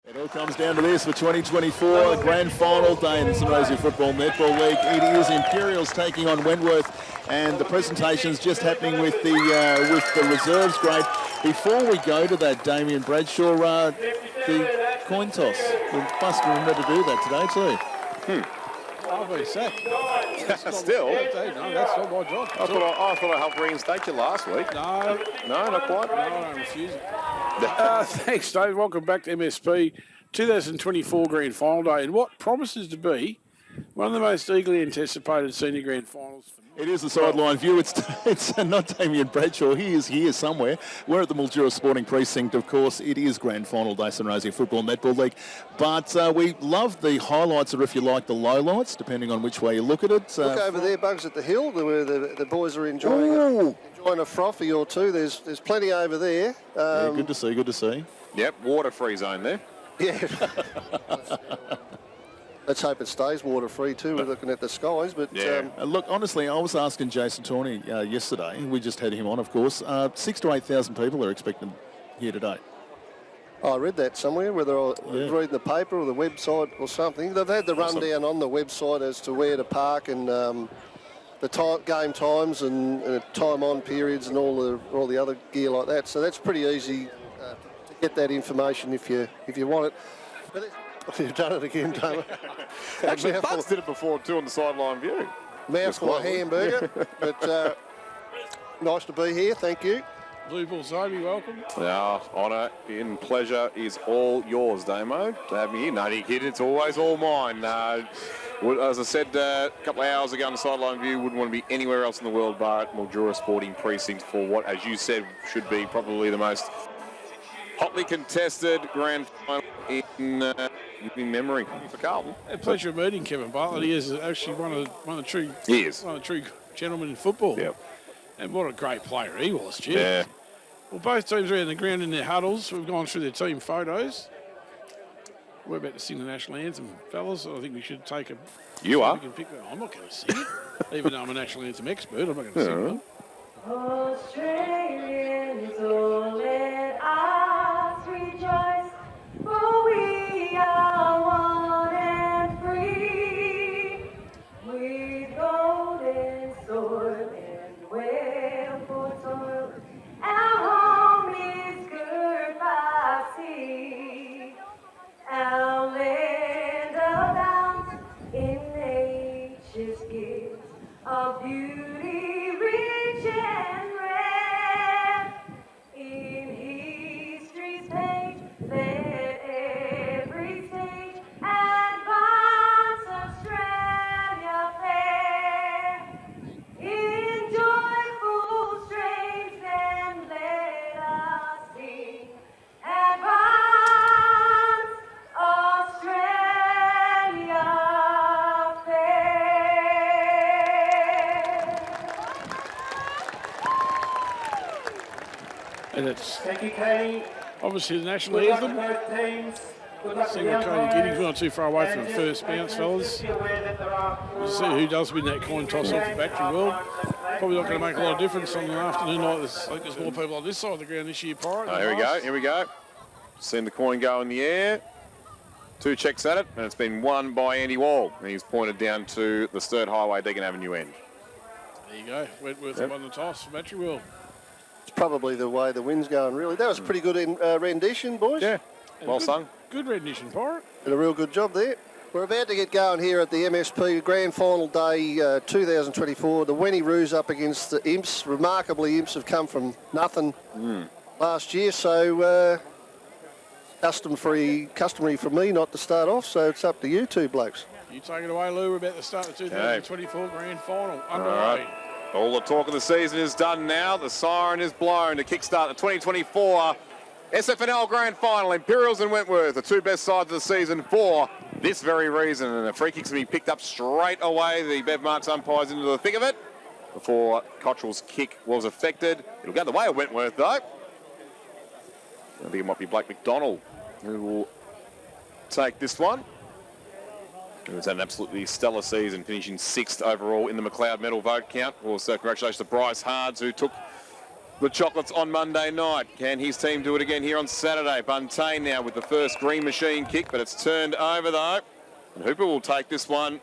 It all comes down to this for 2024 Grand Final day in the St Rosie Football Netball League. It is Imperials taking on Wentworth, and the presentation's just happening with the reserves grade. Before we go to that, Damien Bradshaw, the coin toss. We must remember to do that today too. I've been sacked. Still? No, that's not my job. I thought I helped reinstate you last week. No, not quite. no, I don't refuse it. Thanks, Dave. Welcome back to MSP 2024 Grand Final Day, and what promises to be one of the most eagerly anticipated senior Grand Finals. It is the sideline view. It's not Damien Bradshaw. He is here somewhere. We're at the Mildura Sporting Precinct, of course. It is Grand Final Day, St Rosie Football Netball League. But we love the highlights, or if you like, the lowlights, depending on which way you look at it. Look over there, Bugs, at the hill, where the boys are enjoying a frothy or two. There's plenty over there. Yeah, good to see, good to see. Yep, water-free zone there. Yeah. Let's hope it stays water-free too. We're looking at the skies, but look, honestly, I was asking Jason Tawney yesterday. We just had him on, of course. 6,000 to 8,000 people are expected here today. I read that somewhere, whether I was reading the paper or the website or something. They've had the rundown on the website as to where to park and the game times and time-on periods and all the other gear like that. So that's pretty easy to get that information if you want it. But you've done it again, Taylor. Actually, Bugs did it before too on the sideline view. Mouthful of hamburger, but nice to be here. Thank you. Blue Bull Zobi, welcome. Honour and pleasure is all yours, Damo, to have me here. No, kid, it's always all mine. As I said a couple of hours ago on the sideline view, wouldn't want to be anywhere else in the world but Mildura Sporting Precinct for what, as you said, should be probably the most hotly contested grand final in memory for Carlton. A pleasure of meeting Kevin Bartlett. He is actually one of the true gentlemen in football. Yep. And what a great player he was, Jim. Yeah. Well, both teams are in the ground in their huddles. We've gone through their team photos. We're about to sing the national anthem, fellas. I think we should take a... You are? We can pick that. I'm not going to sing it. Even though I'm a national anthem expert, I'm not going to sing them. Australians, oh, let us rejoice, for we are one and free, with golden sword and well for toil. Our home is good by sea, our land abounds in nature's gifts of beauty rich and rare. In history's page, let every stage advance Australia fair. In joyful strains then let us sing, advance Australia fair. And it's Thank you, Katie. obviously the national Good luck to anthem. both teams. Good luck to Seeing the what Cody umpires. Giddings, we're not too far away from the first bounce, fellas. Just be aware that there are We'll see who does win that coin toss off the Battery World. Probably not going to make a lot of difference on an afternoon like this. I think there's more people on this side of the ground this year, Pirate. Here we go. Seen the coin go in the air. 2 checks at it, and it's been won by Andy Wall. And he's pointed down to the Sturt Highway, Deakin Avenue end. There you go. Wentworth won the toss for Battery World. It's probably the way the wind's going, really. That was a pretty good rendition, boys. Yeah, And well good- sung. Good rendition, Pirate. Did a real good job there. We're about to get going here at the MSP Grand Final Day 2024. The Wenny-Roos up against the Imps. Remarkably, Imps have come from nothing last year, so customary for me not to start off, so it's up to you two blokes. You take it away, Lou. We're about to start the 2024 Grand Final. Underway. right. All the talk of the season is done now. The siren is blown to kickstart the 2024 SFNL Grand Final. Imperials and Wentworth, the 2 best sides of the season for this very reason. And the free kick's going to be picked up straight away. The Bev Marks umpires into the thick of it before Cottrell's kick was affected. It'll go the way of Wentworth, though. I think it might be Blake McDonald who will take this one. Who's had an absolutely stellar season, finishing 6th overall in the McLeod medal vote count. Also, congratulations to Bryce Hards, who took the chocolates on Monday night. Can his team do it again here on Saturday? Buntain now with the first green machine kick, but it's turned over though. And Hooper will take this one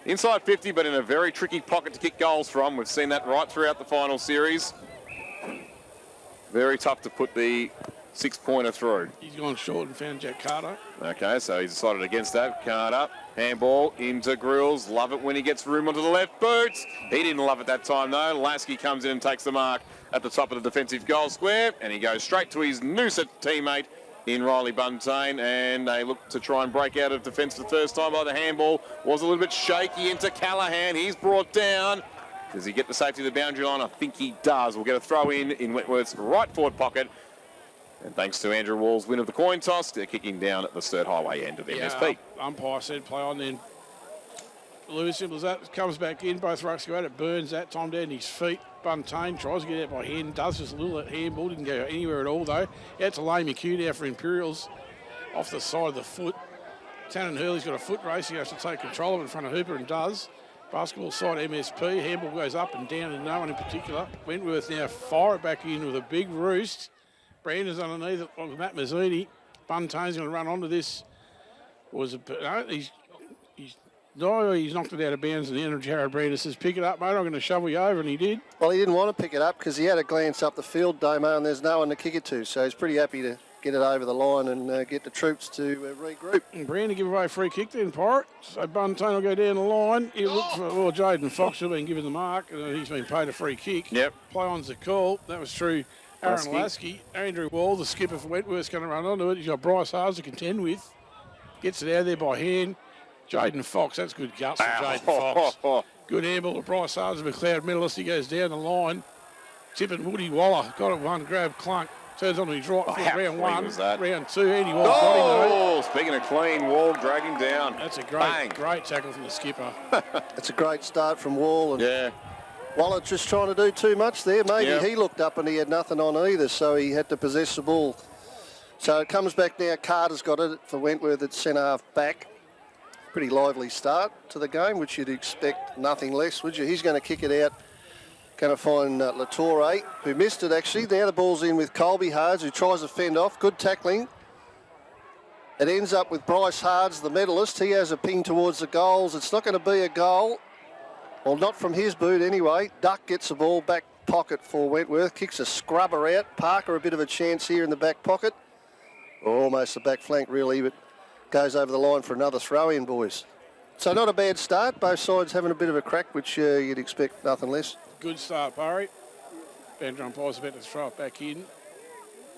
inside 50, but in a very tricky pocket to kick goals from. We've seen that right throughout the final series. Very tough to put the 6-pointer through. He's gone short and found Jack Carter. Okay, so he's decided against that. Carter, handball into Grills. Love it when he gets room onto the left boot. He didn't love it that time though. Lasky comes in and takes the mark at the top of the defensive goal square, and he goes straight to his Noosa teammate in Riley Buntain, and they look to try and break out of defence for the first time. By the handball was a little bit shaky into Callahan. He's brought down. Does he get the safety of the boundary line? I think he does. We'll get a throw in Wentworth's right forward pocket. And thanks to Andrew Wall's win of the coin toss, they're kicking down at the Sturt Highway end of the MSP. Umpire said play on then. Lewis, simple as that. Comes back in. Both rucks go at it. Burns that time down his feet. Buntain tries to get out by hand. Does just a little at handball. Didn't go anywhere at all though. Out to Lay McHugh now for Imperials. Off the side of the foot. Tannen Hurley's got a foot race. He has to take control of it in front of Hooper and does. Basketball side MSP. Handball goes up and down and no one in particular. Wentworth now fire it back in with a big roost. Brandon's underneath it with Matt Mazzini. Buntain's going to run onto this. He's knocked it out of bounds and the end of Jared Brandon says, pick it up, mate, I'm going to shovel you over, and he did. Well, he didn't want to pick it up because he had a glance up the field, Damo, and there's no one to kick it to. So he's pretty happy to get it over the line and get the troops to regroup. And Brandon give away a free kick then, Pirate. So Buntain will go down the line. He'll look for, Jaden Fox will have been given the mark. He's been paid a free kick. Yep. Play on's the call. That was through Aaron Lasky. Andrew Wall, the skipper for Wentworth's going to run onto it. He's got Bryce Haas to contend with. Gets it out there by hand. Jaden Fox, that's good guts for Jaden Fox. Good handball to Bryce Haas, a McLeod medalist. He goes down the line. Tipping Woody Waller. Got it one, grab Clunk. Turns on his right foot, round one. Round two, Andy Wall got him. Speaking of clean, Wall dragging down. That's a great tackle from the skipper. It's a great start from Wall. And yeah. Waller just trying to do too much there. Maybe he looked up and he had nothing on either, so he had to possess the ball. So it comes back now. Carter's got it for Wentworth at centre half back. Pretty lively start to the game, which you'd expect nothing less, would you? He's going to kick it out. Going to find Latore, who missed it actually. Now the ball's in with Colby Hards, who tries to fend off. Good tackling. It ends up with Bryce Hards, the medalist. He has a ping towards the goals. It's not going to be a goal. Well, not from his boot anyway. Duck gets the ball back pocket for Wentworth. Kicks a scrubber out. Parker a bit of a chance here in the back pocket. Almost the back flank really, but goes over the line for another throw-in, boys. So not a bad start. Both sides having a bit of a crack, which you'd expect nothing less. Good start, Barry. Boundary umpire's about to throw it back in.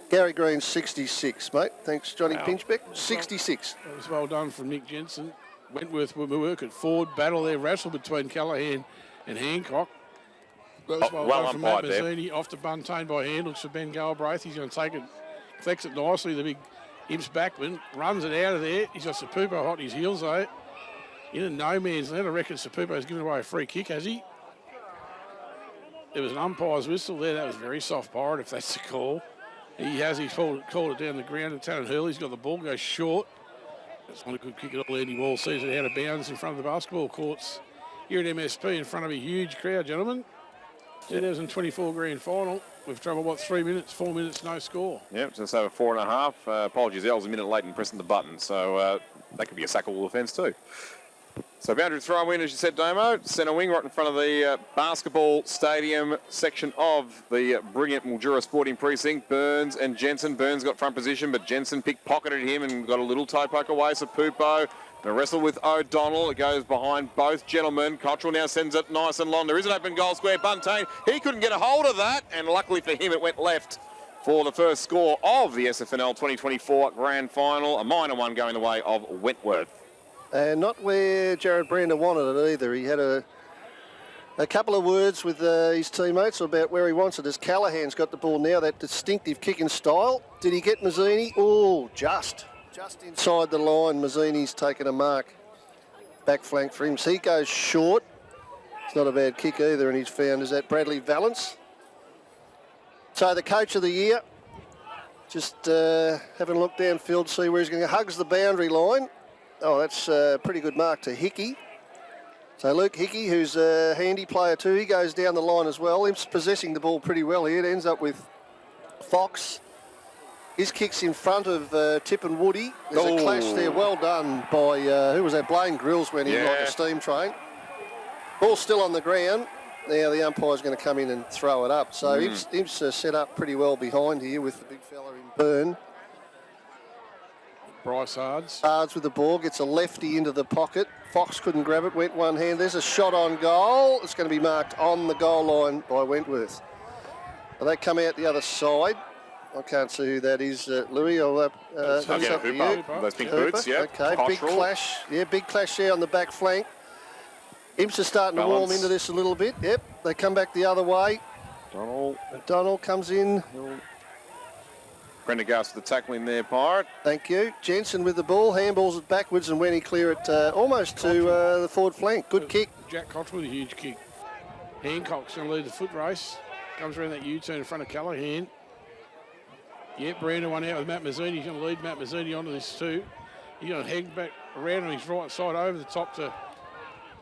Gary Green, 66, mate. Thanks, Johnny Pinchbeck. 66. That was well done from Nick Jensen. Wentworth will work at forward. Battle there, wrestle between Callahan and Hancock. That was well done from Matt Mazzini. Off to Buntain by hand. Looks for Ben Galbraith. He's going to take it, collects it nicely. The big Imps backman runs it out of there. He's got Sapupo hot in his heels, though. In a no man's land, I reckon Sapupo's given away a free kick, has he? There was an umpire's whistle there. That was very soft, Pirate, if that's the call. He's called it down the ground. And Tannen Hurley's got the ball, goes short. That's not a good kick at all. Andy Wall sees it out of bounds in front of the basketball courts here at MSP in front of a huge crowd, gentlemen. 2024 grand final. We've travelled, 3 minutes, 4 minutes, no score. Yep, just over 4.5. Apologies, I was a minute late in pressing the button, so that could be a sackable offence too. So boundary throw in, as you said, Domo. Centre wing right in front of the basketball stadium section of the brilliant Mildura Sporting Precinct. Burns and Jensen. Burns got front position, but Jensen pickpocketed him and got a little toe poke away. Sapupo. The wrestle with O'Donnell. It goes behind both gentlemen. Cottrell now sends it nice and long. There is an open goal square. Buntain, he couldn't get a hold of that, and luckily for him, it went left for the first score of the SFNL 2024 Grand Final. A minor one going the way of Wentworth. And not where Jared Brandon wanted it either. He had a couple of words with his teammates about where he wants it. As Callahan's got the ball now, that distinctive kicking style. Did he get Mazzini? Oh, just inside the line. Mazzini's taken a mark. Back flank for him. So he goes short. It's not a bad kick either, and he's found, is that Bradley Valance? So the coach of the year, just having a look downfield, see where he's going to hugs the boundary line. Oh, that's a pretty good mark to Hickey. So Luke Hickey, who's a handy player too, he goes down the line as well. He's possessing the ball pretty well here. It ends up with Fox. His kick's in front of Tip and Woody. There's a clash there. Well done by, who was that? Blaine Grills went in like a steam train. Ball still on the ground. Now the umpire's going to come in and throw it up. So Imps set up pretty well behind here with the big fella in Byrne. Bryce Hards. Hards with the ball, gets a lefty into the pocket. Fox couldn't grab it, went one hand. There's a shot on goal. It's going to be marked on the goal line by Wentworth. Well, they come out the other side. I can't see who that is, Louis. I'll up for you. Those big boots, yeah. Okay, big clash. Yeah, big clash there on the back flank. Imps are starting to warm into this a little bit. Yep, they come back the other way. Donald comes in. Prendergast with the tackle in there, Pirate. Thank you. Jensen with the ball, handballs it backwards, and when he clear it almost to the forward flank. Good kick. Jack Cottrell with a huge kick. Hancock's going to lead the foot race. Comes around that U-turn in front of Callaghan. Yeah, Brandon one out with Matt Mazzini. He's going to lead Matt Mazzini onto this too. He's going to hang back around on his right side over the top to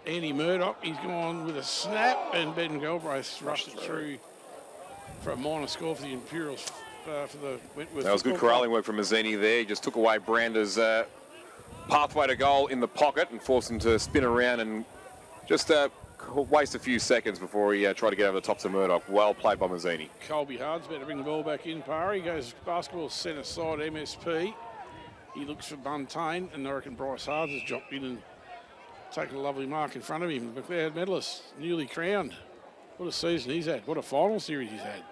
Andy Murdoch. He's gone with a snap, and Ben Galbraith rushed it through for a minor score for the Imperials. For the Wentworth. That was good corralling work from Mazzini there. He just took away Brander's pathway to goal in the pocket and forced him to spin around and just waste a few seconds before he tried to get over the top to Murdoch. Well played by Mazzini. Colby Hard's better bring the ball back in, Parry. He goes basketball centre side, MSP. He looks for Buntain, and I reckon Bryce Hards has dropped in and taken a lovely mark in front of him. McLeod medalist, newly crowned. What a season he's had. What a final series he's had.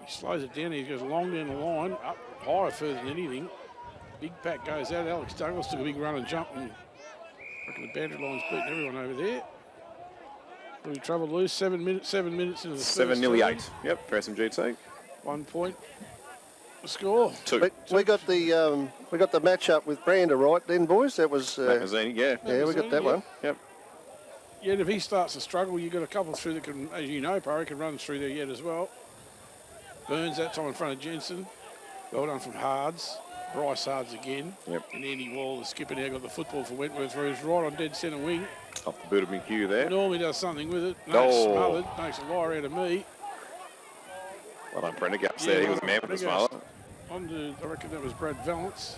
He slows it down. He goes long down the line, up higher further than anything. Big pack goes out. Alex Douglas took a big run and jump, and I reckon the boundary line's beating everyone over there. We trouble loose. 7 minutes into the first. 7, nearly 8. Yep, for SMGT. 1 point. Score. 2. We got the match up with Brander, right then, boys? That was Mazzini, yeah. Yeah, we got that one. Yep. Yeah, and if he starts to struggle, you've got a couple through that can, as you know, Parry can run through there yet as well. Burns that time in front of Jensen. Well done from Hards. Bryce Hards again. Yep. And Andy Wall, the skipper, now got the football for Wentworth, where he's right on dead centre wing. Off the boot of McHugh there. Normally does something with it. No, smothered. Makes a liar out of me. Well done, Prendergast there. He was a man with the smother. I reckon that was Brad Valance.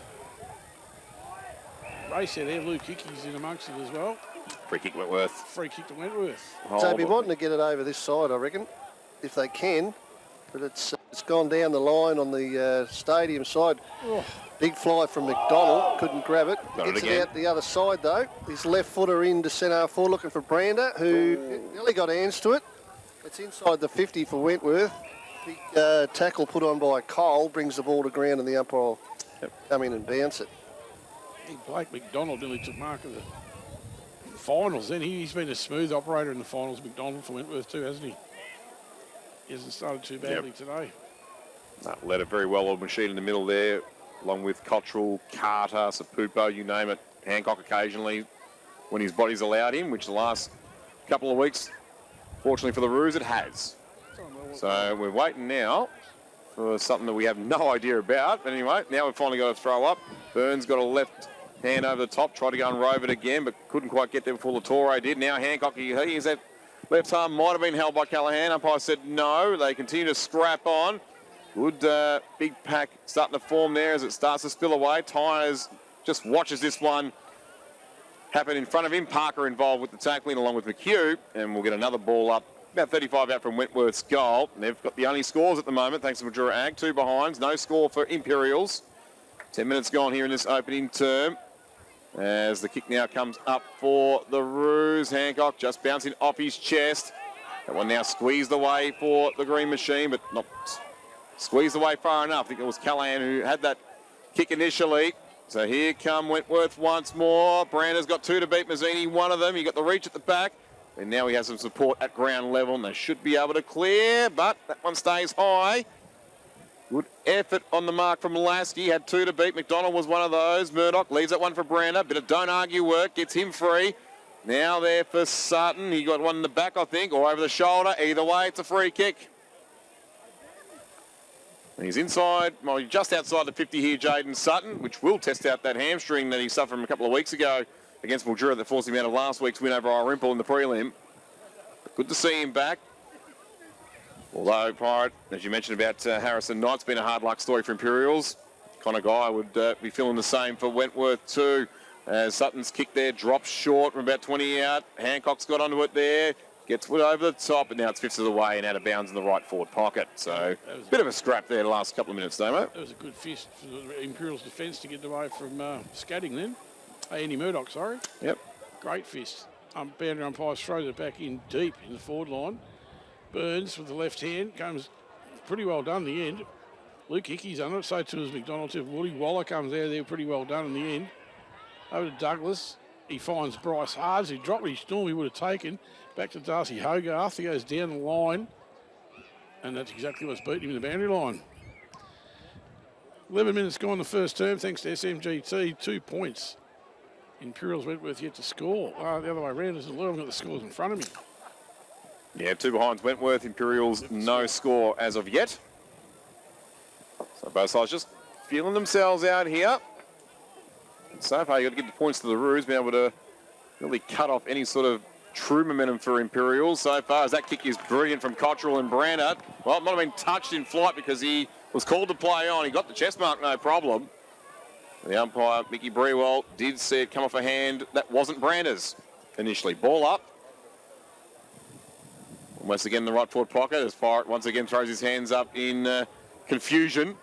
Race out there. Luke Hickey's in amongst it as well. Free kick Wentworth. Free kick to Wentworth. So they'll be wanting to get it over this side, I reckon, if they can. But it's gone down the line on the stadium side. Oh. Big fly from McDonald, couldn't grab it. Got it Gets again. it out the other side though. His left footer into centre forward looking for Brander, who nearly got hands to it. It's inside the 50 for Wentworth. Big tackle put on by Cole brings the ball to ground, and the umpire will come in and bounce it. Big Blake McDonald nearly took mark of the finals then. He's been a smooth operator in the finals, McDonald, for Wentworth too, hasn't he? He hasn't started too badly today. No, led a very well-oiled machine in the middle there, along with Cottrell, Carter, Sapupo, you name it. Hancock occasionally when his body's allowed him, which the last couple of weeks, fortunately for the Roos, it has. So we're waiting now for something that we have no idea about. But anyway, now we've finally got to throw up. Burns got a left hand over the top, tried to go and rove it again, but couldn't quite get there before Latore did. Now Hancock, he is that left arm might have been held by Callaghan. Umpire said no. They continue to scrap on. Good big pack starting to form there as it starts to spill away. Tyres just watches this one happen in front of him. Parker involved with the tackling along with McHugh, and we'll get another ball up about 35 out from Wentworth's goal. And they've got the only scores at the moment thanks to Majura Ag. 2 behinds, no score for Imperials. 10 minutes gone here in this opening term. As the kick now comes up for the Roos. Hancock just bouncing off his chest. That one now squeezed away for the Green Machine, but not squeezed away far enough. I think it was Callaghan who had that kick initially. So here come Wentworth once more. Brander's got 2 to beat Mazzini, one of them. He got the reach at the back. And now he has some support at ground level, and they should be able to clear, but that one stays high. Good effort on the mark from Lasky. Had 2 to beat. McDonald was one of those. Murdoch leaves that one for Brander. Bit of don't argue work. Gets him free. Now there for Sutton. He got one in the back, I think, or over the shoulder. Either way, it's a free kick. And he's inside, well, just outside the 50 here, Jaden Sutton, which will test out that hamstring that he suffered from a couple of weeks ago against Mildura that forced him out of last week's win over Irimple in the prelim. But good to see him back. Although, Pirate, as you mentioned about Harrison Knight's been a hard luck story for Imperials. Connor Guy would be feeling the same for Wentworth too. As Sutton's kick there drops short from about 20 out. Hancock's got onto it there. Gets it over the top, and now it's 5th of the way and out of bounds in the right forward pocket. So, bit of a scrap there the last couple of minutes, Damo. That was a good fist for the Imperials defence to get away from Scadding then. Andy Murdoch, sorry. Yep. Great fist. Boundary umpire throws it back in deep in the forward line. Burns with the left hand. Comes pretty well done in the end. Luke Hickey's on it, so too is McDonald too. Woody Waller comes out there pretty well done in the end. Over to Douglas. He finds Bryce Hards. He dropped his storm he would have taken. Back to Darcy Hogarth. He goes down the line. And that's exactly what's beaten him in the boundary line. 11 minutes gone the first term, thanks to SMGT. 2 points. Imperials Wentworth yet to score. The other way around isn't I've got the scores in front of me. Yeah, 2 behind Wentworth. Imperials no score as of yet. So both sides just feeling themselves out here. So far, you've got to give the points to the Roos, being able to really cut off any sort of true momentum for Imperials. So far, as that kick is brilliant from Cottrell and Brandert. Well, it might have been touched in flight because he was called to play on. He got the chest mark, no problem. The umpire, Mickey Brewell, did see it come off a hand. That wasn't Brander's initially. Ball up. Once again in the right forward pocket as Pirate once again throws his hands up in confusion.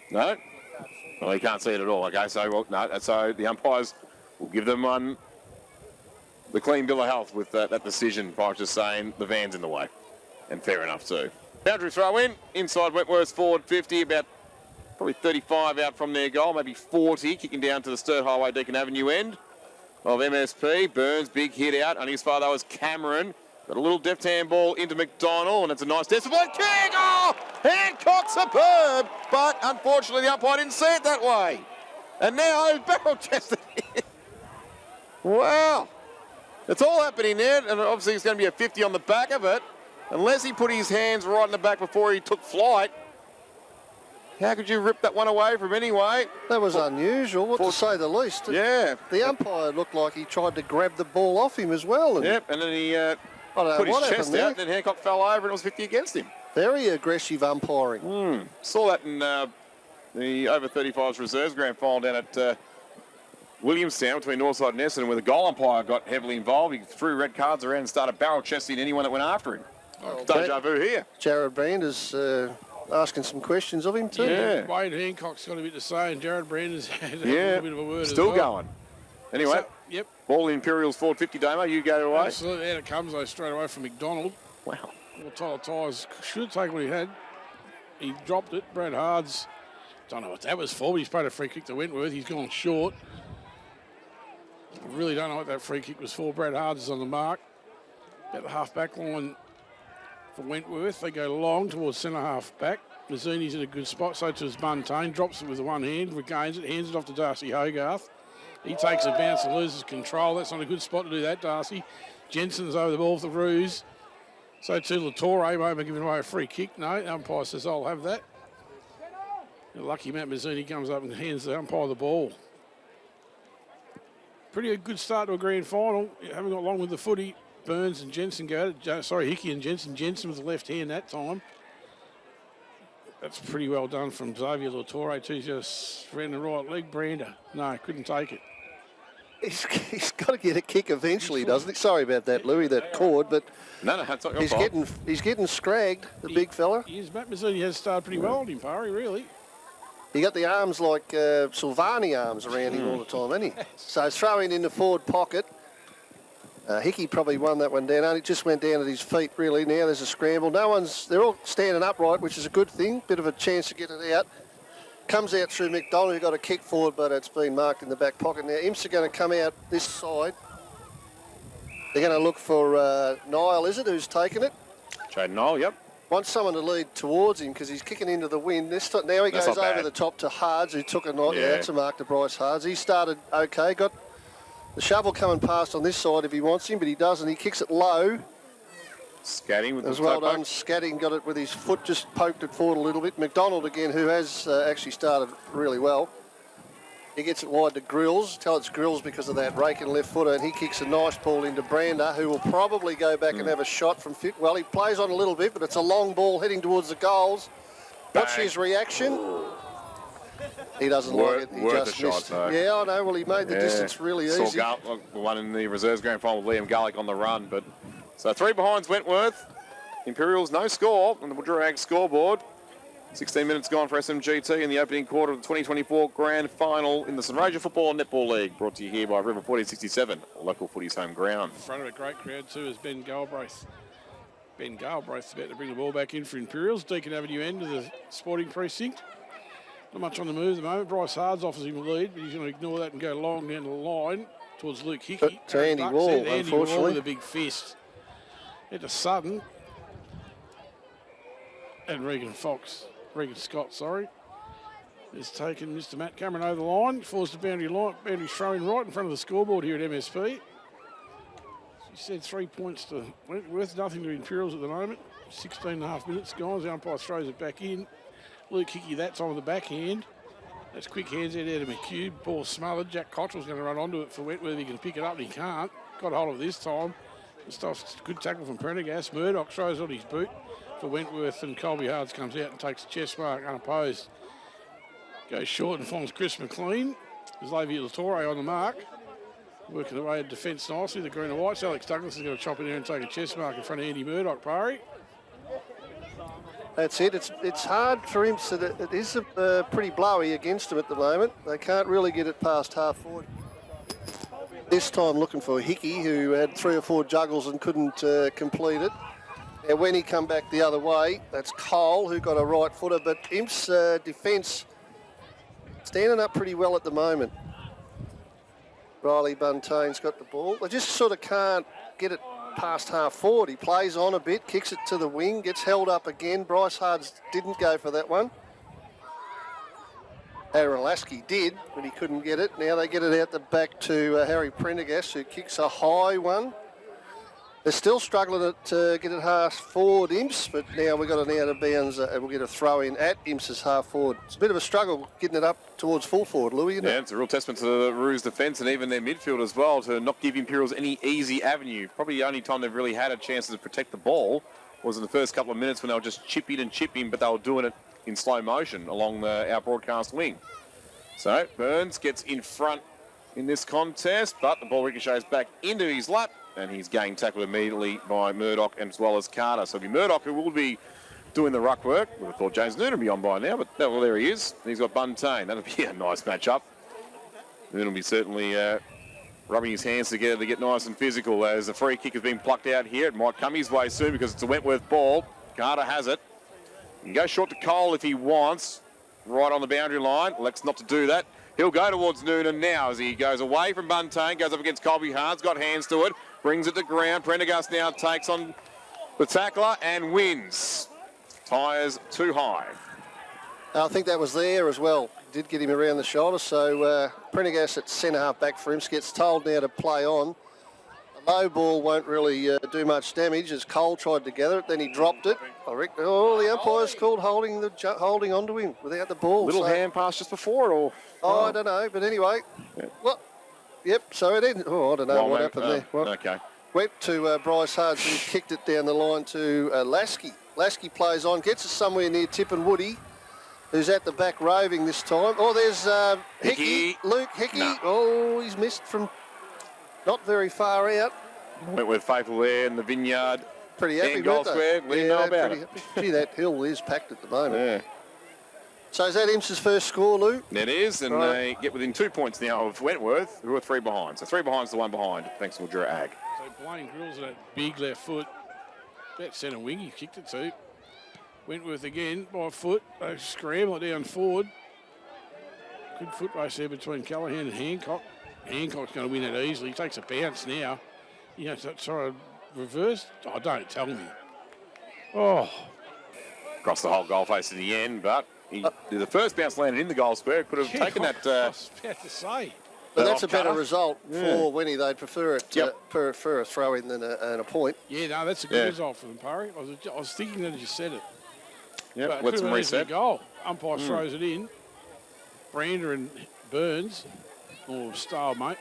No? Well, he can't see it at all. Okay, so so the umpires will give them the clean bill of health with that decision. Pirate just saying the van's in the way, and fair enough too. Boundary throw in inside Wentworth's forward 50, about probably 35 out from their goal, maybe 40, kicking down to the Sturt Highway Deacon Avenue end of MSP. Burns big hit out, and his father was Cameron. Got a little deft handball into McDonald, and it's a nice discipline kick. Oh, Hancock superb, but unfortunately the umpire didn't see it that way. And now he's barrel chested in. Wow. It's all happening there, and obviously it's going to be a 50 on the back of it. Unless he put his hands right in the back before he took flight. How could you rip that one away from anyway? That was unusual, to say the least. Yeah. The umpire looked like he tried to grab the ball off him as well. And yep, and then he put his chest out, and then Hancock fell over, and it was 50 against him. Very aggressive umpiring. Saw that in the over 35s reserves grand final down at Williamstown between Northside and Essendon, where the goal umpire got heavily involved. He threw red cards around and started barrel chesting anyone that went after him. Deja vu here. Jared Brand is asking some questions of him too. Yeah. Wade Hancock's got a bit to say, and Jared Brandon's had a little bit of a word still as well. going. Anyway, So, yep, ball in Imperials forward 50, Damo. You go away. absolutely. Out it comes, though, straight away from McDonald. Wow. Well, Tyler Tyres should take what he had. He dropped it. Brad Hards, don't know what that was for, but he's played a free kick to Wentworth. He's gone short. I really don't know what that free kick was for. Brad Hards is on the mark. At the half-back line for Wentworth. They go long towards centre-half back. Mazzini's in a good spot, so to his Buntain. Drops it with one hand, regains it, hands it off to Darcy Hogarth. He takes a bounce and loses control. That's not a good spot to do that, Darcy. Jensen's over the ball for the Roos. So to Latore, won't be giving away a free kick. No, the umpire says, I'll have that. And lucky Matt Mazzini comes up and hands the umpire the ball. Pretty good start to a grand final. Haven't got long with the footy. Burns and Jensen go at it. Sorry, Hickey and Jensen. Jensen with the left hand that time. That's pretty well done from Xavier Latore too. Just ran the right leg. Brander, no, couldn't take it. He's got to get a kick eventually, doesn't he? Sorry about that, Louis, that cord, but No, that's not your fault. he's getting scragged, the big fella. Matt Mazzini has started pretty well on him, Parry, really. He got the arms like Silvani arms around him all the time, hasn't he? So throwing in the forward pocket. Hickey probably won that one down. It just went down at his feet, really. Now there's a scramble. They're all standing upright, which is a good thing. Bit of a chance to get it out. Comes out through McDonald, who got a kick forward, but it's been marked in the back pocket. Now Imps are going to come out this side. They're going to look for Niall, is it, who's taken it? Jaden Niall, yep. Wants someone to lead towards him because he's kicking into the wind. Now he That's goes not over bad. the top to Hards, who took a knock. Yeah. Yeah, that's a mark to Bryce Hards. He started okay, got the shovel coming past on this side if he wants him, but he doesn't. He kicks it low. Scatting with As the well toe poke. done. Scatting got it with his foot, just poked it forward a little bit. McDonald again, who has actually started really well. He gets it wide to Grills. Tell it's Grills because of that rake and left footer, and he kicks a nice ball into Brander, who will probably go back and have a shot from... Well, he plays on a little bit, but it's a long ball heading towards the goals. What's his reaction? He doesn't like it. He just a missed. shot, though. Yeah, I know. Well, he made the distance really easy. Saw the one in the reserves grand final with Liam Garlick on the run. But so 3 behinds Wentworth. Imperials no score on the Woodrow scoreboard. 16 minutes gone for SMGT in the opening quarter of the 2024 grand final in the Sunraysia Football and Netball League. Brought to you here by River 1467, local footy's home ground. In front of a great crowd too is Ben Galbraith. Ben Galbraith's about to bring the ball back in for Imperials. Deakin Avenue end of the sporting precinct. Not much on the move at the moment. Bryce Hards offers him a lead, but he's going to ignore that and go long down the line towards Luke Hickey. To Andy Wall, Andy Wall unfortunately. with a big fist. Into Sutton. And Regan Scott, sorry. Has taken Mr. Matt Cameron over the line. Falls to boundary line. Boundary throwing right in front of the scoreboard here at MSP. She said 3 points to Wentworth, nothing to Imperials at the moment. 16.5 minutes gone. The umpire throws it back in. Luke Hickey that time with the backhand. That's quick hands out of McHugh. Ball smothered. Jack Cottrell's going to run onto it for Wentworth. He can pick it up and he can't. Got a hold of it this time. Good tackle from Prendergast. Murdoch throws on his boot for Wentworth, and Colby Hards comes out and takes a chest mark unopposed. Goes short and finds Chris McLean. There's Levi Latore on the mark. Working the way of defence nicely. The green and whites. Alex Douglas is going to chop in there and take a chest mark in front of Andy Murdoch, Parry. That's it. It's hard for him. So it is pretty blowy against him at the moment. They can't really get it past half forward. This time looking for Hickey, who had 3 or 4 juggles and couldn't complete it. And when he come back the other way, that's Cole, who got a right footer. But Imp's defence standing up pretty well at the moment. Riley Buntane's got the ball. They just sort of can't get it past half forward. He plays on a bit, kicks it to the wing, gets held up again. Bryce Hards didn't go for that one. Aaron Lasky did, but he couldn't get it. Now they get it out the back to Harry Prendergast, who kicks a high one. They're still struggling to get it half forward, Imps, but now we've got an out of bounds and we'll get a throw in at Imps's half forward. It's a bit of a struggle getting it up towards full forward, Louis, isn't it? Yeah, it's a real testament to the Roos defence and even their midfield as well to not give Imperials any easy avenue. Probably the only time they've really had a chance to protect the ball was in the first couple of minutes when they were just chipping, but they were doing it in slow motion along our broadcast wing. So Burns gets in front in this contest, but the ball ricochets back into his lap, and he's getting tackled immediately by Murdoch as well as Carter. So it'll be Murdoch who will be doing the ruck work. We would have thought James Noonan would be on by now, but well, there he is. He's got Buntain. That'll be a nice match-up. Noonan will be certainly rubbing his hands together to get nice and physical. As the free kick has been plucked out here, it might come his way soon because it's a Wentworth ball. Carter has it. He can go short to Cole if he wants. Right on the boundary line. Elects not to do that. He'll go towards Noonan now as he goes away from Buntain, goes up against Colby Hards, got hands to it, brings it to ground. Prendergast now takes on the tackler and wins. Tyres too high. I think that was there as well. Did get him around the shoulder, so Prendergast at centre half back for him gets told now to play on. A low ball won't really do much damage as Cole tried to gather it, then he dropped it. The umpire's called holding onto him without the ball. Little hand pass just before it, or? Oh, I don't know, but anyway. Yeah. Well, yep, so it ended. Oh, I don't know what happened there. Well, okay. Went to Bryce Hards and kicked it down the line to Lasky. Lasky plays on, gets us somewhere near Tip and Woody, who's at the back roving this time. Oh, there's Hickey. Luke Hickey. No. Oh, he's missed from not very far out. Went with faithful there in the vineyard. Pretty happy with it. What do you know about it? Gee, that hill is packed at the moment. Yeah. So is that Imps's first score, Lou? It is, and they get within 2 points now of Wentworth, who are 3 behind. So 3 behind to 1 behind, thanks to Woodrow Ag. So Blaine Grills that big left foot. That centre wing he kicked it to. Wentworth again by foot. They scramble it down forward. Good foot race there between Callaghan and Hancock. Hancock's going to win it easily. He takes a bounce now. You know, sorry, reverse. Oh, don't tell me. Oh. Across the whole goal face to the end, but the first bounce landed in the goal square. Could have taken that. I was about to say. But that's a better result for Winnie. They'd prefer it prefer a throw in than a point. Yeah, no, that's a good result for them, Parry. I was thinking that as you said it. Yeah, let's reset. Goal. Umpire throws it in. Brander and Burns, or stalemate,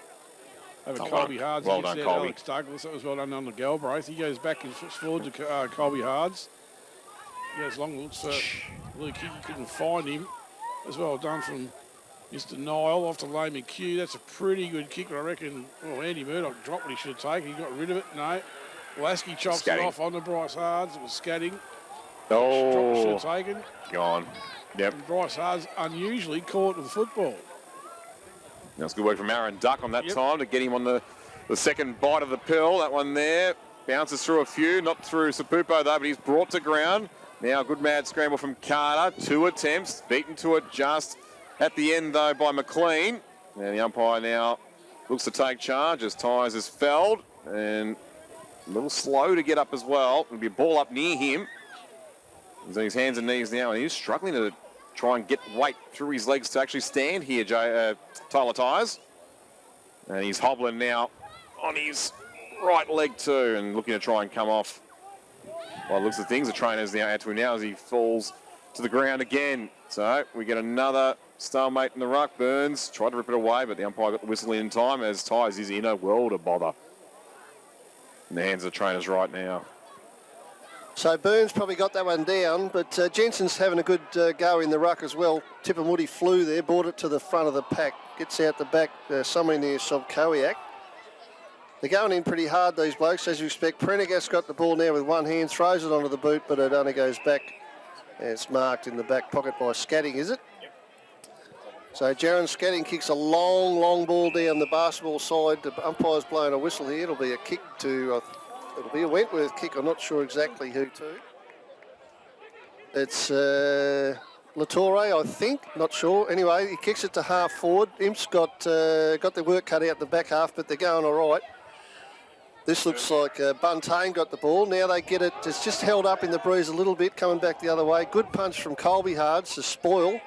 over Well Colby done. Hards. Well He gets done, out Colby. Alex Douglas. That was well done on the Galbraith. He goes back and forward to Colby Hards. He goes long, looks for Luke Hickey, couldn't find him. As well done from Mr. Nile off to Lay McHugh. That's a pretty good kick, but I reckon, well, Andy Murdoch dropped what he should have taken. He got rid of it. No. Lasky chops it off on the Bryce Hards. It was scatting. Drop should have taken. Gone. Yep. And Bryce Hards unusually caught with the football. That's good work from Aaron Duck on that time to get him on the second bite of the pill. That one there bounces through a few, not through Sapupo though, but he's brought to ground. Now, good mad scramble from Carter. 2 attempts, beaten to it just at the end, though, by McLean. And the umpire now looks to take charge as Tyres is felled. And a little slow to get up as well. It'll be a ball up near him. He's on his hands and knees now, and he's struggling to try and get weight through his legs to actually stand here, Tyler Tyres. And he's hobbling now on his right leg too, and looking to try and come off. By the looks of things, the trainer's now out to him now as he falls to the ground again. So we get another stalemate in the ruck. Burns tried to rip it away, but the umpire got the whistle in time as Tyres is in a world of bother. In the hands of the trainers right now. So Burns probably got that one down, but Jensen's having a good go in the ruck as well. Tipperwoody flew there, brought it to the front of the pack. Gets out the back somewhere near Sobkowiak. They're going in pretty hard, these blokes, as you expect. Prendergast got the ball now with one hand, throws it onto the boot, but it only goes back. And it's marked in the back pocket by Scatting, is it? So Jaron Scatting kicks a long, long ball down the basketball side. The umpire's blowing a whistle here. It'll be a kick to, it'll be a Wentworth kick. I'm not sure exactly who to. It's Latore, I think, not sure. Anyway, he kicks it to half forward. Imp's got the work cut out the back half, but they're going all right. This looks like Buntain got the ball. Now they get it. It's just held up in the breeze a little bit, coming back the other way. Good punch from Colby Hards to spoil.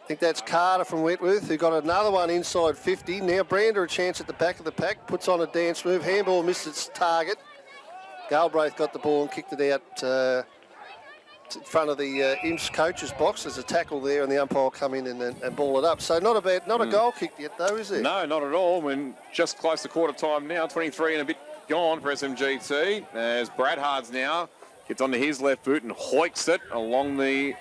I think that's Carter from Wentworth, who got another one inside 50. Now Brander a chance at the back of the pack, puts on a dance move. Handball missed its target. Galbraith got the ball and kicked it out in front of the Imps coach's box. There's a tackle there, and the umpire come in and ball it up. So not a goal kick yet, though, is there? No, not at all. We're just close to quarter time now. 23 and a bit gone for SMGT. As Brad Hards now gets onto his left boot and hoiks it along the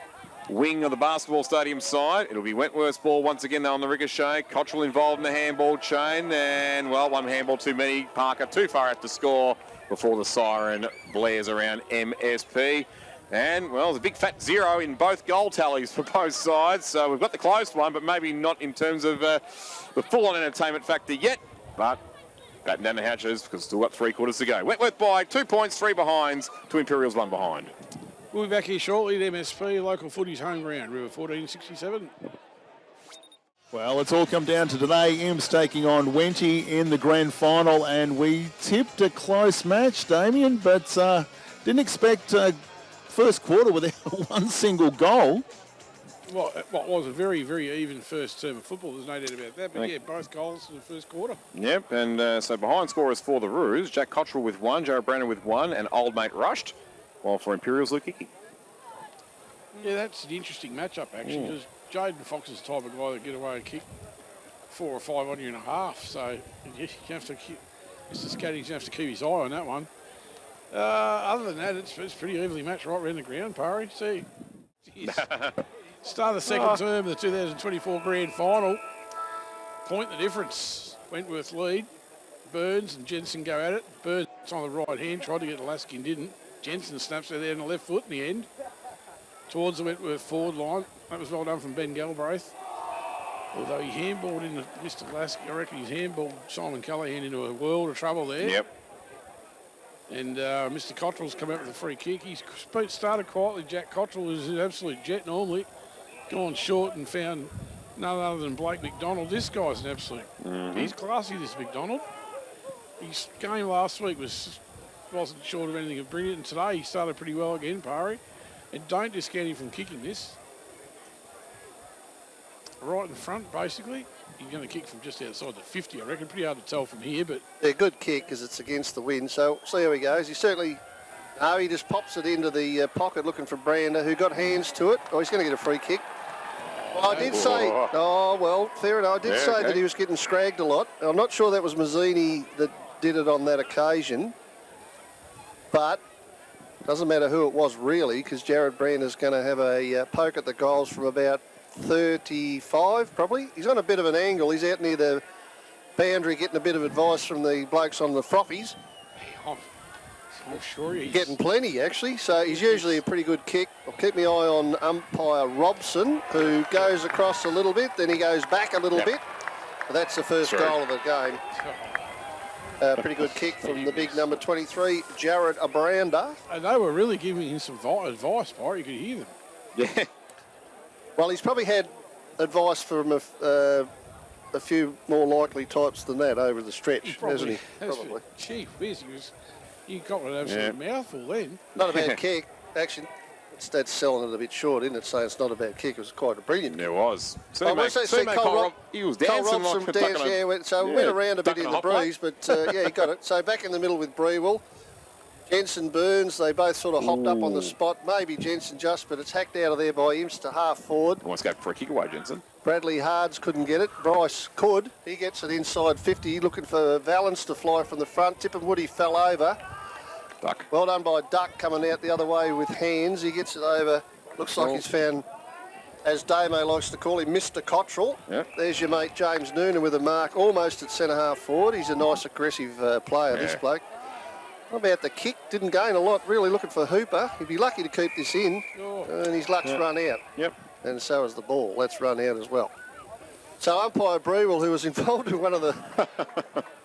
wing of the basketball stadium side. It'll be Wentworth's ball once again though on the ricochet. Cottrell involved in the handball chain, and well, one handball too many. Parker too far out to score before the siren blares around MSP. And, well, there's a big fat 0 in both goal tallies for both sides. So we've got the close one, but maybe not in terms of the full-on entertainment factor yet. But batten down the hatches because still got 3 quarters to go. Wentworth by 2 points, 3 behinds to Imperials 1 behind. We'll be back here shortly at MSP, local footy's home ground, River 1467. Well, it's all come down to today. Imps taking on Wenty in the grand final, and we tipped a close match, Damien, but didn't expect first quarter without one single goal. Well, it was a very, very even first term of football. There's no doubt about that. But, yeah, both goals in the first quarter. Yep, and so behind scorers for the Roos, Jack Cottrell with 1, Joe Brandon with 1, and Old Mate rushed, while for Imperials, Luke Hickey. Yeah, that's an interesting matchup, actually, because Jaden Fox is the type of guy that get away and kick 4 or 5 on you and a half. So you have to keep, Mr. Scatting's going to have to keep his eye on that one. Other than that, it's pretty evenly matched right around the ground, Parry. See, start of the second term of the 2024 grand final. Point the difference. Wentworth lead. Burns and Jensen go at it. Burns on the right hand, tried to get Laskin, didn't. Jensen snaps it there on the left foot in the end. Towards the Wentworth forward line. That was well done from Ben Galbraith. Although he handballed into Mr. Laskin, I reckon he's handballed Simon Callaghan into a world of trouble there. Yep. And Mr. Cottrell's come out with a free kick. He's started quietly. Jack Cottrell is an absolute jet normally. Gone short and found none other than Blake McDonald. This guy's an absolute... He's classy, this McDonald. His game last week wasn't short of anything of brilliant. And today he started pretty well again, Parry. And don't discount him from kicking this. Right in front, basically. He's going to kick from just outside the 50, I reckon. Pretty hard to tell from here, but... Yeah, good kick because it's against the wind. So see how he goes. He certainly... No, he just pops it into the pocket looking for Brander, who got hands to it. Oh, he's going to get a free kick. Well, I did say, oh, well, fair enough. I did say that he was getting scragged a lot. I'm not sure that was Mazzini that did it on that occasion, but doesn't matter who it was really, because Jared Brand is going to have a poke at the goals from about 35 probably. He's on a bit of an angle. He's out near the boundary getting a bit of advice from the blokes on the frothies. I'm sure he's Getting plenty actually, so he's usually a pretty good kick. I'll keep my eye on umpire Robson, who goes across a little bit, then he goes back a little bit. That's the first goal of the game. Pretty good kick from the big number 23, Jared Abranda. And they were really giving him some advice, Bar. You could hear them. Yeah. Well, he's probably had advice from a few more likely types than that over the stretch, hasn't he? Probably. Gee whiz, you got an absolute mouthful then. Not a bad kick. Actually, that's selling it a bit short, isn't it? Saying it's not a bad kick. It was quite a brilliant kick. It was. I must say, He was Cole dancing Robson like danced, went around a bit in the breeze, but he got it. So back in the middle with Brewell. Jensen Burns, they both sort of hopped up on the spot. Maybe Jensen just, but it's hacked out of there by Imps to half forward. Wants to go for a kick away, Jensen. Bradley Hards couldn't get it. Bryce could. He gets it inside 50, looking for Valance to fly from the front. Tip and Woody fell over. Duck. Well done by Duck coming out the other way with hands. He gets it over. Looks like he's found, as Damo likes to call him, Mr. Cottrell. Yep. There's your mate James Noonan with a mark almost at centre half forward. He's a nice aggressive player, this bloke. What about the kick? Didn't gain a lot, really looking for Hooper. He'd be lucky to keep this in, and his luck's run out. Yep. And so is the ball. That's run out as well. So umpire Brewell, who was involved in one of the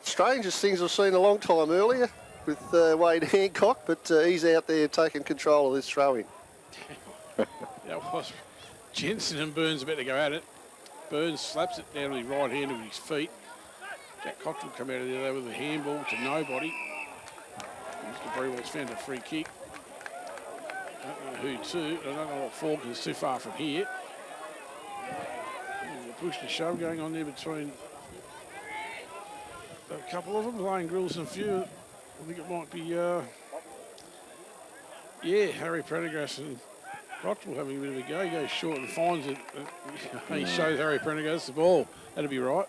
strangest things I've seen in a long time earlier with Wade Hancock, but he's out there taking control of this throw-in. That was Jensen and Burns about to go at it. Burns slaps it down with his right hand with his feet. Jack Cottrell come out of there with a handball to nobody. Mr. Brewell's found a free kick. I don't know who to. I don't know what Falk is too far from here. There's a push and shove going on there between a couple of them, Lane Grills and Few. I think it might be, Harry Prendergast and Cottrell having a bit of a go. He goes short and finds it. He shows Harry Prendergast the ball. That'll be right.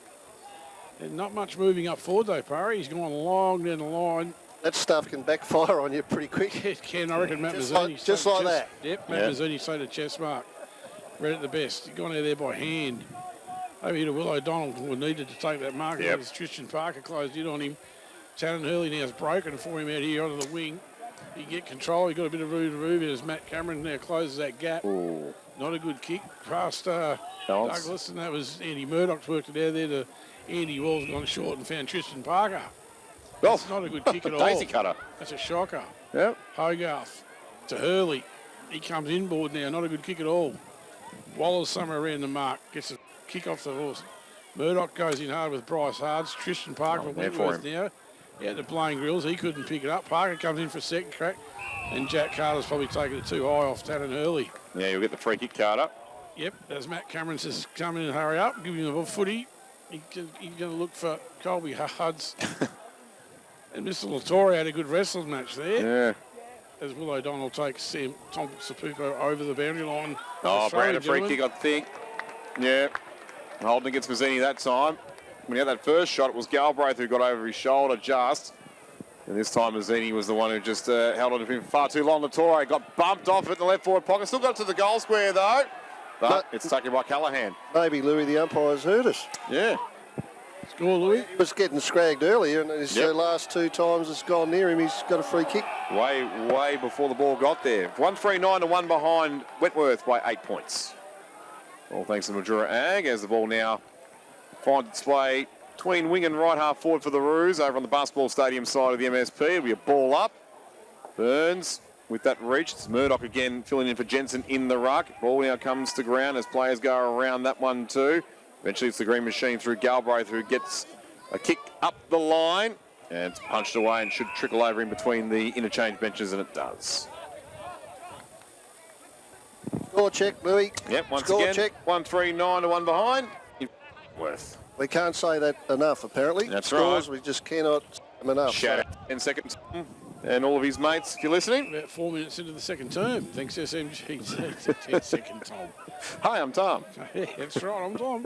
And not much moving up forward though, Parry. He's gone long down the line. That stuff can backfire on you pretty quick. It can. I reckon Matt Just Mazzini. like- just like that. Yep, Matt Mazzini stayed at chest mark. Read it the best. He's gone out there by hand. Over here to Will O'Donnell, who needed to take that mark. Yep. As Tristan Parker closed in on him. Tannen Hurley now is broken for him out here onto the wing. He get control. He got a bit of room to move as Matt Cameron now closes that gap. Ooh. Not a good kick past Douglas, and that was Andy Murdoch's worked it out there to Andy Walls gone short and found Tristan Parker. Well, That's not a good kick at all. Daisy cutter. That's a shocker. Yep. Hogarth to Hurley. He comes inboard now. Not a good kick at all. Waller's somewhere around the mark. Gets a kick off the horse. Murdoch goes in hard with Bryce Hards. Tristan Parker from there for Wentworth now. Out to Blaine Grills. He couldn't pick it up. Parker comes in for a second crack. And Jack Carter's probably taken it too high off Tannen Hurley. Yeah, you'll get the free kick card up. Yep, as Matt Cameron says, come in and hurry up. Give him the footy. He's going to look for Colby Huds. And Mr. Latore had a good wrestling match there. Yeah. As Will O'Donnell takes Tom Sapuko over the boundary line. Oh, Australian Brandon, free gentleman. kick, I think. Yeah. Holding against Mazzini that time. When he had that first shot, it was Galbraith who got over his shoulder just. And this time Mazzini was the one who just held on to him far too long. Latore got bumped off in the left forward pocket. Still got to the goal square though. But it's taken by Callaghan. Maybe Louis, the umpires, heard us. Yeah. Score, Louis. He was getting scragged earlier, and his last two times it's gone near him. He's got a free kick. Way before the ball got there. 1-3-9 to 1 behind Wentworth by 8 points. All thanks to Majura Ag as the ball now finds its way between wing and right half forward for the Roos over on the basketball stadium side of the MSP. It'll be a ball up. Burns with that reach. It's Murdoch again filling in for Jensen in the ruck. Ball now comes to ground as players go around that one too. Eventually it's the green machine through Galbraith who gets a kick up the line. And it's punched away and should trickle over in between the interchange benches, and it does. Score check, Louis. Yep, once Score again, check. 1-3-9 to 1 behind. Worth. We can't say that enough, apparently. That's Scores, right. we just cannot say them enough. Shout out 10 seconds. and all of his mates, if you're listening. About 4 minutes into the second term. Thanks, SMG. 10 second Tom. Hi, I'm Tom. Yeah, that's right, I'm Tom.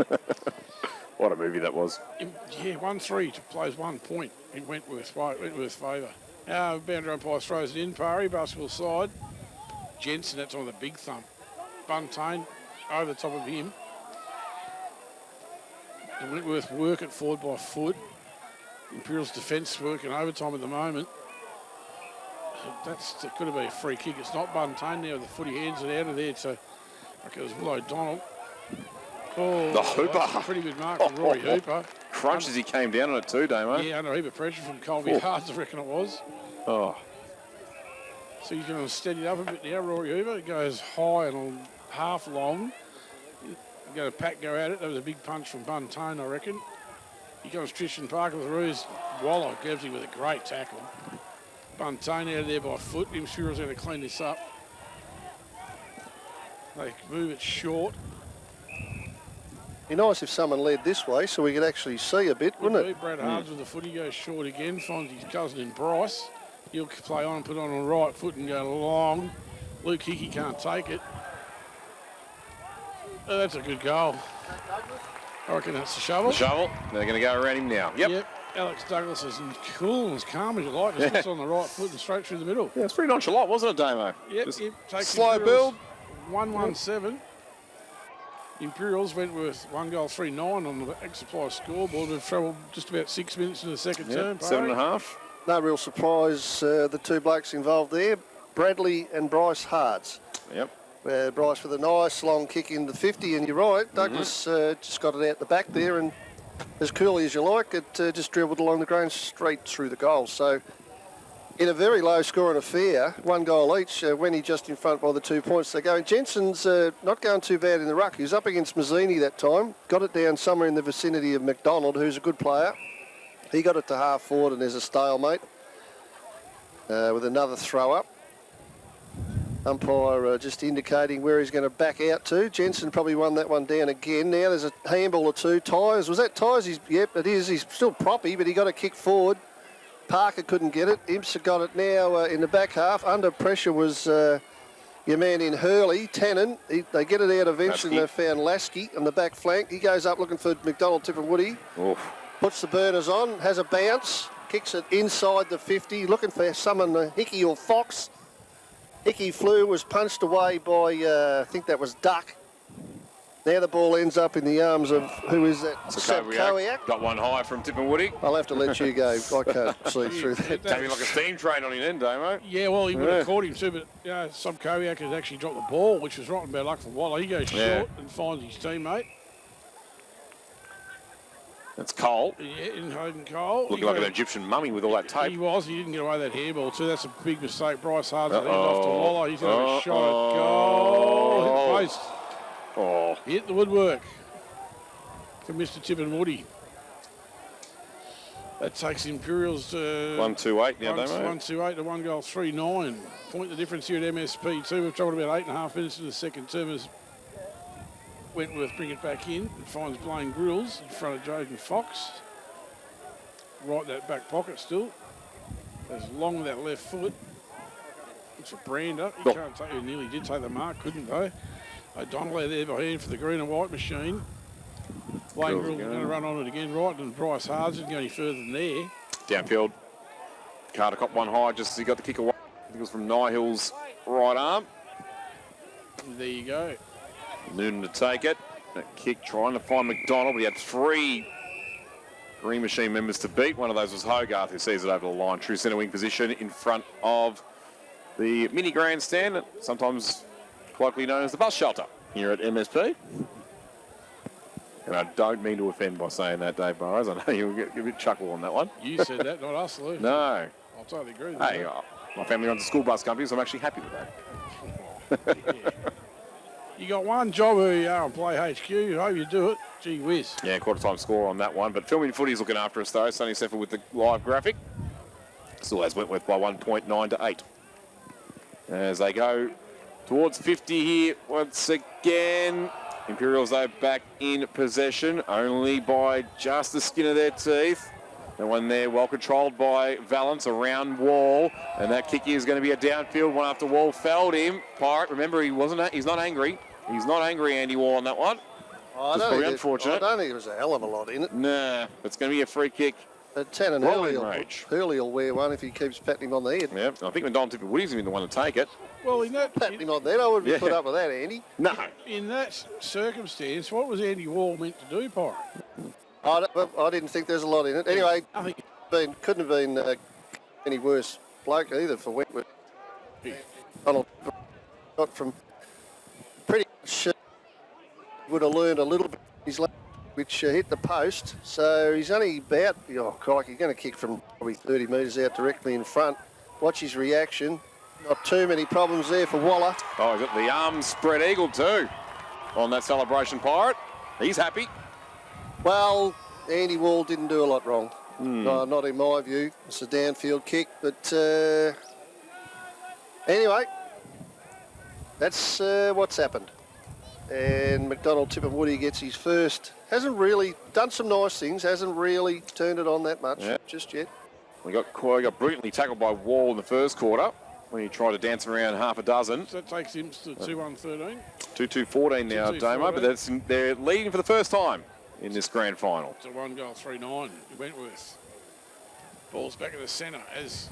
What a movie that was. Yeah, 1-3 to plays 1 point in Wentworth's favour. Boundary umpire throws it in. Parry, basketball side. Jensen, that's on the big thumb. Buntain over the top of him. And Wentworth work it forward by foot. Imperials defence working overtime at the moment. That could have been a free kick. It's not Buntain now. The footy hands it out of there. So it was Will O'Donnell. Oh, The Hooper. That's a pretty good mark from Rory Hooper. Crunch as he came down on it too, Damo. Yeah, under a heap of pressure from Colby Hards, I reckon it was. Oh, So he's going to steady it up a bit now, Rory Hoover. It goes high and half long. Got a pack go at it. That was a big punch from Buntain, I reckon. He comes Tristan Parker with Ruse. Waller grabs him with a great tackle. Buntain out of there by foot. Imperials going to clean this up. They move it short. Be nice if someone led this way so we could actually see a bit, wouldn't it? Brad Hards with the footy goes short again. Finds his cousin in Bryce. He'll play on, put on the right foot and go long. Luke Hickey can't take it. Oh, that's a good goal. I reckon that's the shovel. the shovel. They're going to go around him now. Yep. Alex Douglas is cool and as calm as you like. Just puts on the right foot and straight through the middle. Yeah, it's pretty nonchalant, wasn't it, Damo? Yep. Just Takes slow Imperials build. 1-1-7. Imperials went with 1 goal 3-9 on the Ag Supply scoreboard. They've travelled just about 6 minutes in the second term. Yep, 7.5. No real surprise, the two blokes involved there, Bradley and Bryce Hards. Yep. Bryce with a nice long kick in the 50, and you're right, Douglas just got it out the back there, and as coolly as you like, it just dribbled along the ground straight through the goal. So in a very low-scoring affair, 1 goal each, when he just in front by the 2 points they're going. Jensen's not going too bad in the ruck. He was up against Mazzini that time, got it down somewhere in the vicinity of McDonald, who's a good player. He got it to half forward, and there's a stalemate with another throw up. Umpire just indicating where he's going to back out to. Jensen probably won that one down again. Now there's a handball or two. Tyres, was that Tyres? Yep, it is. He's still proppy, but he got a kick forward. Parker couldn't get it. Imps got it now in the back half. Under pressure was your man in Hurley, Tannen. They get it out eventually, and they found Lasky on the back flank. He goes up looking for McDonald, Tipperwoody. Oof. Puts the burners on, has a bounce, kicks it inside the 50, looking for someone, Hickey or Fox. Hickey flew, was punched away by, I think that was Duck. Now the ball ends up in the arms of, who is that? Seb Kowiak. Got one high from Tipperwoody. I'll have to let you go. I can't see through that. Taking like a steam train on his end, Damo. Yeah, well, he would have caught him too, but Sub Kowiak has actually dropped the ball, which was rotten bad luck for Waller. He goes short and finds his teammate. That's Cole. Yeah, in Hayden Cole. Looking like an Egyptian mummy with all that tape. He was. He didn't get away that handball too. That's a big mistake. Bryce Hards hand off to Waller. He's going to have a shot at goal. Hit the post. Oh. Hit the woodwork for Mr. Tipperwoody. That takes Imperials to 1-2-8 now, Damo. 1-2-8 to 1 goal 3-9. Point the difference here at MSP too. We've travelled about 8.5 minutes in the second term as Wentworth bring it back in and finds Blaine Grills in front of Jaden Fox. Right that back pocket still. Goes long with that left foot. It's a Brander. He can't take. He nearly did take the mark, couldn't they? O'Donnell out there behind for the green and white machine. Blaine Grills going to run on it again, right, and Bryce Hards didn't go any further than there. Downfield. Carter caught one high just as he got the kick away. I think it was from Nihill's right arm. And there you go. Noonan to take it. That kick trying to find McDonald, but he had 3 Green Machine members to beat. One of those was Hogarth, who sees it over the line. True centre wing position in front of the mini grandstand, sometimes colloquially known as the bus shelter here at MSP. And I don't mean to offend by saying that, Dave Burrows. I know you'll get a bit chuckle on that one. You said that, not us, Lou. No. I'll totally agree with Hey, you. my family runs a school bus company, so I'm actually happy with that. Yeah. You got one job where you are on Play HQ. Hope you do it. Gee whiz. Yeah, quarter-time score on that one. But Filming Footy's looking after us, though. Sonny Seffer with the live graphic. Still has Wentworth by 1.9 to 8. As they go towards 50 here once again. Imperials, though, back in possession, only by just the skin of their teeth. The one there, well controlled by Valance, around Wall, and that kick is going to be a downfield one after Wall felled him. Pirate, remember, he's not angry. He's not angry, Andy Wall, on that one. I Just probably unfortunate. I don't think there was a hell of a lot in it. Nah, it's going to be a free kick. But Tannen Hurley will wear one if he keeps patting him on the head. Yeah, I think Don Tipper-Woody's been the one to take it. Well, in that Patting him on the head, I wouldn't put up with that, Andy. No. in that circumstance, what was Andy Wall meant to do, Pirate? I didn't think there's a lot in it. Anyway, I think couldn't have been any worse bloke either for Wentworth. Donald got from pretty much would have learned a little bit his left, which hit the post. So he's only about, crikey, going to kick from probably 30 metres out directly in front. Watch his reaction. Not too many problems there for Waller. Oh, he's got the arms spread eagle too on that celebration, Pirate. He's happy. Well, Andy Wall didn't do a lot wrong. No, not in my view. It's a downfield kick, but anyway, that's what's happened. And McDonald Tipper-Woody gets his first. Hasn't really done some nice things. Hasn't really turned it on that much just yet. We got brilliantly tackled by Wall in the first quarter when he tried to dance around half a dozen. so that takes him to 2-1-13. 2-2-14 now, 2-2-14. Damo, but they're leading for the first time in this grand final. It's a 1-3-9 Wentworth. Ball's back in the centre as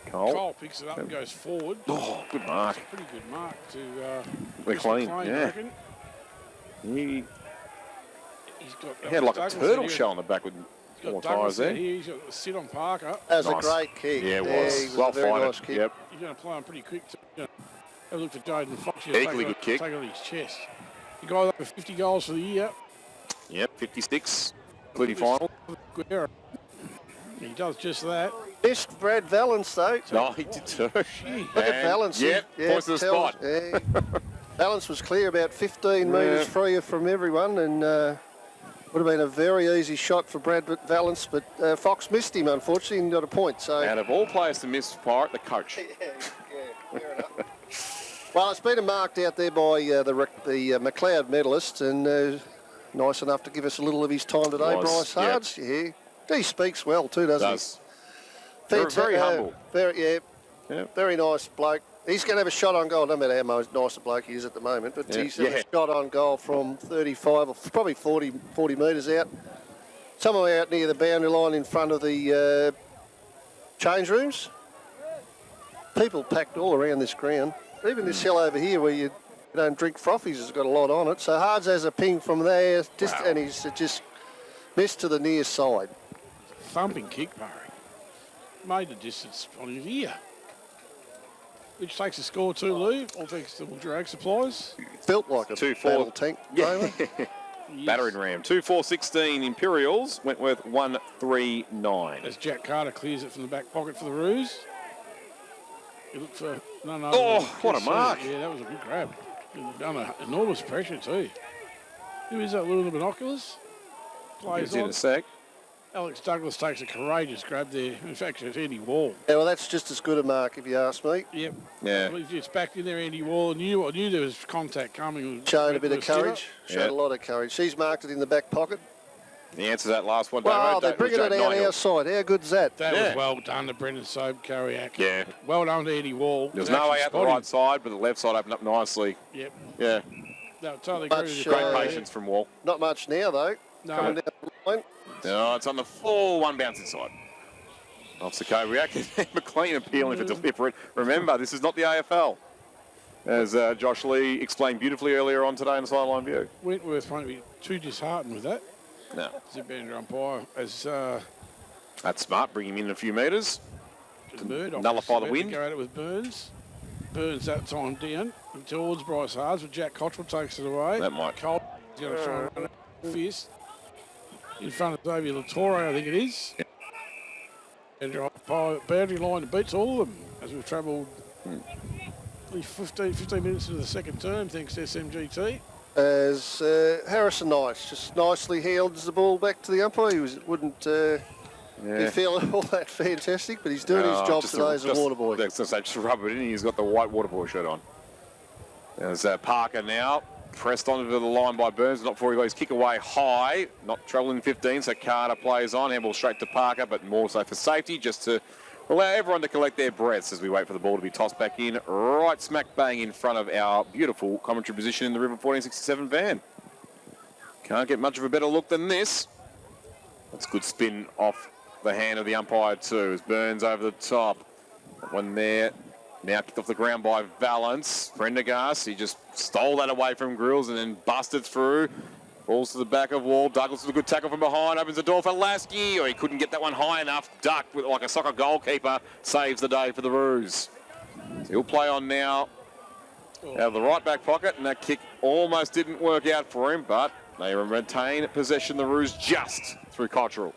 Cole picks it up and goes forward. Oh, good mark. It's a pretty good mark to They're clean, I yeah. reckon. He He had like a turtle shell on the back with more tyres there. He's got to sit on Parker. That was Nice. a great kick. Yeah, it was. He Well a very fighted. nice kick. Yep. He's going to play on pretty quick. Have a look for Jaden Fox. Equally good kick. Take it on his chest. The guy with 50 goals for the year. Yep, 56. Including final. He does just that. Missed Brad Valance though. No, he did too. Look at Valance. Yep, points to the spot. Valance was clear about 15 metres freer from everyone, and would have been a very easy shot for Brad Valance, but Fox missed him unfortunately and got a point. So Out of all players to miss, Pirate, the coach. fair enough. Well, it's been marked out there by the McLeod medalist, and nice enough to give us a little of his time today, Bryce Hards. Yeah, he speaks well too, doesn't he? Very humble. Very nice bloke. He's going to have a shot on goal. No matter how nice a bloke he is at the moment, but he's had a shot on goal from 35 or probably 40 metres out. Somewhere out near the boundary line in front of the change rooms. People packed all around this ground. Even this hill over here where you don't drink frothies has got a lot on it. So Hards has a ping from there, and he's just missed to the near side. Thumping kick, Barry. Made the distance on his ear. Which takes the score 2, Lou, all thanks to drag supplies. Felt like a 2-4 battle tank. Yeah. Yes. Battering ram. 2-4-16 Imperials. Wentworth 1-3-9. As Jack Carter clears it from the back pocket for the Roos. He looked for... No. Oh, what a mark. Yeah, that was a good grab. Under enormous pressure too. Who is that little binoculars? Plays He's in on. a sec. Alex Douglas takes a courageous grab there. In fact, it's Andy Wall. Yeah, well, that's just as good a mark if you ask me. Yep. Yeah. It's back in there, Andy Wall. I knew there was contact coming. Showed a bit of courage. Showed a lot of courage. She's marked it in the back pocket. The answer to that last one, Wow, they're bringing it out our side. How good's that? That was well done to Brendan Soap-Carriac. Yeah. Well done to Eddie Wall. There's no way out the right side, but the left side opened up nicely. Yep. Yeah. No, totally agree with you. Great patience from Wall. Not much now, though. No. Coming down the line. No, it's on the full one bounce inside. Off Sokoviak. McLean appealing for deliberate. Remember, this is not the AFL. As Josh Lee explained beautifully earlier on today in the sideline view. Wentworth won't be too disheartened with that. No. Zip bender umpire as That's smart, bring him in a few metres. Murdoch nullify the about to wind. Go at it with Burns. Burns that time down towards Bryce Hards, but Jack Cottrell takes it away. That might. Cole is going to try and run it fierce. In front of Xavier Latore, I think it is. And boundary line beats all of them as we've travelled 15 minutes into the second term, thanks to SMGT. As Harrison Knight just nicely hands the ball back to the umpire. He wouldn't be feeling all that fantastic, but he's doing his job today as a water boy. Just rub it in. He's got the white water boy shirt on. There's Parker now. Pressed onto the line by Burns, not before he got his kick away high. Not travelling 15, so Carter plays on. Handball straight to Parker, but more so for safety, just to allow everyone to collect their breaths as we wait for the ball to be tossed back in. Right smack bang in front of our beautiful commentary position in the River 1467 van. Can't get much of a better look than this. That's good spin off the hand of the umpire too, as Burns over the top. That one there. Now kicked off the ground by Valance. Prendergast, he just stole that away from Grills and then busted through. Falls to the back of Wall. Douglas with a good tackle from behind. Opens the door for Lasky. Or he couldn't get that one high enough. Ducked with like a soccer goalkeeper. Saves the day for the Roos. So he'll play on now out of the right back pocket. And that kick almost didn't work out for him. But they retain possession, the Roos, just through Cottrell.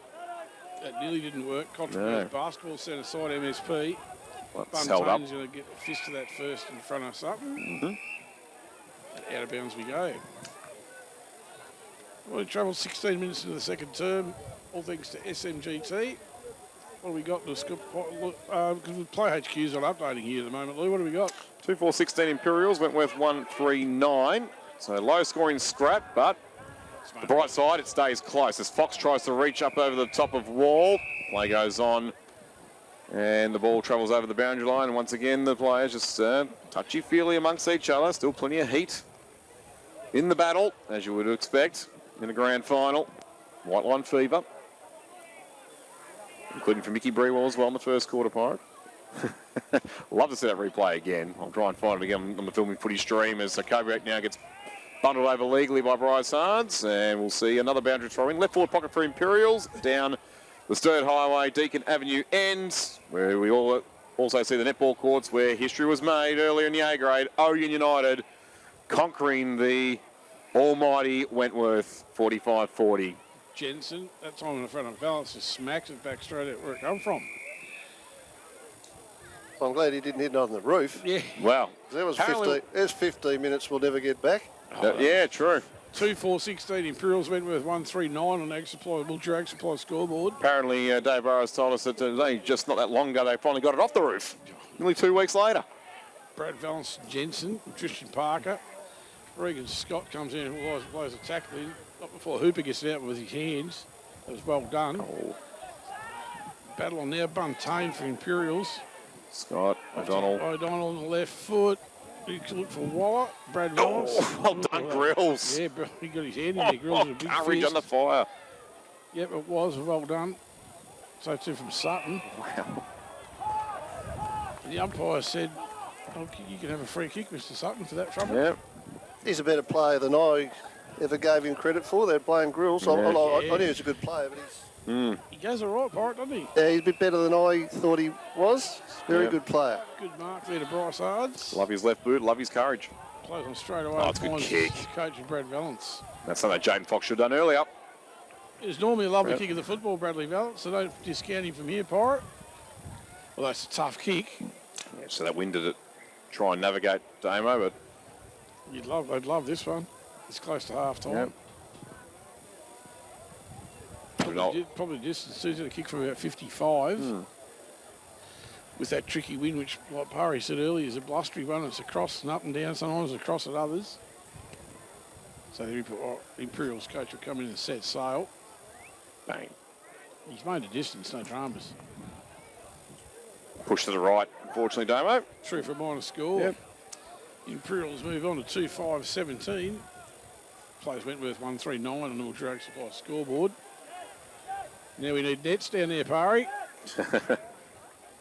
That nearly didn't work. Contra basketball centre side MSP. That's held up. Buntane's going to get a fist to that first in front of something. Out of bounds we go. Well, we travelled 16 minutes into the second term, all thanks to SMGT. What have we got? Because the Play HQ's not updating here at the moment, Lou. What have we got? 2-4-16 Imperials, Wentworth 1-3-9. So low scoring scrap, but the bright side, it stays close as Fox tries to reach up over the top of Wall. Play goes on. And the ball travels over the boundary line. And once again, the players just touchy-feely amongst each other. Still plenty of heat in the battle, as you would expect, in a grand final. White line fever. Including for Mickey Brewell as well in the first quarter, Pirate. Love to see that replay again. I'll try and find it again on the filming footage stream as Kobiak now gets bundled over legally by Bryce Hards. And we'll see another boundary throw in. Left forward pocket for Imperials. Down the Sturt Highway, Deakin Avenue ends, where we also see the netball courts where history was made earlier in the A grade. Oregon United conquering the almighty Wentworth 45-40. Jensen, that time in the front of Valance, just smacks it back straight at where it come from. Well, I'm glad he didn't hit it on the roof. Yeah. Wow. That was 15. There's 15 minutes we'll never get back. Yeah, true. 2-4-16 Imperials Wentworth 1-3-9 on Wiltshire Ag Supply scoreboard. Apparently, Dave Burrows told us that today, just not that long ago, they finally got it off the roof. Nearly 2 weeks later. Brad Valance, Jensen, Tristan Parker. Regan Scott comes in and blows a tackle in. Not before Hooper gets it out with his hands. That was well done. Battle on now, Buntain for Imperials. Scott, O'Donnell. O'Donnell on the left foot. He looked for Waller. Brad Valance. Oh, well done, Grills. Yeah, he got his hand in there. Grills with a big courage fist. on the fire. Yep, it was. Well done. So too from Sutton. Wow. The umpire said, oh, you can have a free kick, Mr. Sutton, for that trouble. Yeah. He's a better player than I ever gave him credit for. They're playing Grills. I knew he was a good player, but He goes all right, Pirate, doesn't he? he's a bit better than I thought he was. Very good player. Good mark there to Bryce Hards. Love his left boot, love his courage. Plays on straight away. Oh, it's a good kick. Coach and Brad Valance. That's something that Jaden Fox should have done earlier. It was normally a lovely kick of the football, Bradley Valance, so don't discount him from here, Pirate. Well, that's a tough kick. Yeah, so that wind did it. Try and navigate Damo, but They'd love this one. It's close to half time. Yep. Probably distance. Susan a kick from about 55. With that tricky wind, which, like Parry said earlier, is a blustery one. It's across and up and down, sometimes across at others. So the Imperials coach will come in and set sail. Bang. He's made a distance, no dramas. Push to the right, unfortunately, Damo. 3 for a minor score. Yep. Imperials move on to 2-5-17. Plays Wentworth 1-3-9 on the Wiltshire Ag Supply scoreboard. Now we need nets down there, Parry.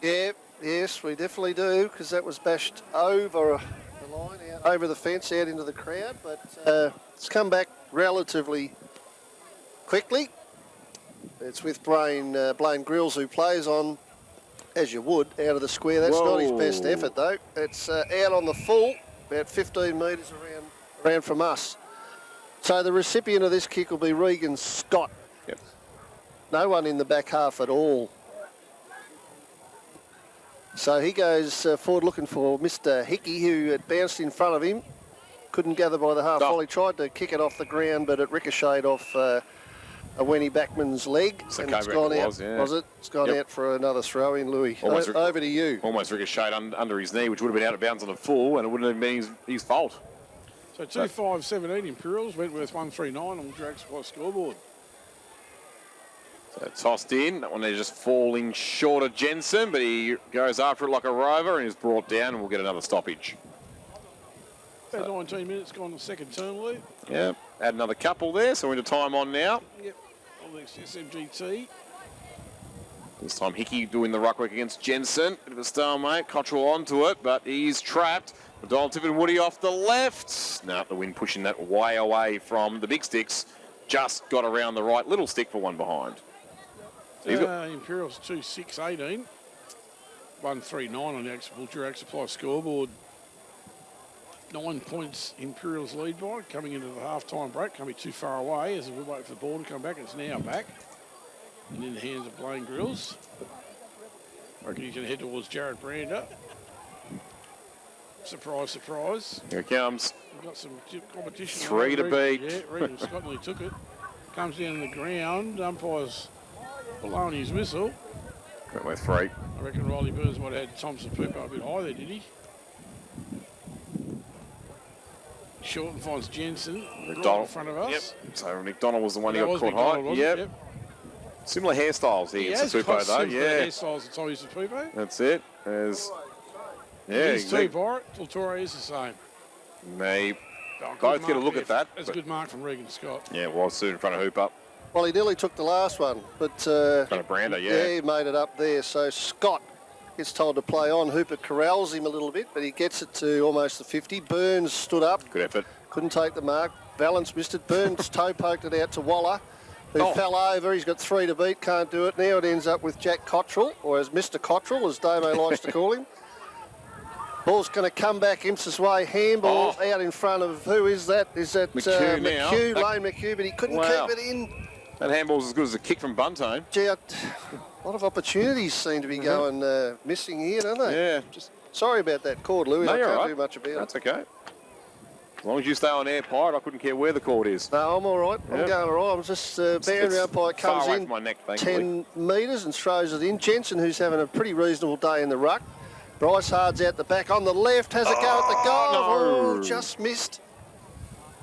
Yes, we definitely do, because that was bashed over the line, out over the fence, out into the crowd. But it's come back relatively quickly. It's with Blaine Grills, who plays on, as you would, out of the square. That's not his best effort, though. It's out on the full, about 15 metres around from us. So the recipient of this kick will be Regan Scott. Yep. No one in the back half at all. So he goes forward looking for Mr. Hickey, who had bounced in front of him. Couldn't gather by the half volley. Tried to kick it off the ground, but it ricocheted off a Wenny Backman's leg. So and it's gone out. Was it? It's gone out for another throw in, Louis. Over to you. Almost ricocheted under his knee, which would have been out of bounds on the full, and it wouldn't have been his fault. So 2-5-17 Imperials, Wentworth 139 on the Drag Supply scoreboard. So tossed in. That one they're just falling short of Jensen, but he goes after it like a rover and is brought down, and we'll get another stoppage. About 19 minutes gone to second term lead. Yep. Add another couple there, so we're into time on now. Yep. On the SMGT. This time Hickey doing the ruck work against Jensen. Bit of a stalemate. Cottrell onto it, but he's trapped. Donald Tiffin Woody off the left. Now the wind pushing that way away from the big sticks. Just got around the right little stick for one behind. Imperials 2-6-18. 139 on the Drag Supply scoreboard. 9 points Imperials lead by, coming into the half-time break. Can't be too far away as we wait for the ball to come back. It's now back. And in the hands of Blaine Grills. I reckon he's going to head towards Jared Brander. Surprise, surprise. Here it comes. We've got some competition. 3 to beat. Yeah, Regan Scott nearly took it. Comes down to the ground. Umpire's blowing his whistle. Wentworth 3. I reckon Riley Burns might have had Thompson Pooper a bit high there, did he? Shorten finds Jensen right in front of us. Yep. So McDonald was the one who That got was caught McDonald, high. wasn't it? Yep. Similar hairstyles He here. has Supupo, got though. similar Yeah. hairstyles to Tommy Supupo. That's it. These two, Bart. Torre is the same. They Oh, both get a look there. at that. That's a good mark from Regan Scott. Yeah, it was soon in front of Hooper. Well, he nearly took the last one, but In front of Brander, yeah. he made it up there. So Scott gets told to play on. Hooper corrals him a little bit, but he gets it to almost the 50. Burns stood up, Good effort. couldn't take the mark. Valance missed it. Burns toe poked it out to Waller, who fell over. He's got 3 to beat, can't do it. Now it ends up with Jack Cottrell, or as Mr. Cottrell, as Damo likes to call him. Ball's going to come back Imps's way. Handball out in front of, who is that? Is that McHugh now. Lane McHugh, but he couldn't keep it in. That handball's as good as a kick from Buntone. Gee, a lot of opportunities seem to be going missing here, don't they? Yeah. Just sorry about that cord, Louis. No, I you're can't all right. do much about That's it. okay. As long as you stay on air, Pirate, I couldn't care where the cord is. No, I'm all right. I'm Yep. going all right. I'm just bearing It's the umpire far comes away in from my neck, thankfully. 10 metres and throws it in. Jensen, who's having a pretty reasonable day in the ruck. Bryce Hard's out the back on the left, has a go at the goal. no. Oh, just missed.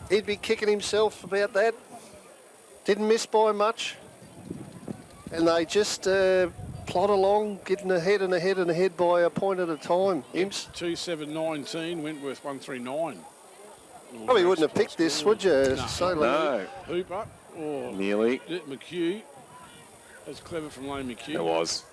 He'd be kicking himself about that. Didn't miss by much. And they just plod along, getting ahead and ahead and ahead by a point at a time. Imps. 2-7-19, Wentworth 139. Probably wouldn't have picked this, would you? No. So No. Hooper or Nearly. McHugh. That's clever from Lane McHugh. It was.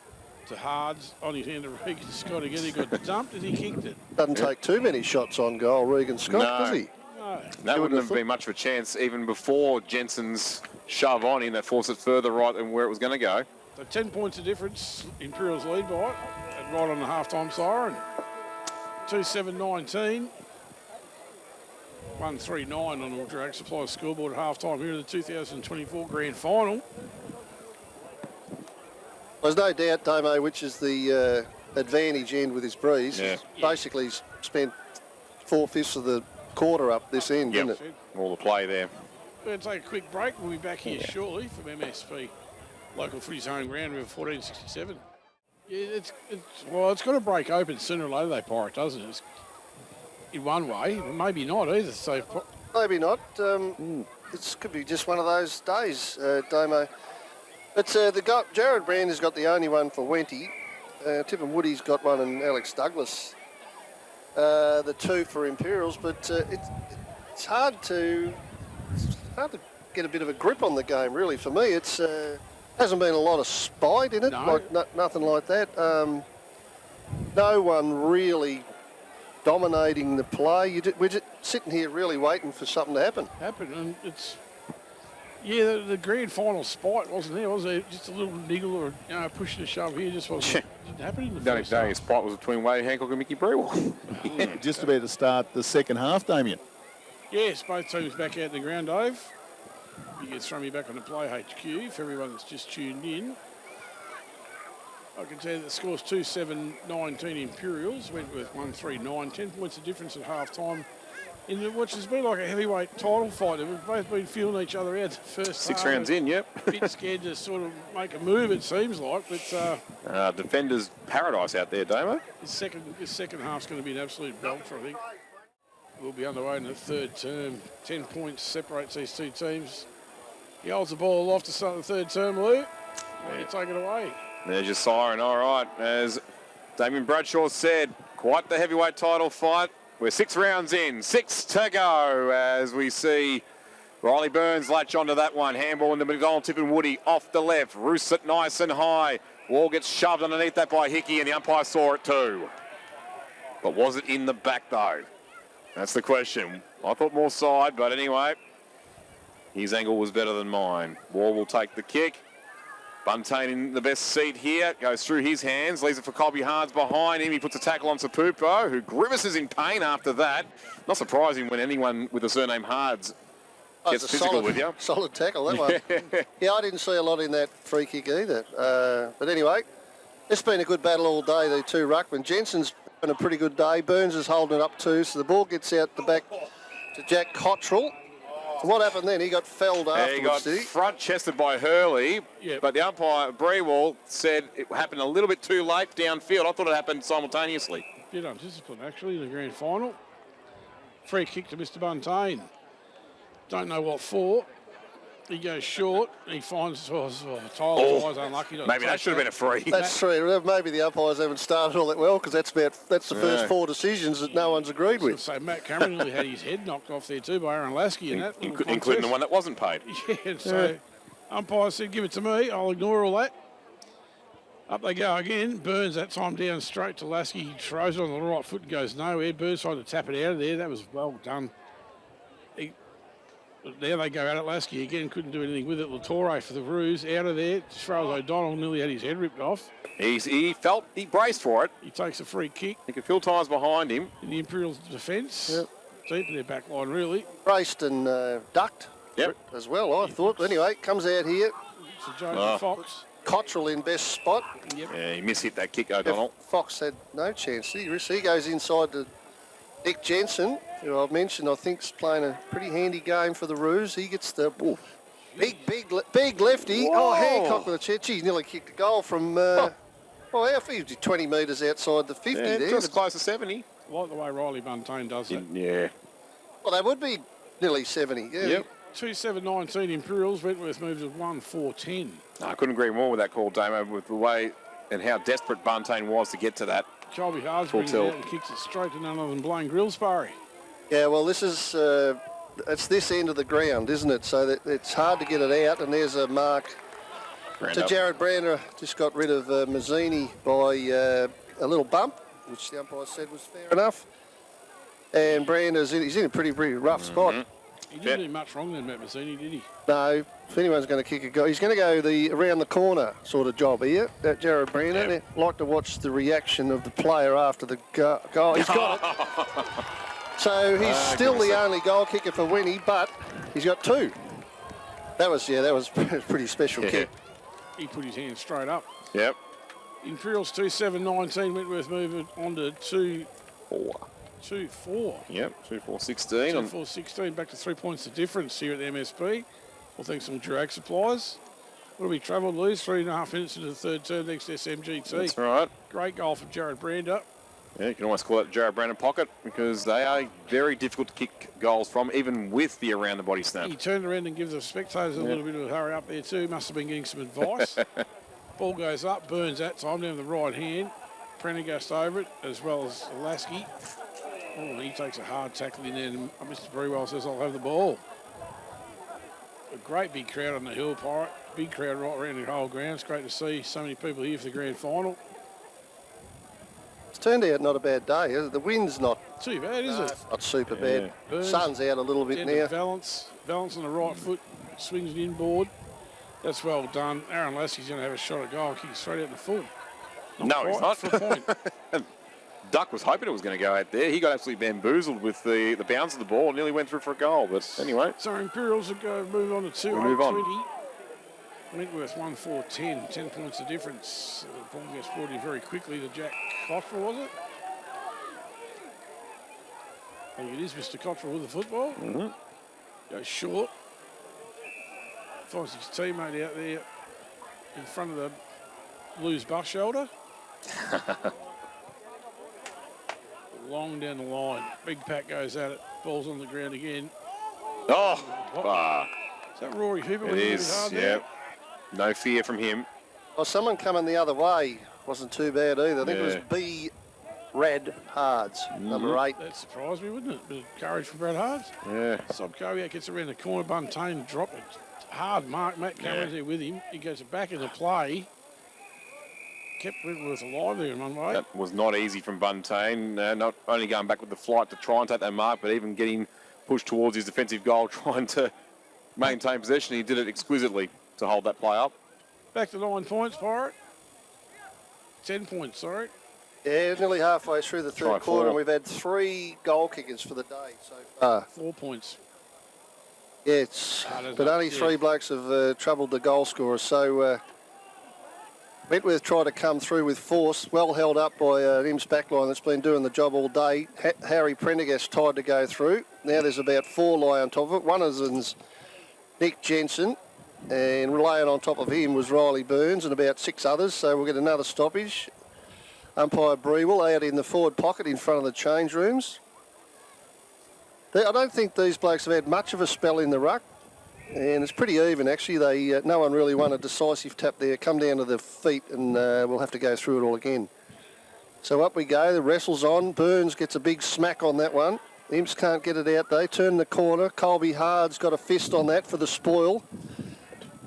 To Hards on his hand to Regan Scott again. He got dumped and he kicked it. Doesn't take too many shots on goal, Regan Scott, No. does he? No. That You wouldn't have have been much of a chance even before Jensen's shove on in that forced it further right than where it was going to go. So 10 points of difference. Imperials lead by it. And right on the half-time siren. 2-7-19. 139 on the Drag Supply scoreboard at half-time here in the 2024 Grand Final. There's no doubt, Damo, which is the advantage end with his breeze. Yeah. He's basically spent 4/5 of the quarter up this end, Yep. didn't it? All the play there. We're going to take a quick break. We'll be back here shortly from MSP. Local footy's home ground, River 1467. Yeah, it's got to break open sooner or later, they Pirate, doesn't it? It's, in one way, maybe not either. So Maybe not. It could be just one of those days, Damo. But Jared Brander's got the only one for Wenty. Tip and Woody's got one, and Alex Douglas. The 2 for Imperials, but it's hard to get a bit of a grip on the game, really. For me, it's hasn't been a lot of spite in it, No. nothing like that. No one really dominating the play. We're just sitting here really waiting for something to happen. and it's... Yeah, the grand final spite wasn't there, was there? Just a little niggle or push and shove here just wasn't didn't happen in the The only first half. spot was between Wade Hancock and Mickey Brewell. Just about to start the second half, Damien. Yes, both teams back out in the ground, Dave. You can throw me back on the Play HQ for everyone that's just tuned in. I can tell you that the score's 2-7-19 Imperials, Wentworth 139, 10 points of difference at half-time. In which has been like a heavyweight title fight. They've both been feeling each other out the first 6 half. rounds in, yep. A bit scared to sort of make a move, it seems like, but Defenders paradise out there, Damo. this second half's going to be an absolute belter, I think. will be underway in the third term. 10 points separates these two teams. He holds the ball aloft to start the third term, Lou. You take it away. There's your siren. All right. As Damien Bradshaw said, quite the heavyweight title fight. We're 6 rounds in. 6 to go as we see Riley Burns latch onto that one. Handball in the middle. Tipping Woody off the left. Roosts it nice and high. Wall gets shoved underneath that by Hickey, and the umpire saw it too. But was it in the back, though? That's the question. I thought more side, but anyway, his angle was better than mine. Wall will take the kick. Buntain in the best seat here. Goes through his hands. Leaves it for Colby Hards behind him. He puts a tackle on Sapupo, who grimaces in pain after that. Not surprising when anyone with the surname Hards gets physical with you. Solid tackle, that one. Yeah, I didn't see a lot in that free kick either. But anyway, it's been a good battle all day, the two ruckmen. Jensen's been a pretty good day. Burns is holding it up too, so the ball gets out the back to Jack Cottrell. And what happened then? He got felled afterwards, He got did he? front-chested by Hurley, Yep. but the umpire, Brewell, said it happened a little bit too late downfield. I thought it happened simultaneously. Bit undisciplined, actually, in the grand final. Free kick to Mr. Buntain. Don't know what for. He goes short. He finds Tyler's wise unlucky. Maybe that should have been a free. That's three. Maybe the umpires haven't started all that well because that's the first 4 decisions that no one's agreed with. So Matt Cameron nearly had his head knocked off there too by Aaron Lasky in that. Including the one that wasn't paid. Yeah, so umpire said, give it to me. I'll ignore all that. Up they go again. Burns that time down straight to Lasky. He throws it on the right foot and goes nowhere. Burns tried to tap it out of there. That was well done. There they go out at Lasky again. Couldn't do anything with it. Latore for the ruse. Out of there. As far as O'Donnell nearly had his head ripped off. He braced for it. He takes a free kick He could feel tyres behind him. in the Imperials' defence. Yep. Deep in their back line, really. Braced and ducked as well, I thought. But anyway, comes out here. So Joe Fox. Cottrell in best spot. Yep. Yeah, he mishit that kick, O'Donnell. Fox had no chance. He goes inside to Nick Jensen, who I've mentioned, I think, is playing a pretty handy game for the Roos. He gets the big lefty. Whoa. Oh, Hancock with a chance. He's nearly kicked a goal from, how far? 20 metres outside the 50 Yeah, there. just close to 70. Like the way Riley Buntain does it. Yeah. Well, they would be nearly 70. Yeah. Yep. 2-7-19 Imperials. Wentworth moves at 1-4-10. No, I couldn't agree more with that call, Damo, with the way and how desperate Buntain was to get to that. Colby Hards brings it out and kicks it straight to none other than Blaine Grillsbury. Yeah, well, this is it's this end of the ground, isn't it? So that it's hard to get it out, and there's a mark to Jared Brander. Just got rid of Mazzini by a little bump, which the umpire said was fair enough. And Brander's he's in a pretty rough spot. He didn't do much wrong then, Matt Mazzini, did he? No, if anyone's going to kick a goal, he's going to go the around the corner sort of job here, that Jared Brander. Yep. I'd like to watch the reaction of the player after the goal. He's got it. So he's still the only goal kicker for Winnie, but he's got 2. That was a pretty special kick. He put his hand straight up. Yep. Imperials 2-7-19. Wentworth moving on to 2-4. Yep, 2-4-16. 2-4-16. Back to 3 points the difference here at the MSP. Well, thanks to some drag supplies. What have we travelled, Lose? 3.5 minutes into the third term next to SMGT. That's right. Great goal from Jared Brander. Yeah, you can almost call it Jared Brandon pocket because they are very difficult to kick goals from, even with the around the body snap. He turned around and gives the spectators a little bit of a hurry up there too. Must have been getting some advice. Ball goes up, Burns that time down the right hand. Prendergast over it, as well as Lasky. Oh, and he takes a hard tackle in there, and Mr. Brewell says, I'll have the ball. A great big crowd on the hill, Pirate. Big crowd right around the whole ground. It's great to see so many people here for the grand final. It's turned out not a bad day. The wind's not Too bad, is it? not super bad. Burns Sun's out a little bit Down now. to balance on the right foot, swings it inboard. That's well done. Aaron Lasky's going to have a shot at goal, kick it straight out the full. No, he's not. For a point. Duck was hoping it was going to go out there. He got absolutely bamboozled with the bounce of the ball and nearly went through for a goal. But anyway. So Imperials will go move on to 2-8-20. Wentworth 1-4-10. 10 points the difference. The ball gets brought in very quickly to Jack Cottrell, was it? I think it is Mr. Cottrell with the football. Goes short. Finds his teammate out there in front of the Blues bus shoulder. long down the line. Big pack goes at it. Ball's on the ground again. Oh, Is that Rory Hooper? it is, yeah. No fear from him. Well, someone coming the other way wasn't too bad either. I think it was B. Rad Hards, number 8. That surprised me, wouldn't it? Bit of courage from Brad Hards. Yeah. Sobkowiak gets around the corner, Buntain, drop it. Hard mark, Matt Cameron's there with him. He goes back into play. Kept Wentworth alive there in one way. That was not easy from Buntain. Not only going back with the flight to try and take that mark, but even getting pushed towards his defensive goal, trying to maintain possession. He did it exquisitely to hold that play up. Back to 9 points, Pirate. 10 points, sorry. Yeah, nearly halfway through the third quarter, and we've had 3 goal kickers for the day so far. 4 points. Yeah, but only 3 blokes have troubled the goal scorer. So Wentworth tried to come through with force, well held up by Im's backline that's been doing the job all day. Harry Prendergast tried to go through. Now there's about 4 lie on top of it. One of them's Nick Jensen, and laying on top of him was Riley Burns and about 6 others. So we'll get another stoppage. Umpire Brewell out in the forward pocket in front of the change rooms. I don't think these blokes have had much of a spell in the ruck, and it's pretty even actually. No one really won a decisive tap there. Come down to the feet, and we'll have to go through it all again. So up we go. The wrestle's on. Burns gets a big smack on that one. Imps can't get it out. They turn the corner. Colby Hard's got a fist on that for the spoil.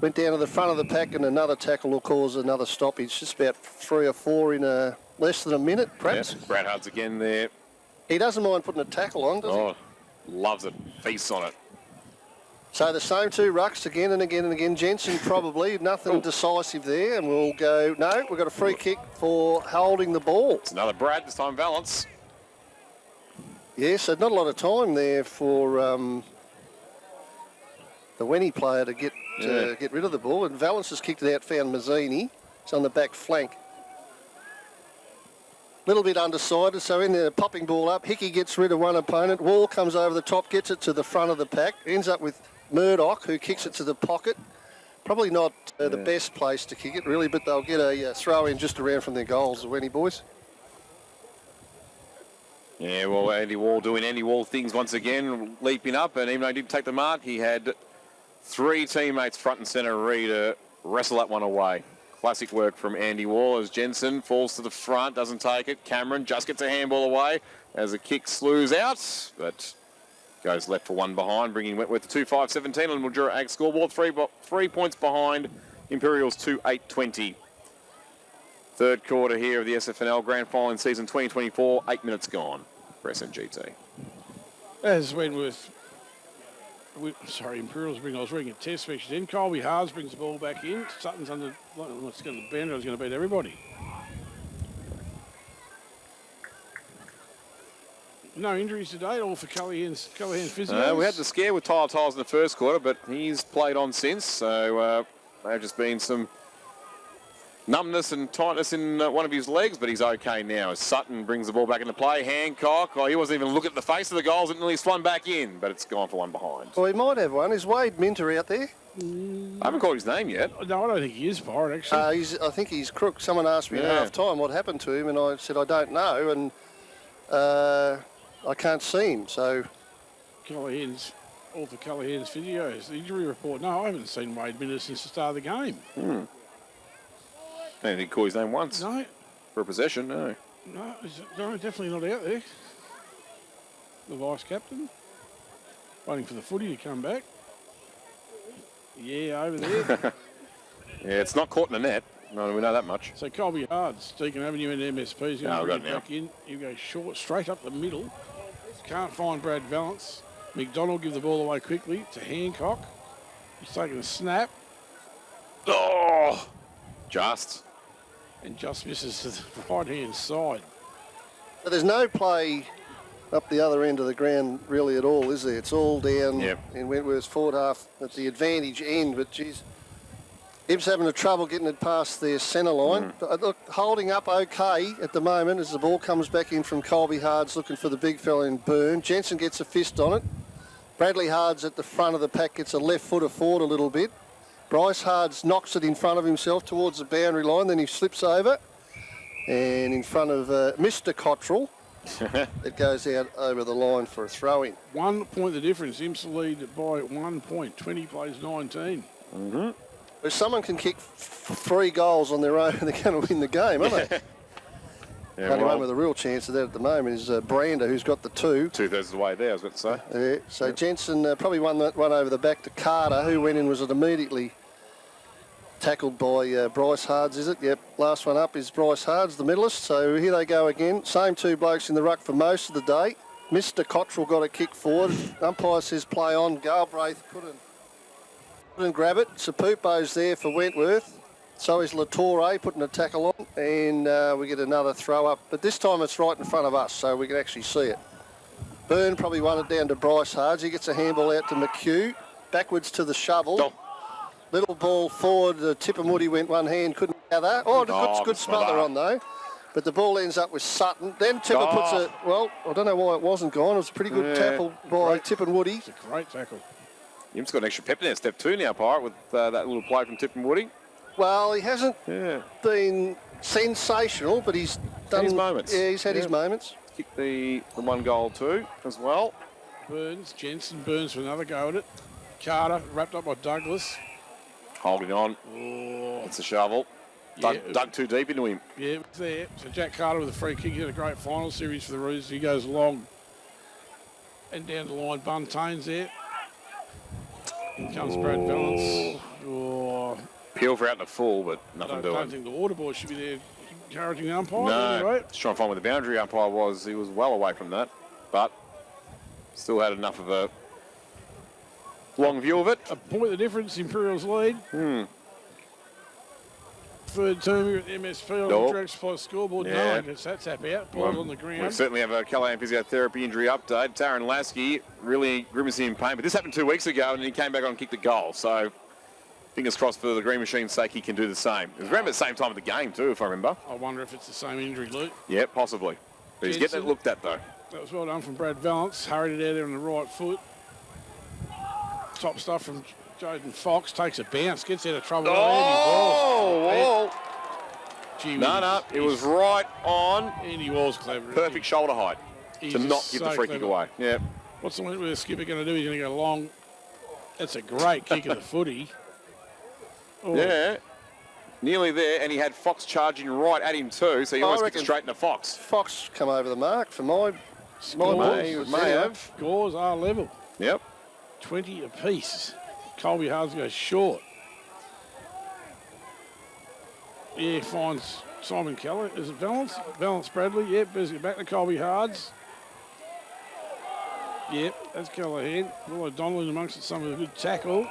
Went down to the front of the pack, and another tackle will cause another stoppage. Just about 3 or 4 in less than a minute, perhaps. Yeah, Brad Hudd's again there. He doesn't mind putting a tackle on, does he? Oh, loves it. Feasts on it. So the same 2 rucks again and again and again. Jensen probably, nothing decisive there, and we'll go, no, we've got a free kick for holding the ball. It's another Brad, this time Valance. Yeah, so not a lot of time there for the Wenny player to get rid of the ball, and Valance has kicked it out, found Mazzini. It's on the back flank. Little bit undecided, so in there, popping ball up. Hickey gets rid of one opponent. Wall comes over the top, gets it to the front of the pack. Ends up with Murdoch, who kicks it to the pocket. Probably not the best place to kick it, really, but they'll get a throw in just around from their goals, the Wenny boys. Yeah, well, Andy Wall doing Andy Wall things once again, leaping up, and even though he did take the mark, he had 3 teammates front and centre ready to wrestle that one away. Classic work from Andy Wall as Jensen falls to the front, doesn't take it. Cameron just gets a handball away as the kick slews out, but goes left for 1 behind, bringing Wentworth to 2-5-17 on the Mildura Ag scoreboard. 3 points behind, Imperials 2-8-20. Third quarter here of the SFNL Grand Final in season 2024, 8 minutes gone for SMGT. As Wentworth, Imperials I was reading a test section in. Colby Hards brings the ball back in. Sutton's under, what's going to bend, it's going to beat everybody. No injuries today, all for Callahan's physios. We had the scare with Tyler Tiles in the first quarter, but he's played on since, so there have just been some numbness and tightness in one of his legs, but he's okay now as Sutton brings the ball back into play. Hancock, he wasn't even looking at the face of the goals, it nearly swung back in, but it's gone for 1 behind. Well, he might have one. Is Wade Minter out there? I haven't called his name yet. No, I don't think he is, Pirate, actually. I think he's crook. Someone asked me at half time what happened to him, and I said I don't know, and I can't see him, so... All for Callahan's physios. The injury report, no, I haven't seen Wade Minter since the start of the game. I didn't think he called his name once. No. For a possession, no. No, definitely not out there. The vice-captain. Waiting for the footy to come back. Yeah, over there. Yeah, it's not caught in the net. No, we know that much. So Colby Hards, Deacon Avenue and MSP is going to bring it back in. You go short, straight up the middle. Can't find Brad Valance. McDonald give the ball away quickly to Hancock. He's taking a snap. Oh! And just misses to the right-hand side. But there's no play up the other end of the ground really at all, is there? It's all down in Wentworth's forward half at the advantage end, but geez, Ibs having a trouble getting it past their centre line. But look, holding up okay at the moment as the ball comes back in from Colby Hards looking for the big fella in Burn. Jensen gets a fist on it. Bradley Hards at the front of the pack gets a left footer forward a little bit. Bryce Hards knocks it in front of himself towards the boundary line, then he slips over and in front of Mr. Cottrell. it goes out over the line for a throw-in. 1 point the difference. Imps lead by 1 point. 20 plays 19. If someone can kick 3 goals on their own, they're going to win the game, aren't they? Yeah, Only one with a real chance of that at the moment is Brander, who's got the 2. 2/3 of the way there, I was going to say. Yeah, so Jensen probably won that one over the back to Carter, who went in, was it immediately tackled by Bryce Hards, is it? Yep, last one up is Bryce Hards, the medalist. So here they go again. Same 2 blokes in the ruck for most of the day. Mr. Cottrell got a kick forward. Umpire says play on. Galbraith couldn't grab it. Sapupo's there for Wentworth. So is Latore putting a tackle on, and we get another throw up. But this time it's right in front of us, so we can actually see it. Byrne probably won it down to Bryce Hards. He gets a handball out to McHugh. Backwards to the shovel. Oh. Little ball forward. Tippermoody went one hand, couldn't gather. Oh, good smother on though. But the ball ends up with Sutton. Then Tipper puts a, well, I don't know why it wasn't gone. It was a pretty good tackle by Tippermoody. It's a great tackle. Imps got an extra pep in there, step 2 now, Pirate, with that little play from Tippermoody. Well, he hasn't been sensational, but he's done his moments. Yeah, he's had his moments. Kicked the 1 goal too, as well. Jensen Burns for another go at it. Carter wrapped up by Douglas. Holding on. Oh. It's a shovel. Dug too deep into him. Yeah, it was there. So Jack Carter with a free kick. He had a great final series for the Roos. He goes along and down the line. Buntane's there. In comes Brad Valance. Oh. Peel for out in the full, but nothing doing. I don't think the water boy should be there encouraging the umpire. No, Anyway. just trying to find where the boundary umpire was. He was well away from that, but still had enough of a long view of it. A point the difference, Imperials lead. Third term here at the MSP on the direct supply scoreboard. Yeah. No one gets that tap out. Ball's on the ground. We certainly have a Callahan physiotherapy injury update. Taron Lasky really grimacing in pain, but this happened 2 weeks ago and he came back on and kicked the goal. So fingers crossed for the Green Machine's sake he can do the same. It was around the same time of the game too, if I remember. I wonder if it's the same injury, Luke. Yeah, possibly. But he's getting it looked at though. That was well done from Brad Valance. Hurried it out there on the right foot. Top stuff from Jaden Fox. Takes a bounce. Gets out of trouble. Oh! Gee, No, it was right on. Andy Wall's clever. Perfect shoulder height to not give the free kick away. Yeah. What's the Wentworth skipper going to do? He's going to go long. That's a great kick of the footy. Oh. Yeah. Nearly there, and he had Fox charging right at him too, so he almost gets straight into Fox. Fox come over the mark for my May have. Scores are level. Yep. 20 apiece. Colby Hards goes short. Yeah, finds Simon Keller. Is it Valance? Valance Bradley. Yep, back to Colby Hards. Yep, that's Callahan. Will O'Donnell in amongst it, some of a good tackle.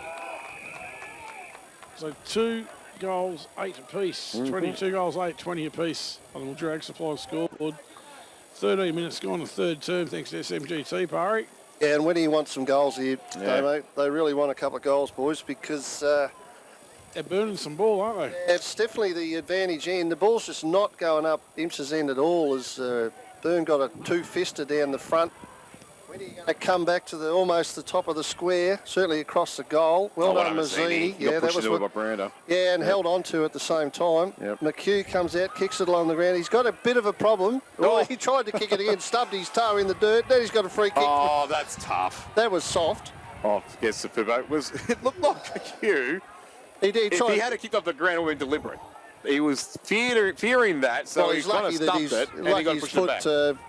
So 2 goals, 8 apiece. 22 goals, 8, 20 apiece on the drag supply scoreboard. 13 minutes gone, the third term, thanks to SMGT, Parry. Yeah, and when he wants some goals here, Damo, they really want a couple of goals, boys, because they're burning some ball, aren't they? It's definitely the advantage end. The ball's just not going up Imps's end at all as Byrne got a 2-fister down the front. When are you going to come back to almost the top of the square, certainly across the goal? Well done, Mazzini. Yeah, that was what. Yeah, and held on to at the same time. Yep. McHugh comes out, kicks it along the ground. He's got a bit of a problem. Well, he tried to kick it again, stubbed his toe in the dirt. Then he's got a free kick. Oh, that's tough. That was soft. Oh, yes, the Fibo. It looked like McHugh. He did. If he had kicked off the ground, it would have been deliberate. He was fearing that, so he kind of stuffed it, and he got pushed it back.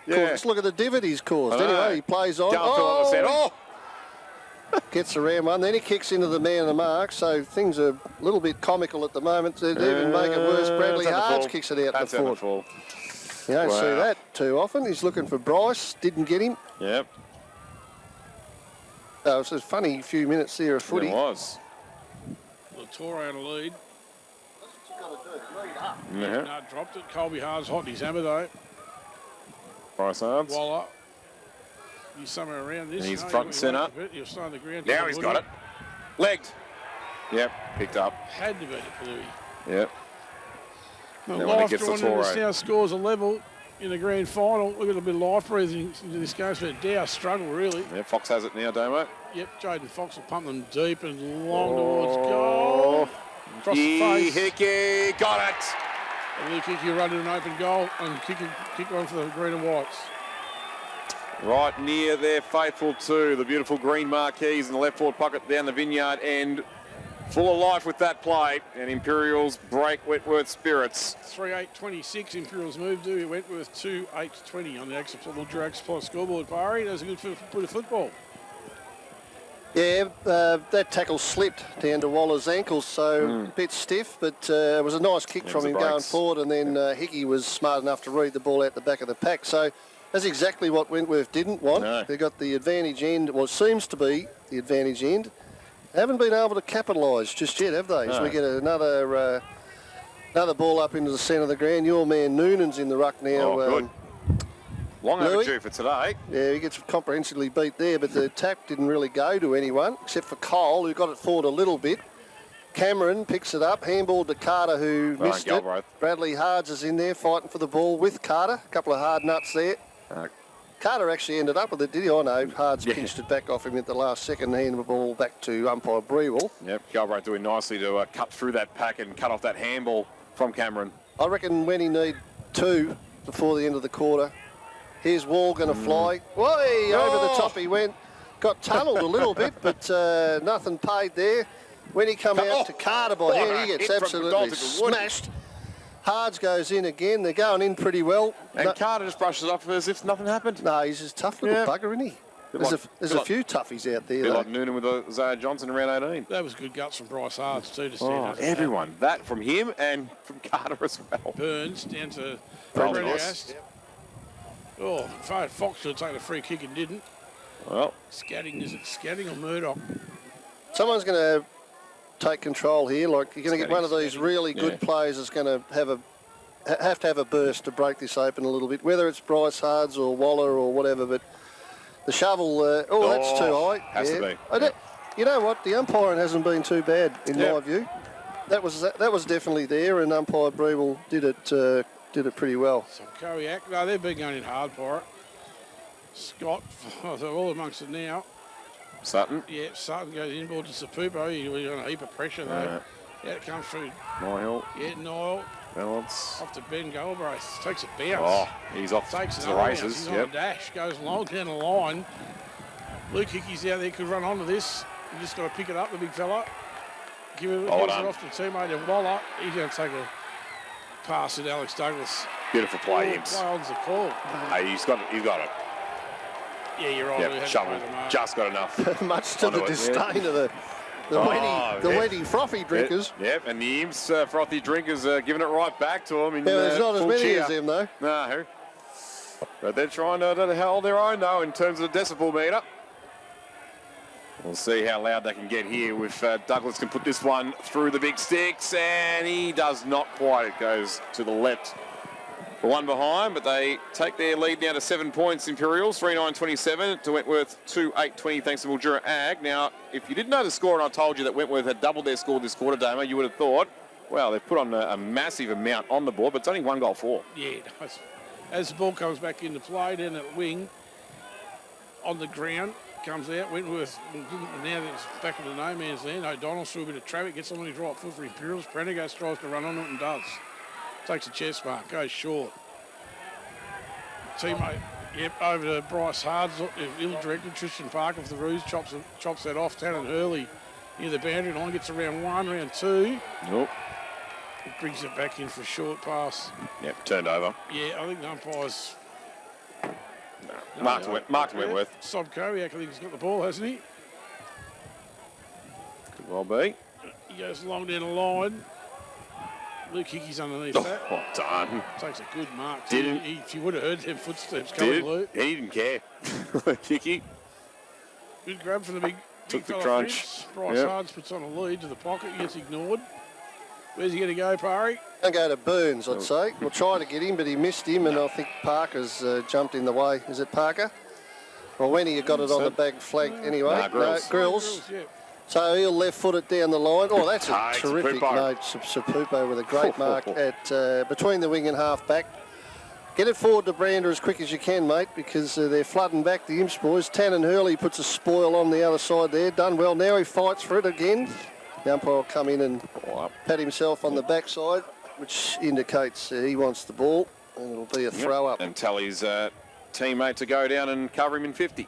Just look at the divot he's caused. Anyway, he plays on. Gets around one, then he kicks into the man of the mark, so things are a little bit comical at the moment. To even make it worse, Bradley Hards kicks it out the full. You don't see that too often. He's looking for Bryce, didn't get him. Yep. It was a funny few minutes there of footy. It was. Latore out of lead. Yeah. No, dropped it. Colby Hards hot in his hammer though. Bryce Hards. Voila. He's somewhere around this. And he's front and centre. He'll stay on the ground. Now he's got it. Legged. Yep, picked up. Had to be it, Bluey. Yep. Now life drawn in this now scores a level in the grand final. We've got a bit of life breathing into this game. So Dow struggle really. Yeah, Fox has it now, Damo. Yep, Jaden Fox will pump them deep and long towards goal. Across the face. Hickey, got it. And Lee Hickey run to an open goal and kick one for the green and whites. Right near their faithful too. The beautiful green marquees in the left forward pocket down the Vineyard end. Full of life with that play. And Imperials break Wentworth spirits. 3-8-26. Imperials moved to Wentworth 2-8-20 on the Axel Drag Supply scoreboard. Barry, that was a good bit of football. Yeah, that tackle slipped down to Waller's ankles, so a bit stiff, but it was a nice kick from him going forward, and then Hickey was smart enough to read the ball out the back of the pack. So that's exactly what Wentworth didn't want. No. They got the advantage end, well, it seems to be the advantage end. They haven't been able to capitalise just yet, have they? No. As we get another ball up into the centre of the ground. Your man Noonan's in the ruck now. Oh, good. Long Louis? overdue for today. Yeah, he gets comprehensively beat there, but the tap didn't really go to anyone, except for Cole, who got it forward a little bit. Cameron picks it up, handball to Carter, who missed it. Galbraith. Bradley Hards is in there fighting for the ball with Carter. A couple of hard nuts there. Carter actually ended up with it, did he? Oh, no, Hards pinched it back off him at the last second, handed the ball back to umpire Brewell. Yep, Galbraith doing nicely to cut through that pack and cut off that handball from Cameron. I reckon when he need 2 before the end of the quarter. Here's Wall going to fly. Way over the top he went. Got tunnelled a little bit, but nothing paid there. When he come out to Carter by hand, he gets absolutely smashed. Hards goes in again. They're going in pretty well. And Carter just brushes it off as if nothing happened. No, he's a tough little bugger, isn't he? There's a few toughies out there. Bit like Noonan with Isaiah Johnson around 18. That was good guts from Bryce Hards too to stand up. Everyone. That from him and from Carter as well. Burns down to Very Brent nice. Ast. Oh, if I had Fox should have taken a free kick and didn't. Well, Scatting, is it Scatting or Murdoch? Someone's going to take control here. Like, you're going to get one of these really good players that's going to have to have a burst to break this open a little bit, whether it's Bryce Hards or Waller or whatever. But the shovel, that's too high. Has to be. You know what? The umpiring hasn't been too bad in my view. That was definitely there, and umpire Brewell did it pretty well. So Kodiak, no, they've been going in hard for it. Scott, they're all amongst it now. Sutton. Yeah, Sutton goes inboard to Sapupo. He's on a heap of pressure though. Yeah, it comes through. Niall. Yeah, Niall. Balance. Off to Ben Galbraith. Takes a bounce. Oh, he's off Takes to an the bounce. races. He's on a dash. Goes long down the line. Luke Hickey's out there. Could run onto this. You just got to pick it up, the big fella. Give it off to teammate and Waller. He's going to take a pass at Alex Douglas. Beautiful play, Imps. Play on's the call. Hey, he's got it. Yeah, you're right. Yep, shovel. Just got enough. Much to the disdain of the Wendy frothy drinkers. Yep, and the Imps frothy drinkers giving it right back to them. There's not as many as them, though. No. But they're trying to hold their own, though, in terms of the decibel meter. We'll see how loud they can get here if Douglas can put this one through the big sticks, and he does not quite. It goes to the left. The one behind, but they take their lead now to 7 points. Imperials 3-9-27 to Wentworth 2-8-20 thanks to Mildura Ag. Now, if you didn't know the score and I told you that Wentworth had doubled their score this quarter, Damo, you would have thought, well, they've put on a massive amount on the board, but it's only 1 goal for. Yeah, as the ball comes back into play, down at wing, on the ground, comes out. Wentworth, now it's back into no man's land. O'Donnell's through a bit of traffic, gets on his right foot for Imperials. Prendergast tries to run on it and does. Takes a chest mark, goes short. Teammate, over to Bryce Hards, ill-directed. Tristan Parker for the Roos, chops that off. Tannen Hurley near the boundary line, gets around 1, round 2. Nope. It brings it back in for a short pass. Yep, turned over. Yeah, I think the umpire's... Mark Wentworth. Sob Kodiak, I think he's got the ball, hasn't he? Could well be. He goes long down the line. Luke Hickey's underneath that. Oh, done. Takes a good mark. Didn't. If you would have heard them footsteps coming, Luke. He didn't care. Hickey. Good grab from the big Took the fella crunch. Fritz. Bryce Hards puts on a lead to the pocket. He gets ignored. Where's he going to go, Parry? I'll go to Burns, I'd say. We'll try to get him, but he missed him, and I think Parker's jumped in the way. Is it Parker? Well, when he got it on the back flank anyway. Grills. Grills. Yeah. So he'll left foot it down the line. Oh, that's a It's terrific Sapupo. note. Sapupo with a great mark at between the wing and half back. Get it forward to Brander as quick as you can, mate, because they're flooding back the Imps boys. Tannen Hurley puts a spoil on the other side there. Done well. Now he fights for it again. The umpire will come in and pat himself on the backside, which indicates he wants the ball, and it'll be a throw up. And Tally's teammate to go down and cover him in 50.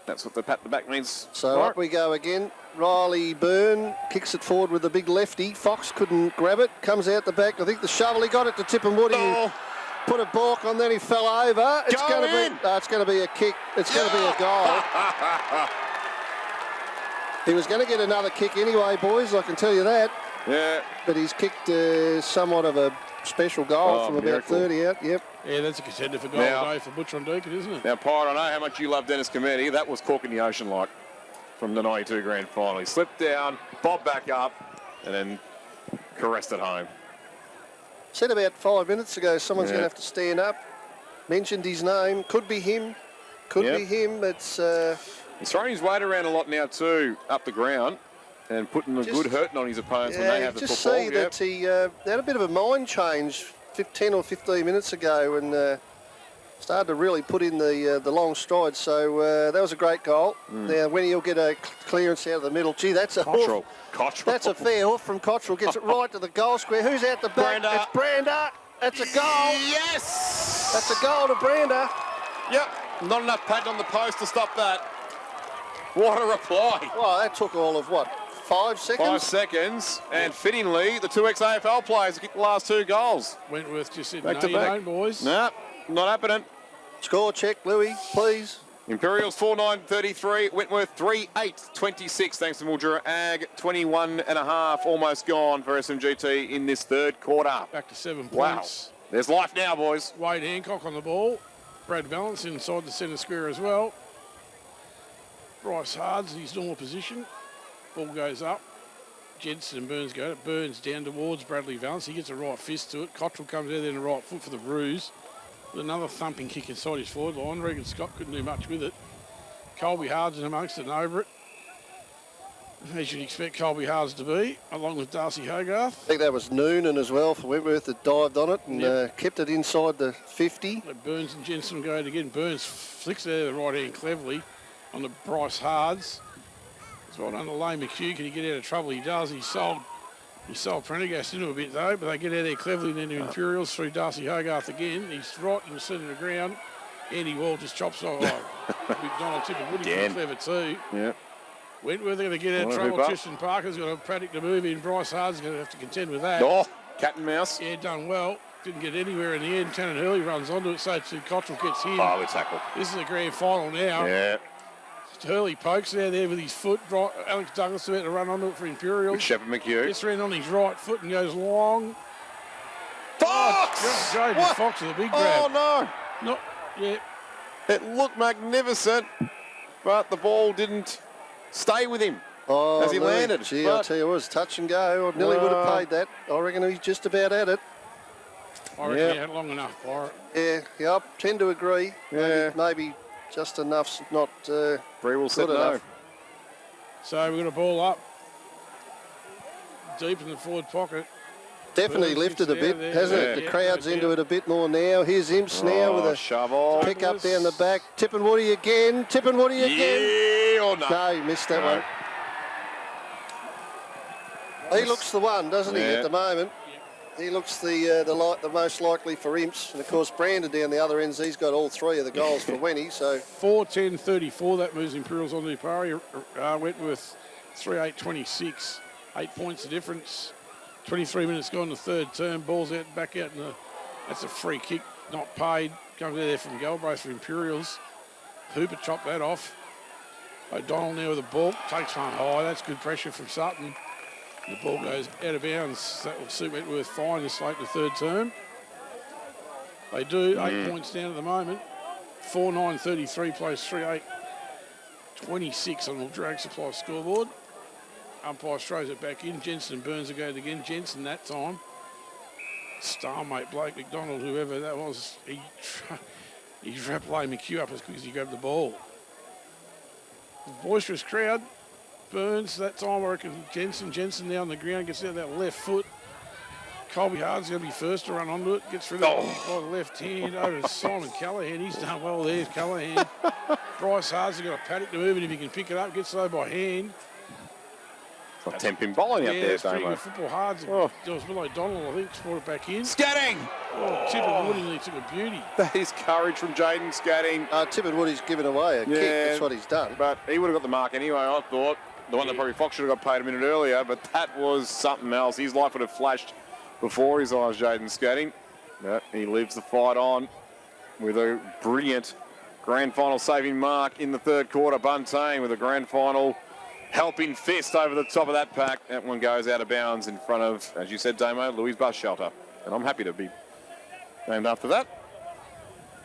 That's what the pat the back means. So up we go again. Riley Byrne kicks it forward with a big lefty. Fox couldn't grab it. Comes out the back. I think the shovel, he got it to Tipperwoody. Oh. Put a balk on, then he fell over. It's Go going to in. be. It's going to be a kick. It's going to be a goal. He was going to get another kick anyway, boys. I can tell you that. Yeah. But he's kicked somewhat of a special goal from miracle. about 30 out. Yep. Yeah, that's a contender for goal Now- today for Butcher and Deacon, isn't it? Now, Pirate, I know how much you love Dennis Cometti. That was Cork in the Ocean like from the 92 grand final. He slipped down, bobbed back up, and then caressed it home. Said about 5 minutes ago, someone's Yeah. going to have to stand up. Mentioned his name. Could be him. Could Yep. be him. It's He's throwing his weight around a lot now too, up the ground, and putting a Just- good hurting on his opponents when they have the just football. see that he had a bit of a mind change 10 or 15 minutes ago and started to really put in the long stride. So that was a great goal. Now when he'll get a clearance out of the middle, gee, that's a Cottrell. hoof. Cottrell. That's a fair hoof from Cottrell. Gets it right to the goal square. Who's out the back? Brander. It's Brander. That's a goal. Yes! That's a goal to Brander. Yep. Not enough padding on the post to stop that. What a reply. Well, that took all of what, 5 seconds? 5 seconds, and fittingly, the two ex-AFL players kicked the last 2 goals. Wentworth just said, Back no, to you back. don't, boys. Nah, not happening. Score check, Louis, please. Imperials 4-9-33, Wentworth 3-8-26, thanks to Mildura Ag, 21.5, almost gone for SMGT in this third quarter. Back to 7 Wow. points. There's life now, boys. Wade Hancock on the ball. Brad Valance inside the centre square as well. Bryce Hard's in his normal position. Ball goes up. Jensen and Burns go. It Burns down towards Bradley Valance. He gets a right fist to it. Cottrell comes out there in the right foot for the ruse. With another thumping kick inside his forward line. Regan Scott couldn't do much with it. Colby Hard's in amongst it and over it. As you'd expect Colby Hard's to be, along with Darcy Hogarth. I think that was Noonan as well for Wentworth that dived on it and Yep. kept it inside the 50. Let Burns and Jensen go out again. Burns flicks it out of the right hand cleverly on the Bryce Hards. It's right under Lane McHugh. Can he get out of trouble? He does. He sold Prendergast into a bit though, but they get out there cleverly and then to Imperials through Darcy Hogarth again. He's right in the centre of the ground. Andy Wall just chops off. McDonald Tipper Woody Again. clever too. Yeah. Wentworth are going to get out of Wanna trouble. hoop up? Tristan Parker's got a paddock to move in. Bryce Hard's going to have to contend with that. Oh, cat and mouse. Yeah, done well. Didn't get anywhere in the end. Tannen Hurley runs onto it, so Cottrell gets him. Oh, we tackle. This is the grand final now. Yeah. Hurley pokes it out there with his foot. Alex Douglas about to run onto it for Imperials. With Shepherd McHugh. Gets around on his right foot and goes long. Fox! Jaden What? Fox with a big Oh, grab. no. Not yeah. It looked magnificent, but the ball didn't stay with him. Oh, As he Louis, landed, Gee, I'll but- tell you what, it was touch and go. I nearly would have paid that. I reckon he's just about at it. I reckon Yeah. he had long enough for it. Yeah, I tend to agree. Yeah. Maybe just enough's not Bree will said good no. enough. So we've got a ball up. Deep in the forward pocket. Definitely Burns lifted a gets bit, out there. hasn't Yeah, it? The yeah, crowd's no into doubt. it a bit more now. Here's Imps now with a shovel. pick up down the back. Tipping Woody again. Tipping Woody again. Yeah or no? No, he missed that No. one. He looks the one, doesn't he, Yeah. at the moment? He looks the most likely for Imps. And, of course, Brandon down the other ends, he's got all 3 of the goals for Wenny. So 4-10-34. That moves Imperials on to Pari. Wentworth 3-8-26. 8 points the difference. 23 minutes gone the third term. Ball's out, back out. That's a free kick, not paid. Comes out there from Galbraith for Imperials. Hooper chopped that off. O'Donnell now with the ball. Takes one high. That's good pressure from Sutton. The ball goes out of bounds. That will suit Wentworth fine this late in the third term. They do. 8 points down at the moment. 4-9-33 plays 3-8-26 on the Drag Supply scoreboard. Umpire throws it back in. Jensen and Burns will go it again. Jensen that time. Stalemate, Blake McDonald, whoever that was, he wrapped Lane McHugh up as quick as he grabbed the ball. Boisterous crowd. Burns that time, I reckon. Jensen now on the ground, gets out that left foot. Colby Hard's going to be first to run onto it. Gets through that by the left hand over to Simon Callahan. He's done well there, Callahan. Bryce Hard's got a paddock to move, and if he can pick it up, gets low by hand. Got 10-pin bowling out Yeah, there, it's pretty Damo. good football hard. Oh. There was Billy Donald, I think, brought it back in. Scatting! Oh, Tip and Woodley took a beauty. That is courage from Jaden Scatting. Tippett Woody's given away a kick. That's what he's done. But he would have got the mark anyway, I thought. The one that probably Fox should have got paid a minute earlier, but that was something else. His life would have flashed before his eyes, Jaden Scatting. But he lives the fight on with a brilliant grand final saving mark in the third quarter. Buntain with a grand final helping fist over the top of that pack. That one goes out of bounds in front of, as you said, Damo, Louis' bus shelter. And I'm happy to be named after that.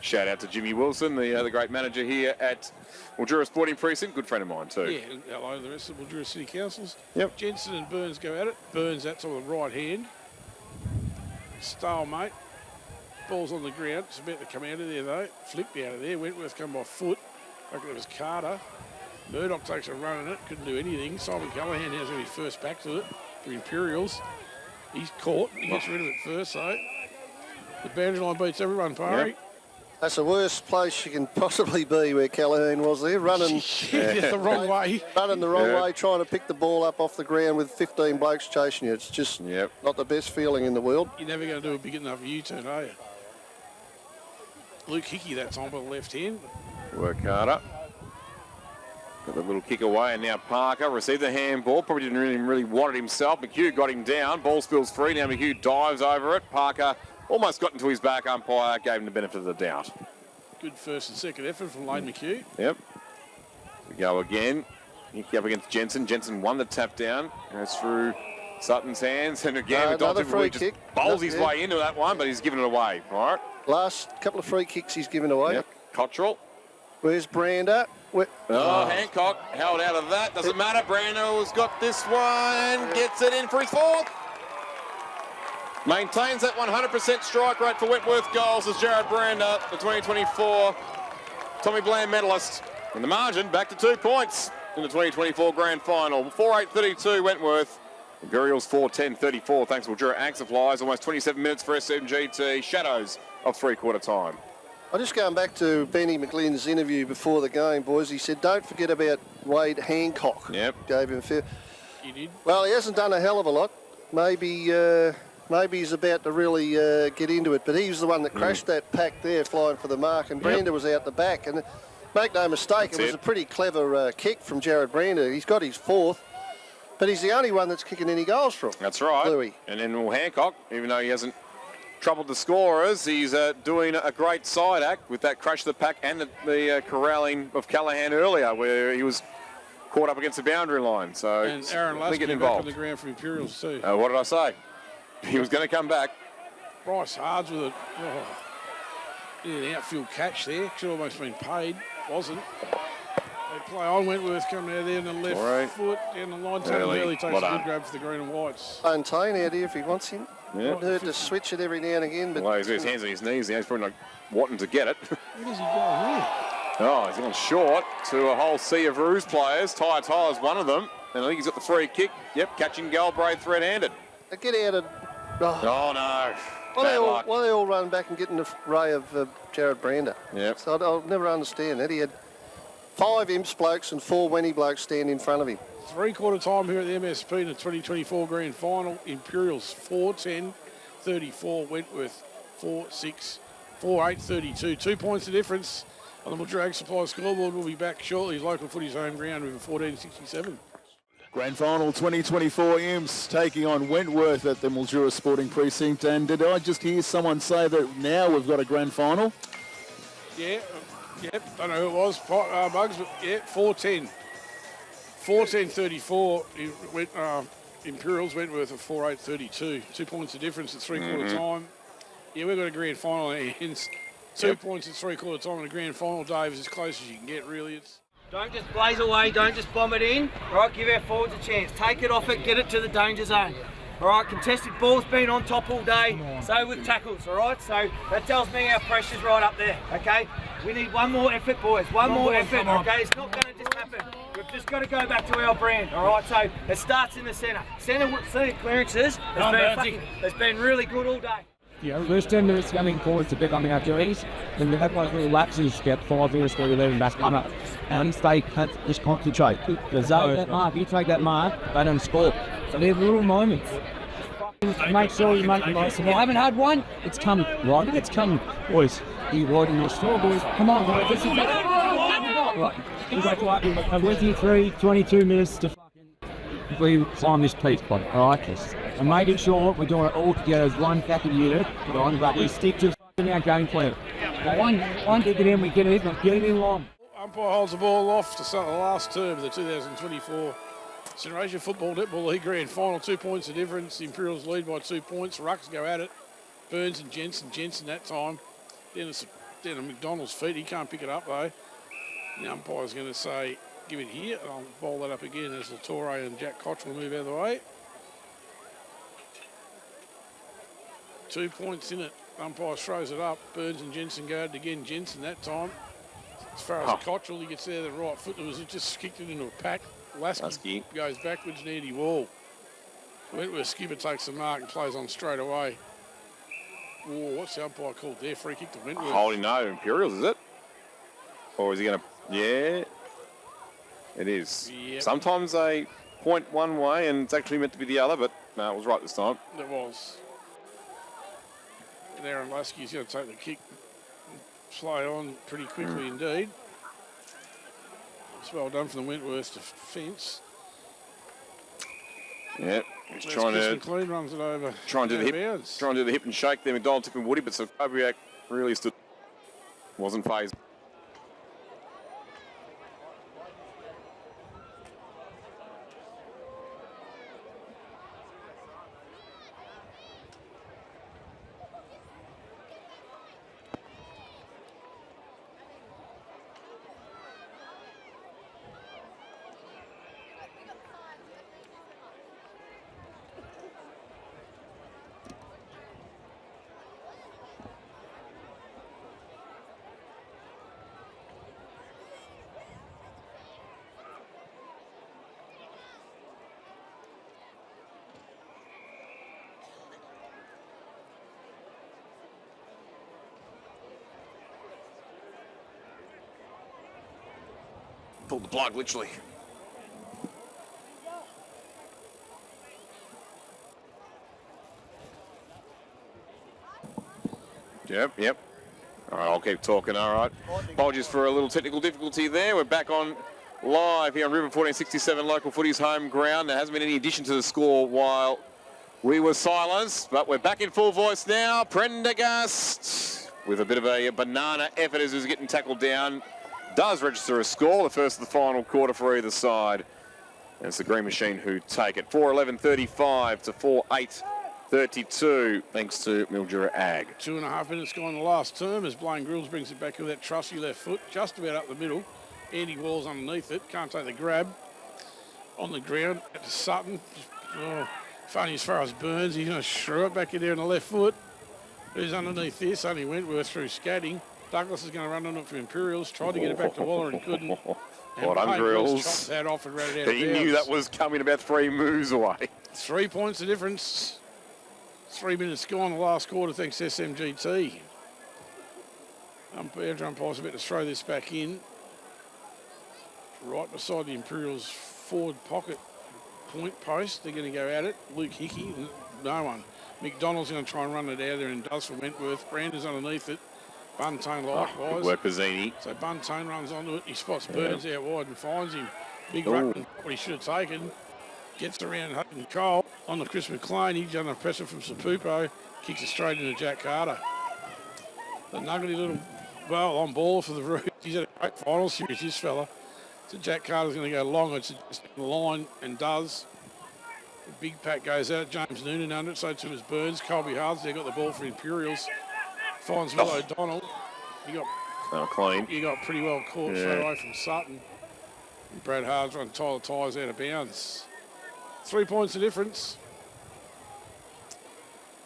Shout out to Jimmy Wilson, the great manager here at Mildura Sporting Precinct. Good friend of mine too. Yeah, and hello to the rest of the Mildura City Councils. Yep. Jensen and Burns go at it. Burns, that's on the right hand. Stalemate. Ball's on the ground. It's about to come out of there though. Flipped out of there. Wentworth come by foot. I reckon it was Carter. Murdoch takes a run at it. Couldn't do anything. Simon Callahan has only first back to it. The Imperials. He's caught. He gets rid of it first though. The boundary line beats everyone, Pari. Yep. That's the worst place you can possibly be where Callahan was there, running the wrong way. running the wrong way, trying to pick the ball up off the ground with 15 blokes chasing you. It's just not the best feeling in the world. You're never going to do a big enough U-turn, are you? Luke Hickey that time with the left hand. Work harder. Got the little kick away, and now Parker received the handball. Probably didn't really want it himself. McHugh got him down. Ball spills free. Now McHugh dives over it. Parker almost got into his back. Umpire gave him the benefit of the doubt. Good first and second effort from Lane McHugh. Yep. We go again. Hickey up against Jensen. Jensen won the tap down. Goes through Sutton's hands. And again, another free just kick. bowls his way into that one, but he's given it away. All right. Last couple of free kicks he's given away. Yep. Cottrell. Where's Brander? Hancock held out of that. Doesn't matter. Brando's got this one. Gets it in for his fourth. Maintains that 100% strike rate for Wentworth goals as Jared Brander, the 2024 Tommy Bland medalist. In the margin, back to 2 points in the 2024 grand final. 4-8-32 Wentworth. Imperials 4-10-34. Thanks to Mildura Ag Supplies. Almost 27 minutes for SMGT. Shadows of three-quarter time. I'm just going back to Benny McLean's interview before the game, boys. He said, don't forget about Wade Hancock. Yep. Gave him a fair... He did. Well, he hasn't done a hell of a lot. Maybe he's about to really get into it, but he was the one that crashed that pack there flying for the mark, and Brander was out the back. And make no mistake, it was a pretty clever kick from Jared Brander. He's got his fourth, but he's the only one that's kicking any goals from. That's right. Louis. And then Hancock, even though he hasn't troubled the scorers, he's doing a great side act with that crash of the pack and the corralling of Callahan earlier, where he was caught up against the boundary line. So And Aaron Lasky back on the ground for Imperials too. What did I say? He was going to come back. Bryce Hards with an outfield catch there. Should have almost been paid. Wasn't. They play on. Wentworth coming out there in the left foot down the line. Tony Burley takes a good grab for the green and whites. Buntain out here if he wants him. Yeah. Heard to switch it every now and again. But Well, he's got his hands on his knees now. He's probably not wanting to get it. Where does he go here? Oh, he's gone short to a whole sea of Roos players. Tyler's one of them. And I think he's got the free kick. Yep, catching Galbraith red-handed. get out of... Oh, no. Why they all run back and get in the fray of Jared Brander? Yep. So I'll never understand that. He had 5 Imps blokes and 4 Wenny blokes stand in front of him. Three-quarter time here at the MSP in the 2024 grand final. Imperials 4-10-34. Wentworth 4-6, 4-8-32. 2 points of difference on the Mildura Ag Supply scoreboard. We'll be back shortly. Local footy's home ground with a 14-67. Grand final 2024 Imps taking on Wentworth at the Mildura Sporting Precinct. And did I just hear someone say that now we've got a grand final? Yeah, don't know who it was, Bugs, but yeah, 4-10. 4-10-34. Imperials Wentworth of 4-8-32. 2 points of difference at three-quarter time. Yeah, we've got a grand final in our hands. 2 points at three-quarter time in a grand final, Dave, is as close as you can get, really. Don't just blaze away, don't just bomb it in. All right, give our forwards a chance. Take it off it, get it to the danger zone. All right, contested ball's been on top all day, so with tackles, all right? So that tells me our pressure's right up there, okay? We need one more effort, boys, one more effort, okay? It's not going to just happen. We've just got to go back to our brand, all right? So it starts in the centre. Centre clearances has been really good all day. First 10 minutes coming forward to pick on our duties, then we have like little lapses, get 5 minutes where we let them back up. And they just concentrate. Because that mark, you take that mark, they don't score. So there's little moments. Make sure you make the most of it. I haven't had one. It's coming, right? It's coming. Boys, you riding your store, boys. Come on, boys. This is it. Right. We've got like 23, 22 minutes to we find this peace point, alright? And making sure we're doing it all together as one fucking unit, right? But we stick to our game plan. One kick it in, we get it in, but get it in long. Umpire holds the ball off to start the last term of the 2024 St. Razor Football Netball League Grand Final. 2 points of difference. The Imperials lead by 2 points. Rucks go at it. Burns and Jensen that time. Down at McDonald's feet. He can't pick it up though. The umpire's going to say, give it here. I'll bowl that up again as Latore and Jack Cottrell move out of the way. 2 points in it. Umpire throws it up. Burns and Jensen go at it again. Jensen that time. As far as Cottrell, he gets there the right foot. It just kicked it into a pack. Lasky goes backwards and Andy Wall. Wentworth skipper takes the mark and plays on straight away. Whoa, what's the umpire called there? Free kick to Wentworth. Holding no, Imperials, is it? Or is he going to... Yeah, it is. Yep. Sometimes they point one way and it's actually meant to be the other, but no, it was right this time. It was. And Aaron Lasky's going to take the kick and play on pretty quickly indeed. It's well done from the Wentworth defence. Yeah, he's trying to Clean runs it over. trying to do the hip and shake there. McDonald tipping Woody, but Sokobiak really wasn't phased. Pulled the plug, literally. Yep. All right, I'll keep talking, all right. Apologies for a little technical difficulty there. We're back on live here on River 1467 Local Footy's home ground. There hasn't been any addition to the score while we were silenced, but we're back in full voice now. Prendergast with a bit of a banana effort as he's getting tackled down. Does register a score, the first of the final quarter for either side. And it's the Green Machine who take it. 4:11:35 to 4:8:32, thanks to Mildura Ag. 2.5 minutes gone in the last term as Blaine Grills brings it back with that trusty left foot, just about up the middle. Andy Wall's underneath it, can't take the grab. On the ground, at Sutton. Funny as far as Burns, he's going to shrew it back in there on the left foot. Who's underneath this? Only Wentworth through scatting. Douglas is going to run on it for Imperials. Tried to get it back to Waller and couldn't. Well done, Grills. Chopped that off and ran it out He of knew bounds. that was coming about 3 moves away. 3 points of difference. 3 minutes gone the last quarter, thanks to SMGT. Andrew umpire's about to throw this back in. Right beside the Imperials' forward pocket point post. They're going to go at it. Luke Hickey, no one. McDonald's going to try and run it out there and does for Wentworth. Brandon's underneath it. Buntain likewise. Good work, Pizzini. So Buntain runs onto it. He spots Burns out wide and finds him. Big ruckman, what he should have taken. Gets around Hutton Cole on the Chris McLean. He's under pressure from Sapupo. Kicks it straight into Jack Carter. The nuggety little on ball for the Roos. He's had a great final series, this fella. So Jack Carter's going to go long. It's just the line and does. The big pack goes out. James Noonan under it. So too is Burns. Colby Hards there got the ball for Imperials. Finds Will O'Donnell. You got pretty well caught straight away from Sutton. And Brad Hards run Tyler Tyres out of bounds. 3 points of difference.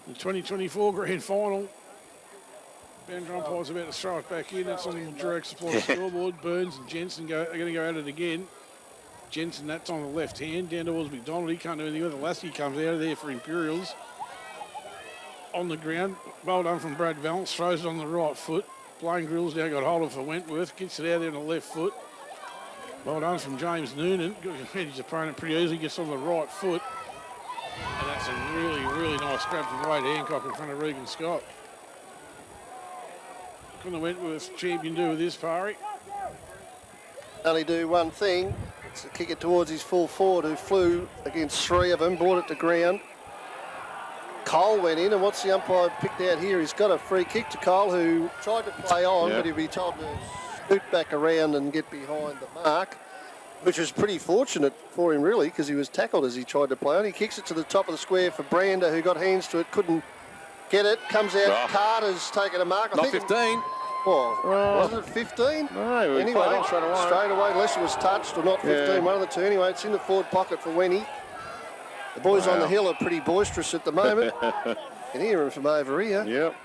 The 2024 Grand Final. Ben Drumpire's about to throw it back in. That's on the direct supply scoreboard. Burns and Jensen are going to go at it again. Jensen, that's on the left hand. Down towards McDonald. He can't do anything with it. Lasky comes out of there for Imperials. on the ground. Well done from Brad Valance. Throws it on the right foot. Blaine Grills now got hold of it for Wentworth. Gets it out there on the left foot. Well done from James Noonan. Hit his opponent pretty easily. Gets on the right foot. And that's a really, really nice grab from Wade Hancock in front of Regan Scott. What can the Wentworth champion do with this, Parry? Only do one thing. It's to kick it towards his full forward who flew against 3 of them, brought it to ground. Cole went in, and what's the umpire picked out here? He's got a free kick to Cole, who tried to play on, but he'd be told to scoot back around and get behind the mark, which was pretty fortunate for him, really, because he was tackled as he tried to play on. He kicks it to the top of the square for Brander, who got hands to it, couldn't get it. Comes out, Carter's taken a mark. I Not think 15. wasn't it 15? No, Anyway, straight away. straight away, unless it was touched or not 15, one of the two. Anyway, it's in the forward pocket for Wenny. The boys on the hill are pretty boisterous at the moment. You can hear them from over here. Yep.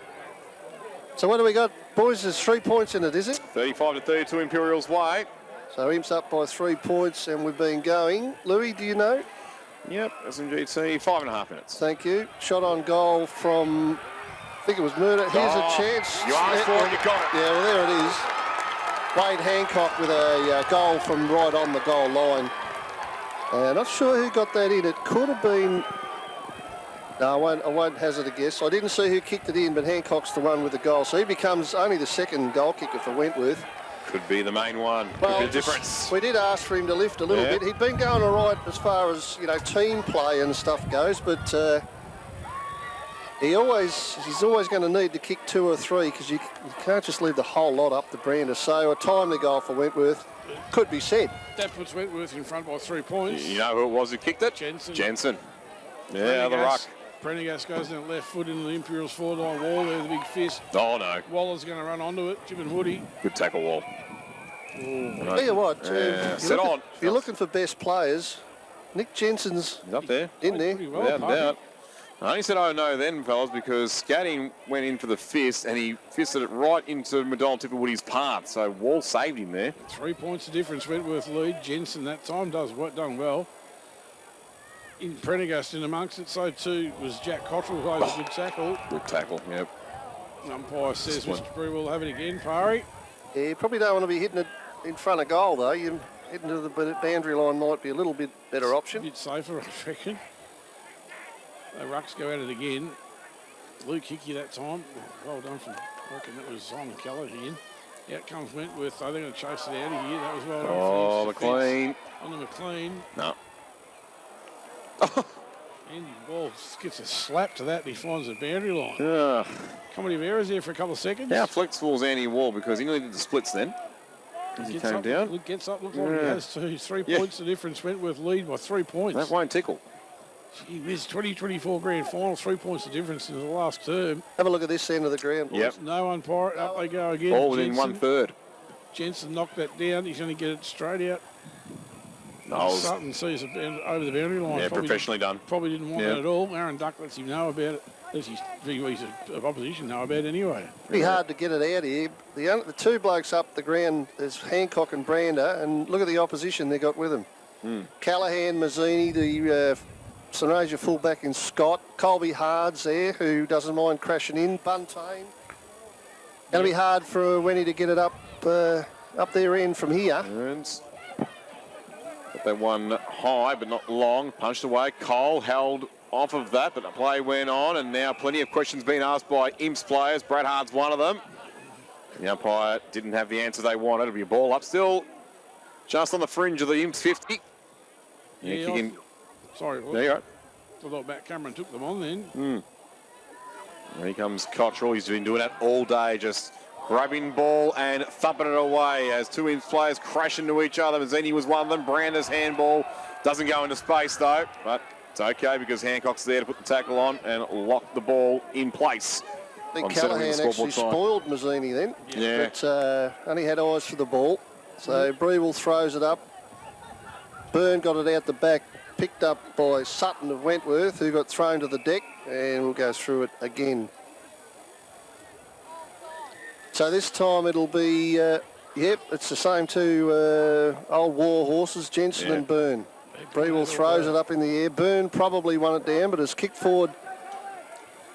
So what do we got, boys? There's 3 points in it, is it? 35-32 Imperials way. So Imp's up by 3 points, and we've been going. Louis, do you know? Yep, SMGT, 5.5 minutes. Thank you. Shot on goal from, I think it was Murder. Here's a chance. You asked for it, you got it. Yeah, well, there it is. Wade Hancock with a goal from right on the goal line. Not sure who got that in. It could have been... No, I won't hazard a guess. I didn't see who kicked it in, but Hancock's the one with the goal. So he becomes only the second goal kicker for Wentworth. Could be the main one. Could be the difference. We did ask for him to lift a little bit. He'd been going all right as far as, team play and stuff goes, but he's always going to need to kick 2 or 3 because you can't just leave the whole lot up the Brander. So a timely goal for Wentworth could be said. That puts Wentworth in front by 3 points. You know who it was who kicked it? Jensen. Yeah, the ruck. Prendergast goes down left foot into the Imperials forward line wall there, the big fist. Oh, no. Waller's going to run onto it. Jim and Woody. Good tackle, Wall. Tell you what, if you're looking for best players, Nick Jensen's He's up there. in there. Pretty well, Without a Parky. doubt. I only said oh no then, fellas, because Scouting went in for the fist and he fisted it right into McDonald Tipperwoody's path. So Wall saved him there. 3 points of difference. Wentworth lead. Jensen that time done well. In Prendergast in amongst it, so too was Jack Cottrell, who plays a good tackle. Good tackle, yep. Umpire says Mr. Brewer will have it again, Parry. Yeah, you probably don't want to be hitting it in front of goal, though. You hitting to the boundary line might be a little bit better A option. bit safer, I reckon. The rucks go at it again. Luke Hickey that time. Well done from, I reckon that was Simon Callahan. Out comes Wentworth, though. They're going to chase it out of here. That was well done. Oh, Finish the McLean. fence on the McLean. No. Andy Ball gets a slap to that and he finds the boundary line. Yeah. Comedy of errors there for a couple of seconds. How flexible is Andy Wall? Because he nearly did the splits then. As he came down. Luke gets up, looks like he has two. 3 points the difference. Wentworth lead by 3 points. That won't tickle. Gee whiz, 2024 grand final, 3 points the difference in the last term. Have a look at this end of the ground. Yep. No umpire, up they go again. All within Jensen. 1/3. Jensen knocked that down. He's going to get it straight out. Knowles. Sutton sees it over the boundary line. Yeah, professionally done. Probably didn't want that at all. Aaron Duck lets him know about it. Lets his opposition know about it anyway. Pretty hard to get it out here. The 2 blokes up the ground is Hancock and Brander, and look at the opposition they got with them. Callahan, Mazzini, the St Asia fullback in Scott, Colby Hards there, who doesn't mind crashing in, Buntain. Going to be hard for Wenny to get it up their end from here. Burns. Got that one high, but not long. Punched away. Cole held off of that, but the play went on, and now plenty of questions being asked by Imps players. Brad Hart's one of them. The umpire didn't have the answer they wanted. It'll be a ball up. Still just on the fringe of the Imps 50. Yeah, kicking. Sorry, There you go. I thought Matt Cameron took them on then. Here comes Cottrell. He's been doing that all day, just grabbing ball and thumping it away as 2 Imps players crash into each other. Mazzini was one of them. Brander's handball doesn't go into space though, but it's okay because Hancock's there to put the tackle on and lock the ball in place. I think Callahan actually spoiled Mazzini then. Yeah. But only had eyes for the ball. So Breville throws it up. Byrne got it out the back, picked up by Sutton of Wentworth, who got thrown to the deck, and we'll go through it again. So this time it'll be, it's the same 2 old war horses, Jensen and Byrne. Breville throws it up in the air. Byrne probably won it down, but is kicked forward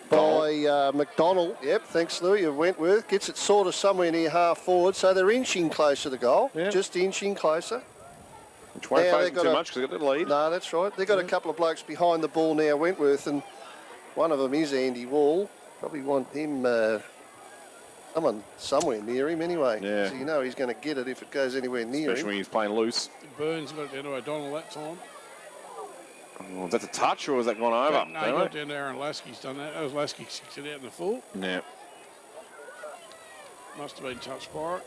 by by McDonald. Yep, thanks, Louis, of Wentworth. Gets it sort of somewhere near half forward, so they're inching closer to goal. Yep. Just inching closer. Which won't Now phase they've them got too a- much because they've got the lead. No, that's right. They've got a couple of blokes behind the ball now, Wentworth, and one of them is Andy Wall. Probably want him, someone somewhere near him anyway. Yeah. So you know he's going to get it if it goes anywhere near Especially him. when he's playing loose. Burns got it down to O'Donnell that time. Oh, is that a touch or has that gone over? No, he got down to Aaron Lasky's done that. That was Lasky kicked it out in the full. Yeah. Must have been touched by it.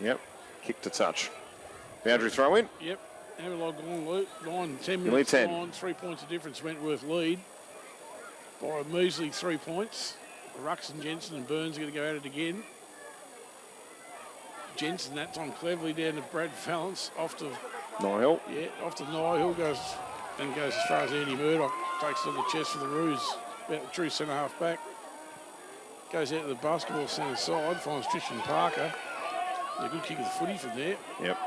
Yep. Kick to touch. Boundary throw in. Yep. Analog gone 10 You lead minutes 10. on. 3 points of difference. Wentworth lead by a measly 3 points. Rux and Jensen and Burns are going to go at it again. Jensen that time cleverly down to Brad Fallance off to Niall. off to Niall goes as far as Andy Murdoch, takes it on the chest for the Roos, about the true centre half back. Goes out to the basketball centre side, finds Tristan Parker. A good kick of the footy from there. Yep.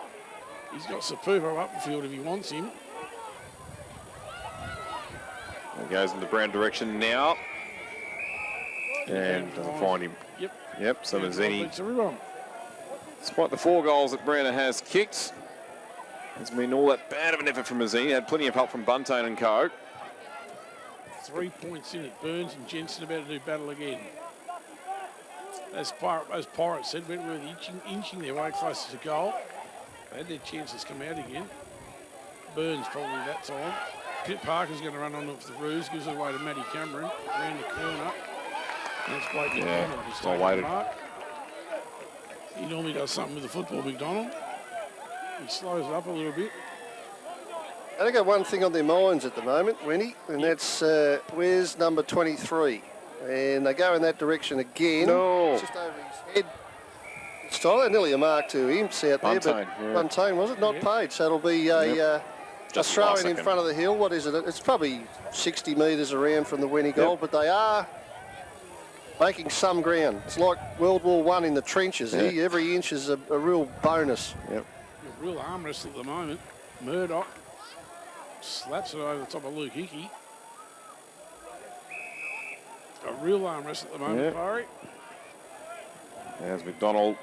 He's got Sapupo up the field if he wants him. He goes in the Brown direction now. And doesn't find him. Yep, so Mazzini, Beats everyone. despite the 4 goals that Browner has kicked, it's been all that bad of an effort from Mazzini. Had plenty of help from Buntain and co. 3 points in it. Burns and Jensen about to do battle again. As Pirates said, Wentworth inching their way closer to goal. They had their chances come out again. Burns probably that time. Pit Parker's going to run on for the Roos, gives it away to Matty Cameron, round the corner. And that's Blake McDonald who's well taking weighted. the mark. He normally does something with the football, McDonald. He slows it up a little bit. They've got one thing on their minds at the moment, Winnie, and that's where's number 23? And they go in that direction again. No. It's just over his head. It's nearly a mark to Imps out there, Buntain, but yeah. Buntain, was it? Not Yep. paid, so it'll be a Just throw last in second. front of the hill. What is it? It's probably 60 metres around from the Winnie goal, Yep. but they are making some ground. It's like World War I in the trenches. Yeah. Here. Every inch is a real bonus. Yep. A real arm wrestle at the moment. Murdoch slaps it over the top of Luke Hickey. A real arm wrestle at the moment, Yeah. Barry. There's McDonald.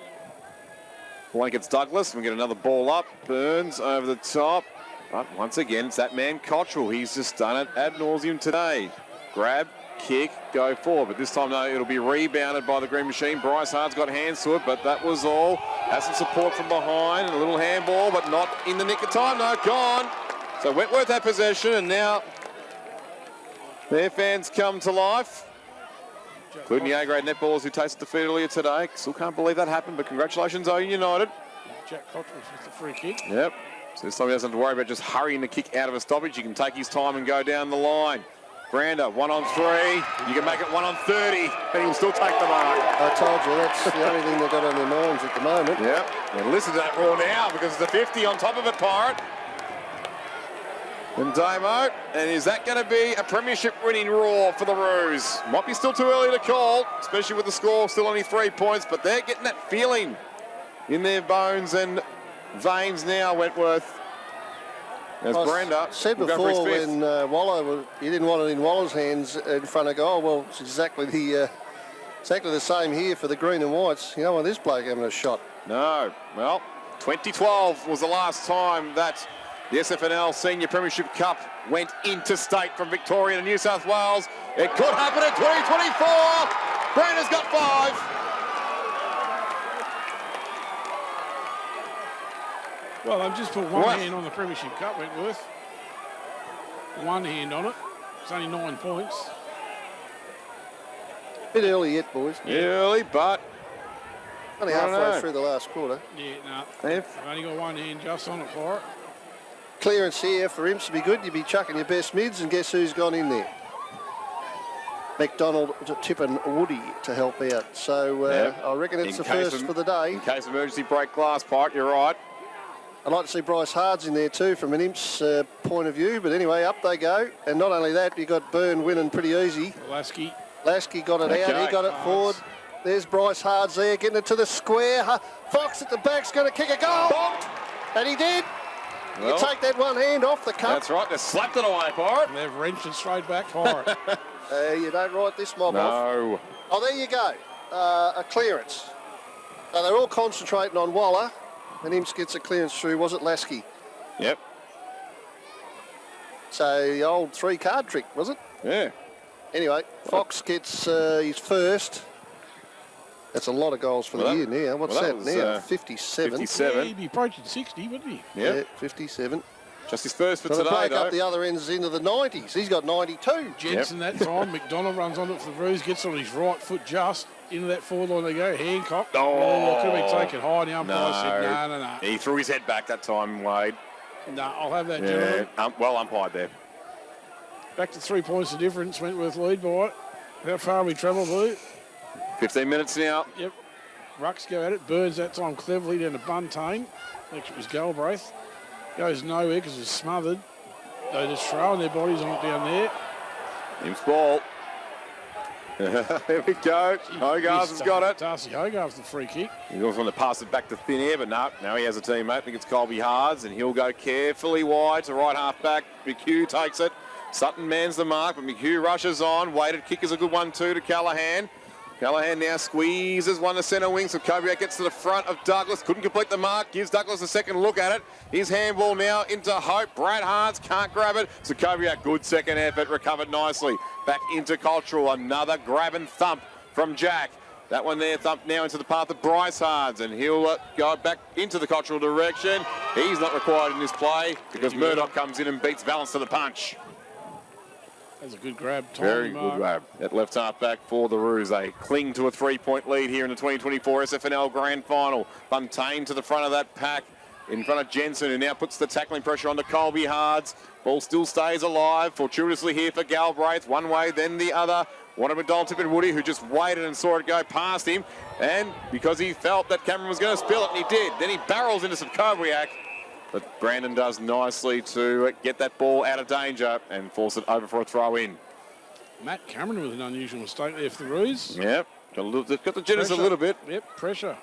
Blankets Douglas. We get another ball up. Burns over the top. But once again, it's that man Cottrell. He's just done it ad nauseum today. Grab, kick, go forward. But this time, no, it'll be rebounded by the Green Machine. Bryce Hart's got hands to it, but that was all. Has some support from behind. A little handball, but not in the nick of time. No, gone. So Wentworth had possession, and now their fans come to life. Including the A-grade netballers who tasted defeat earlier today. Still can't believe that happened, but congratulations, OU United. Jack Cottrell with the free kick. Yep. So this time he doesn't have to worry about just hurrying the kick out of a stoppage. He can take his time and go down the line. Brander, 1-on-3. You can make it 1-on-30, and he'll still take the mark. I told you, that's the only thing they've got on their minds at the moment. Yep. And listen to that roar now because it's a 50 on top of it, Pirate. And Damo, and is that going to be a premiership winning roar for the Roos? Might be still too early to call, especially with the score still only 3 points, but they're getting that feeling in their bones and veins now, Wentworth. As I Brander said will go for his before fifth. when Wallow, he didn't want it in Wallow's hands in front of goal. Well, it's exactly the same here for the green and whites. You don't want this bloke having a shot. No, well, 2012 was the last time that the SFNL Senior Premiership Cup went interstate from Victoria to New South Wales. It could happen in 2024. Brander's got 5. Well, I've just put one What? hand on the Premiership Cup, Wentworth. One hand on it. It's only 9 points. Bit early yet, boys. Early, but Only I don't halfway know. through the last quarter. Yeah, no. they've I've only got one hand just on it for it. Clearance here for Imps to be good. You'd be chucking your best mids, and guess who's gone in there? McDonald, Tippin, Woody to help out. So Yeah. I reckon it's In the case first of- for the day. in case of emergency break glass, Pirate, you're right. I'd like to see Bryce Hards in there too from an Imps point of view. But anyway, up they go. And not only that, you got Byrne winning pretty easy. Lasky. Lasky got it out. Okay. He got it forward. There's Bryce Hards there, getting it to the square. Fox at the back's going to kick a goal. And he did. Well, You take that one hand off the cup. that's right. They slapped it away, Pirate. And they've wrenched it straight back for it. You don't write this mob off. No. Oh, there you go. A clearance. So they're all concentrating on Waller, and Imps gets a clearance through. Was it Lasky? Yep. So the old 3-card trick, was it? Yeah. Anyway, Fox gets his first. That's a lot of goals for the year now. What's that was, now? 57. 57. Yeah, he'd be approaching 60, wouldn't he? Yep. Yeah, 57. Just his first for So today, to break though. up the other ends into the 90s. He's got 92. Jensen that time. McDonald runs on it for the Roos, gets on his right foot just. Into that forward line they go. Hancock. Oh. Could have been taken high. The umpire said, no. He threw his head back that time, Wade. No, I'll have that, Yeah. gentlemen. Well umpired there. Back to 3 points of difference. Wentworth lead by it. How far have we travelled, Lou? 15 minutes now. Yep. Rucks go at it. Burns that time cleverly down to Buntain. Next it was Galbraith. Goes nowhere because it's smothered. They're just throwing their bodies on it down there. Imps ball. Here we go. Hogarth has got it. Darcy Hogarth's the free kick. He was going to pass it back to thin air, but no. Now he has a teammate. I think it's Colby Hards, and he'll go carefully wide to right half back. McHugh takes it. Sutton mans the mark, but McHugh rushes on. Weighted kick is a good one too to Callahan. Callahan now squeezes one to centre wing, so Kobiak gets to the front of Douglas. Couldn't complete the mark, gives Douglas a second look at it. His handball now into Hope. Brad Hards can't grab it, so Kobiak, good second effort, recovered nicely. Back into Cultural, another grab and thump from Jack. That one there thumped now into the path of Bryce Hards, and he'll go back into the Cultural direction. He's not required in this play because Murdoch comes in and beats Valence to the punch. That's a good grab. Very good grab. At left half back for the Roos. They cling to a 3-point lead here in the 2024 SFNL Grand Final. Buntain to the front of that pack. In front of Jensen, who now puts the tackling pressure on to Colby Hards. Ball still stays alive. Fortuitously here for Galbraith. One way, then the other. Wanted McDonald, Tip and Woody, who just waited and saw it go past him. And because he felt that Cameron was going to spill it, and he did. Then he barrels into some Kobiak. But Brandon does nicely to get that ball out of danger and force it over for a throw-in. Matt Cameron with an unusual mistake there for the Roos. Yep, got the jitters a little bit. Yep, pressure.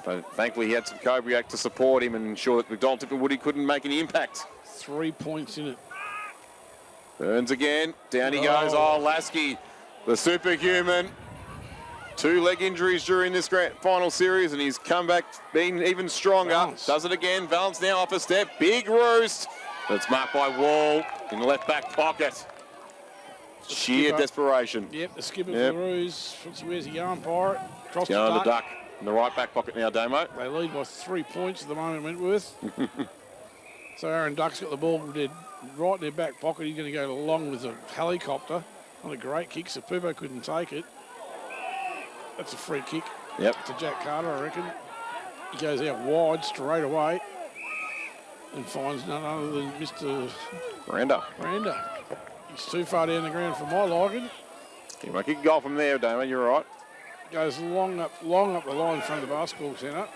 But thankfully he had some Kobiak to support him and ensure that McDonald, Tip and Woody couldn't make any impact. 3 points in it. Burns again, down he goes. Oh, Lasky, the superhuman. 2 leg injuries during this grand final series, and he's come back being even stronger. Valence. Does it again. Valence now off a step. Big roost. That's marked by Wall in the left back pocket. Sheer skipper. desperation. Yep, the skipper Yep. for the Roos. Where's he going, Pirate? Cross the Going duck. to duck in the right back pocket now, Damo. They lead by 3 points at the moment, Wentworth. So Aaron Duck's got the ball right in their back pocket. He's going to go along with a helicopter. Not a great kick, so Pupo couldn't take it. That's a free kick. Yep. To Jack Carter, I reckon. He goes out wide straight away and finds none other than Mr. Miranda. He's too far down the ground for my liking. He might kick a goal from there, Damo. You're right. Goes long up the line in front of the basketball centre.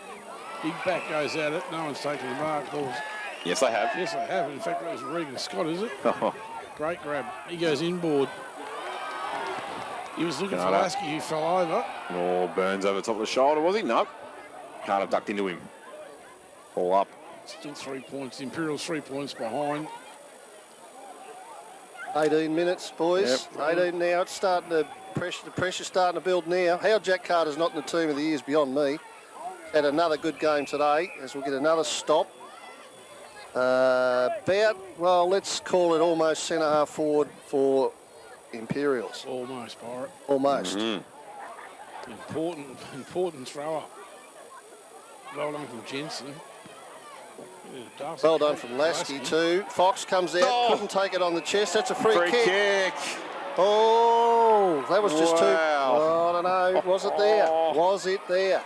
Big back goes at it. No one's taken the mark. Yes, I have. Yes, I have. In fact, that was Regan Scott, is it? Great grab. He goes inboard. He was looking for Lasky, who fell over. Oh, Burns over the top of the shoulder, was he? No. Carter ducked into him. All up. Still 3 points. The Imperials 3 points behind. 18 minutes, boys. Yep. 18 now. It's starting to the pressure's starting to build now. How Jack Carter's not in the team of the year is beyond me. Had another good game today, as we'll get another stop. Let's call it almost centre half forward for Imperials. Almost, Pirate. Almost. Important thrower. Well done from Jensen. Well done from Lasky too. Fox comes out, couldn't take it on the chest. That's a free kick. Oh, that was just too. Oh, I don't know. Was it there? Was it there?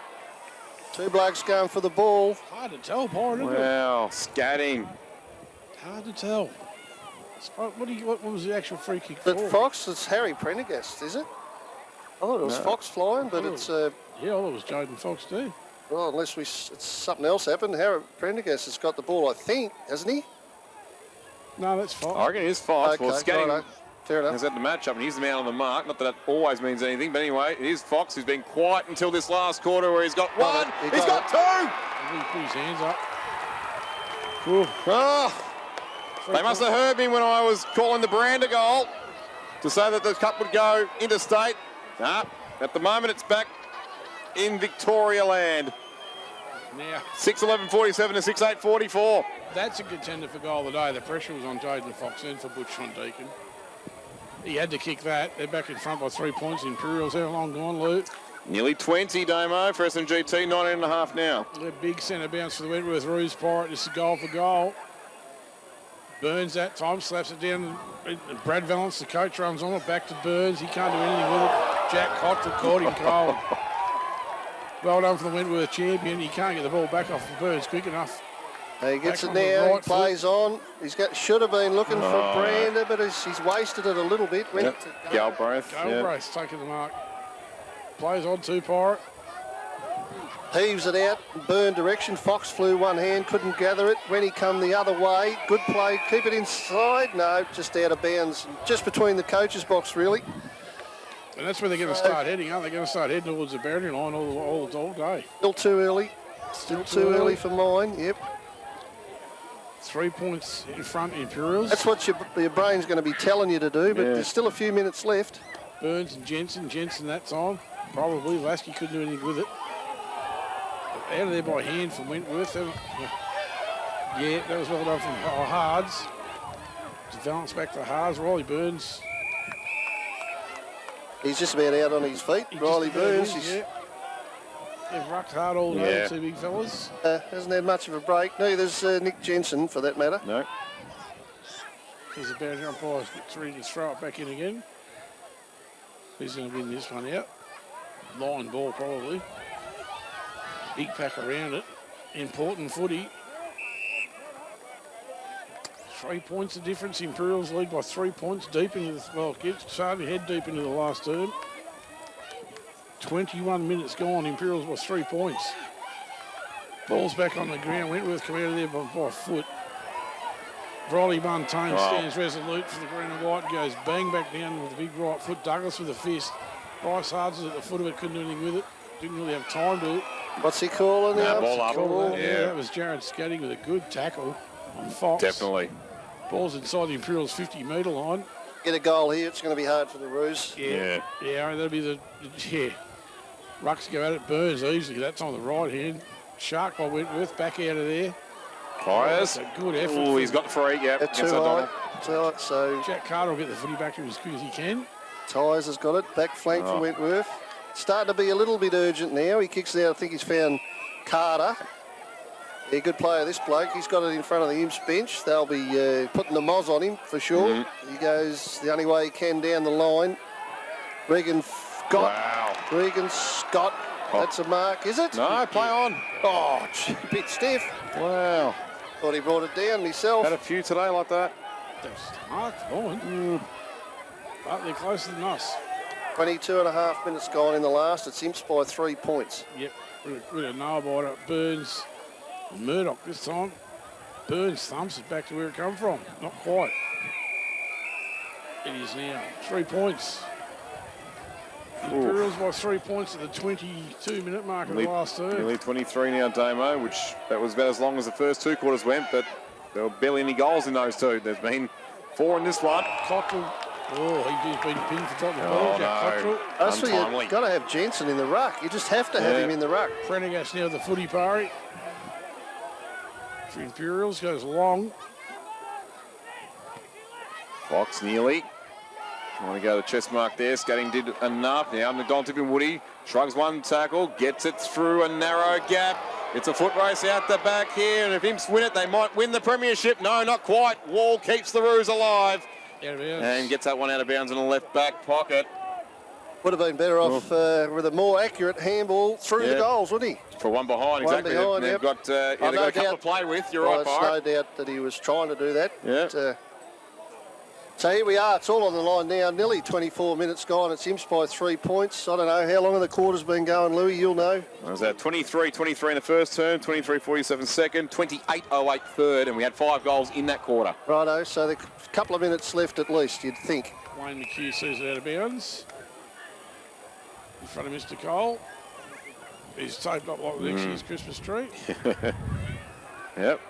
2 blokes going for the ball. Hard to tell, Pirate, isn't it? Wow, scatting. Hard to tell. What was the actual free kick But for? Fox, it's Harry Prendergast, is it? I thought it was Fox flying, but it's... Yeah, I thought it was Jaden Fox too. Well, unless it's something else happened. Harry Prendergast has got the ball, I think, hasn't he? No, that's Fox. I reckon it is Fox. Okay, Well, Scatting righto. Fair enough. has had the matchup, and he's the man on the mark. Not that that always means anything, but anyway, it is Fox who's been quiet until this last quarter where he's got one. He's got 2. He put his hands up. Oh, they must have heard me when I was calling the Brander goal. to say that the cup would go interstate. Nah, at the moment it's back in Victoria land. Now, 6:11:47 to 6:8:44. that's a contender for goal of the day. The pressure was on Jaden Fox and for Butch Von Deacon. He had to kick that. They're back in front by 3 points. Imperials, how long gone, Lou? Nearly 20, Damo, for SMGT, 19.5 now. A big centre bounce for the Wentworth Roos Pirate. This is goal for goal. Burns that time, slaps it down. And Brad Valance, the coach, runs on it. Back to Burns. He can't do anything with it. Jack Cottrell caught him cold. Well done for the Wentworth champion. He can't get the ball back off of Burns quick enough. He gets Back it on the now, right he plays on. Should have been looking for Brander, but he's wasted it a little bit. Went to Galbraith. Galbraith taking the mark. Plays on to Pirate. heaves it out, Burn direction. Fox flew one hand, couldn't gather it. When he come the other way, good play, keep it inside. No, just out of bounds, just between the coach's box, really. And that's where they're going to start heading, aren't they? Going to start heading towards the boundary line all day. Still too early. Still too early for mine, yep. 3 points in front, Imperials. That's what your brain's going to be telling you to do, but there's still a few minutes left. Burns and Jensen that time. Probably Lasky couldn't do anything with it. Out of there by hand from Wentworth. Yeah, that was well done from Hards. Valance back to Hards. Riley Burns. He's just about out on his feet. Riley Burns. They've rucked hard all day, the two big fellas. Hasn't had much of a break. Neither's Nick Jensen, for that matter. No. There's a boundary umpire ready to throw it back in again. Who's going to win this one out? Line ball, probably. Big pack around it. Important footy. 3 points of difference. Imperials lead by 3 points deep into the, well, starting to head deep into the last term. 21 minutes gone. Imperials by 3 points. Ball's back on the ground. Wentworth come out of there by a foot. Riley Montaigne stands resolute for the green and white. Goes bang back down with a big right foot. Douglas with a fist. Bryce Hards at the foot of it. Couldn't do anything with it. Didn't really have time to. What's he calling now? Ball up. Yeah, that was Jared Scatting with a good tackle on Fox. Definitely. Ball's inside the Imperials 50-metre line. Get a goal here. It's going to be hard for the Roos. Yeah, that'll be the Rucks go at it. Burns easily. That's on the right hand. Shark by Wentworth. Back out of there. Fires. That's a good effort. Oh, he's got the free. Yep. Too high. So Jack Carter will get the footy back to him as quick as he can. Tyers has got it. Back flank for Wentworth. Starting to be a little bit urgent now. He kicks it out. I think he's found Carter. Yeah, good player, this bloke. He's got it in front of the Imps bench. They'll be putting the moz on him for sure. He goes the only way he can down the line. Regan Scott. Wow. Regan Scott. That's a mark, is it? No, play on. Oh, gee, bit stiff. Wow. Thought he brought it down himself. Had a few today like that. That's hard going. But they're closer than us. 22 and a half minutes gone in the last. It's Imps by 3 points. Yep. With a nail biter. Burns. Murdoch this time. Burns thumps it back to where it come from. Not quite. It is now 3 points. Imperials by 3 points at the 22-minute mark of the last term. Nearly 23 now, Damo, which that was about as long as the first two quarters went, but there were barely any goals in those two. There's been 4 in this one. Cottrell. Oh, he just been pinned for dropping the ball. Jack Cottrell. That's where you've got to have Jensen in the ruck. You just have to have him in the ruck. Prendergast now the footy parry. For Imperials goes long. Fox nearly. Want to go to chest mark there. Scatting did enough. Now McDonald tipping Woody. Shrugs one tackle. Gets it through a narrow gap. It's a foot race out the back here. And if Imps win it, they might win the premiership. No, not quite. Wall keeps the Roos alive. And gets that one out of bounds in the left back pocket. Would have been better off with a more accurate handball through the goals, wouldn't he? For one behind, One exactly. behind, they've got, they've got a couple to play with. You're right, There's no doubt that he was trying to do that. Yeah. But, so here we are. It's all on the line now. Nearly 24 minutes gone. It's Imps by 3 points. I don't know how long have the quarters been going, Louis. You'll know. It was at 23-23 in the first term, 23-47 second, 28-08 third, and we had 5 goals in that quarter. Righto. So there's a couple of minutes left at least, you'd think. Wayne McHugh sees it out of bounds. In front of Mr. Cole. He's taped up like next year's Christmas tree. Yep.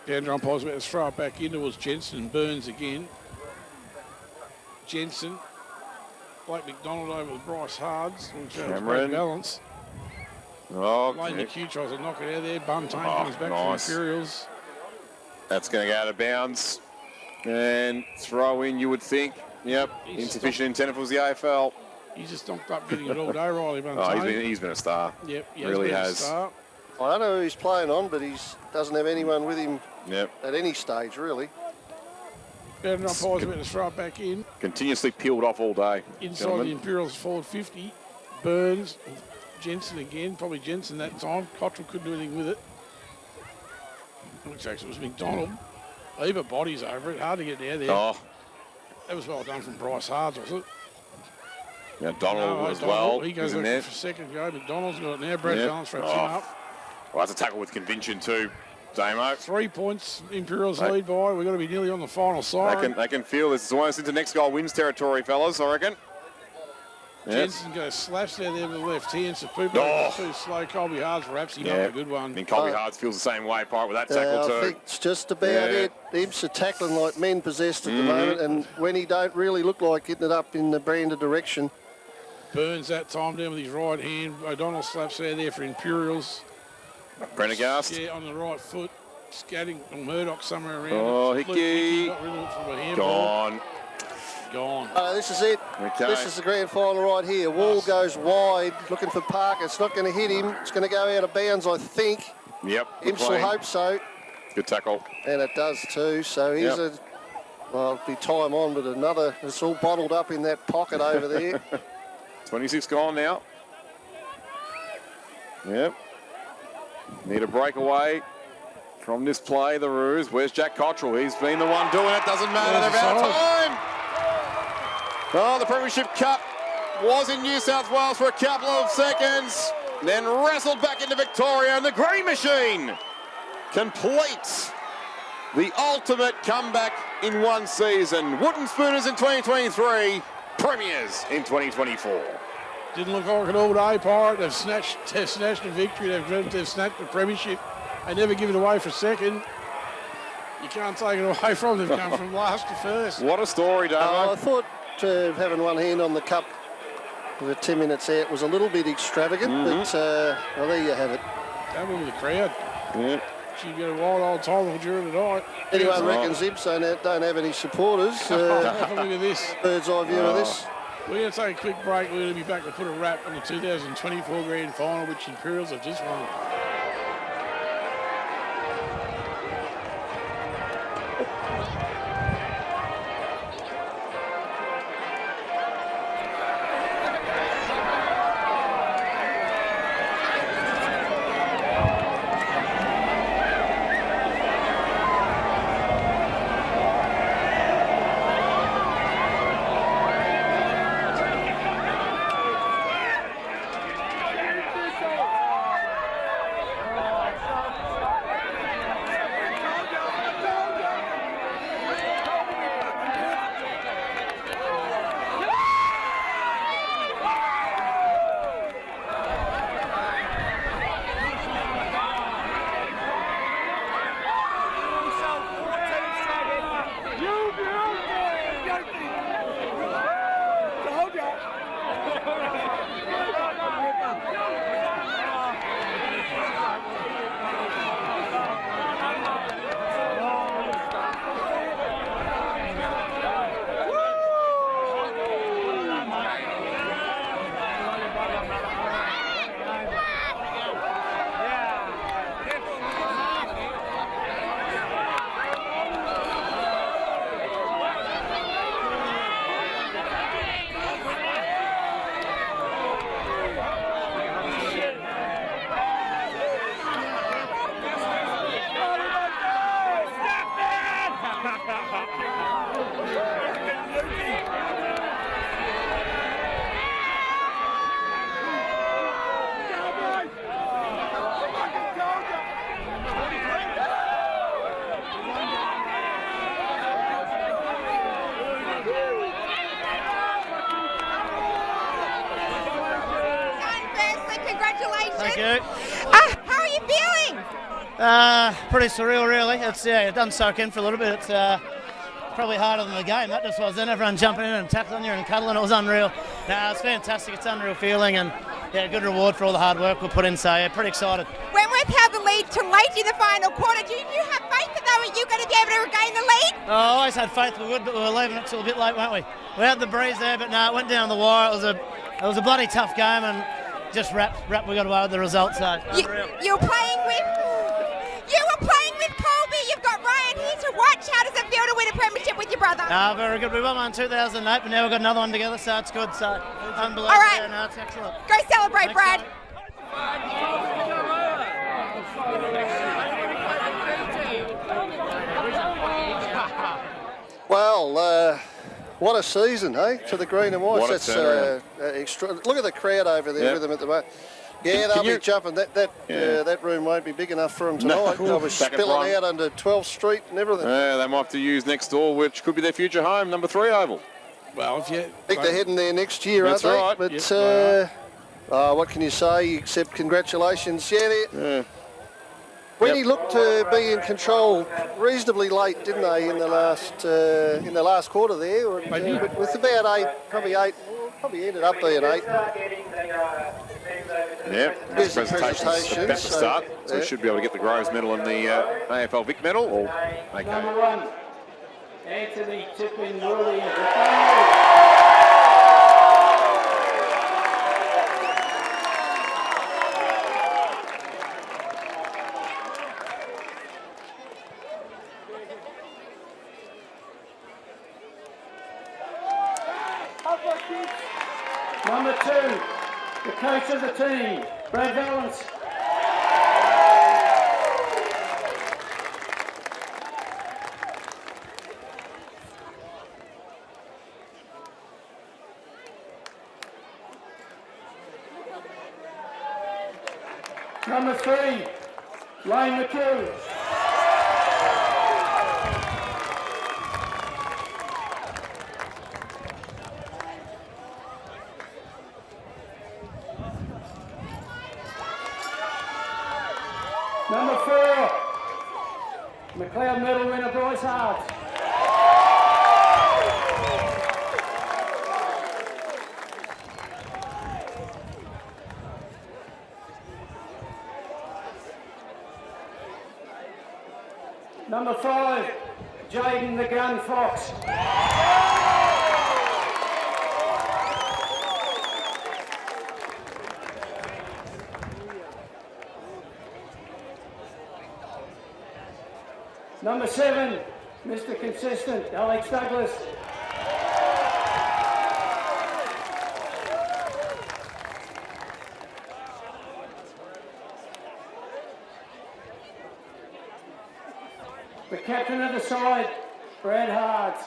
Boundary umpire's about to throw it back in towards Jensen and Burns again. Jensen. Blake McDonald over with Bryce Hards. Which Cameron. balance. Oh, Lane McHugh tries to knock it out there. Buntain comes back nice. to the Imperials. That's going to go out of bounds. And throw in, you would think. Yep, insufficient intent if it was the AFL. He's just knocked up getting it all day, Riley Buntain. Oh, he's been a star. Yep, he really been has. a star. I don't know who he's playing on, but he doesn't have anyone with him Yep. at any stage, really. Better umpires about to throw it back in. Continuously peeled off all day. Inside gentlemen. the Imperials forward 50. Burns, Jensen again, probably Jensen that time. Cottrell couldn't do anything with it. Looks like it was McDonald. Either bodies over it, hard to get down there. Oh, That was well done from Bryce Hards, was it? yeah, Donald as Donald, well. He goes Isn't looking it? for a second go. McDonald's got it now. Brett Yep. Balance wraps him up. Well, that's a tackle with conviction too, Damo. 3 points, Imperials lead by. We've got to be nearly on the final side. They can feel this is almost into next goal wins territory, fellas, I reckon. Yep. Jensen goes slash there with the left hand. Sapupo Oh. too slow. Colby Hards wraps him Yeah. up. A good one. I mean, Colby Hards feels the same way, Pirate, with that tackle I too. think it's just about Yeah. it. Ibs are tackling like men possessed at the moment, and when he don't really look like getting it up in the branded direction. Burns that time down with his right hand. O'Donnell slaps out there for Imperials. Prendergast. Yeah, on the right foot. Scatting on Murdoch somewhere around. Oh, it. Luke Hickey. got rid of it from a handball. Gone. Gone. This is it. Okay. This is the grand final right here. Wall goes wide, looking for Parker. It's not going to hit him. It's going to go out of bounds, I think. Yep. Imps will hope so, Good tackle. and it does too. So here's Yep. well, it'll be time on, but another. It's all bottled up in that pocket over there. 26 gone now. Yep. Need a breakaway from this play, the Roos. Where's Jack Cottrell? He's been the one doing it. Doesn't matter. There's They're out of a time. Oh, the Premiership Cup was in New South Wales for a couple of seconds, then wrestled back into Victoria, and the Green Machine completes the ultimate comeback in one season. Wooden Spooners in 2023, Premiers in 2024. Didn't look like it all day, Pirate. They've snatched a victory. They've snatched the premiership. They never give it away for a second. You can't take it away from them. They've come from last to first. What a story, Damo. I thought having one hand on the cup with 10 minutes out was a little bit extravagant, but well, there you have it. Double with the crowd. Yeah. She'd get a wild old time during the night. Anyone reckons Ibs don't have any supporters. Have a look at this. Bird's eye view of this. We're going to take a quick break. We're going to be back to put a wrap on the 2024 Grand Final, which Imperials have just won. Thank you. How are you feeling? Pretty surreal, really. It's it doesn't soak in for a little bit. It's probably harder than the game. That just was. Then everyone jumping in and tackling you and cuddling. It was unreal. Nah, it's fantastic. It's an unreal feeling, and yeah, good reward for all the hard work we put in. So yeah, pretty excited. Wentworth held the lead till late in the final quarter. Did you have faith that you were going to be able to regain the lead? Oh, I always had faith we would, but we were leaving it till a bit late, weren't we? We had the breeze there, but no, it went down the wire. It was a bloody tough game, and just wrap. We got away with the result. So You were playing with Colby. You've got Ryan here to watch. How does it feel to win a premiership with your brother? Very good. We won one in 2008, but now we've got another one together, so it's good. So unbelievable. All right. Yeah, no, it's excellent. Go celebrate, Brad. Well, what a season, hey, to the green and whites. What a That's turnaround. extra. Look at the crowd over there with them at the moment. Yeah, they'll be jumping. That room won't be big enough for them tonight. They were Back at spilling Brighton. out under 12th Street and everything. Yeah, they might have to use next door, which could be their future home, number 3 Oval. Well, if you... I think they're heading there next year, That's aren't right. they? But what can you say except congratulations? Yeah. When he looked to be in control reasonably late, didn't they, in the last quarter there? But with about eight, probably ended up being 8. Yeah, There's this the presentation's about to so, start, so we yeah. should be able to get the Groves medal and the AFL Vic medal. Okay. Number 1, Anthony Tippin Williams. Number 2, the coach of the team, Brad Valance. Number 3, Lane McHugh. Number 4, McLeod medal winner Bryce Hart. Number 5, Jaden the Gun Fox. Number 7, Mr. Consistent, Alex Douglas. The captain of the side, Brad Hart.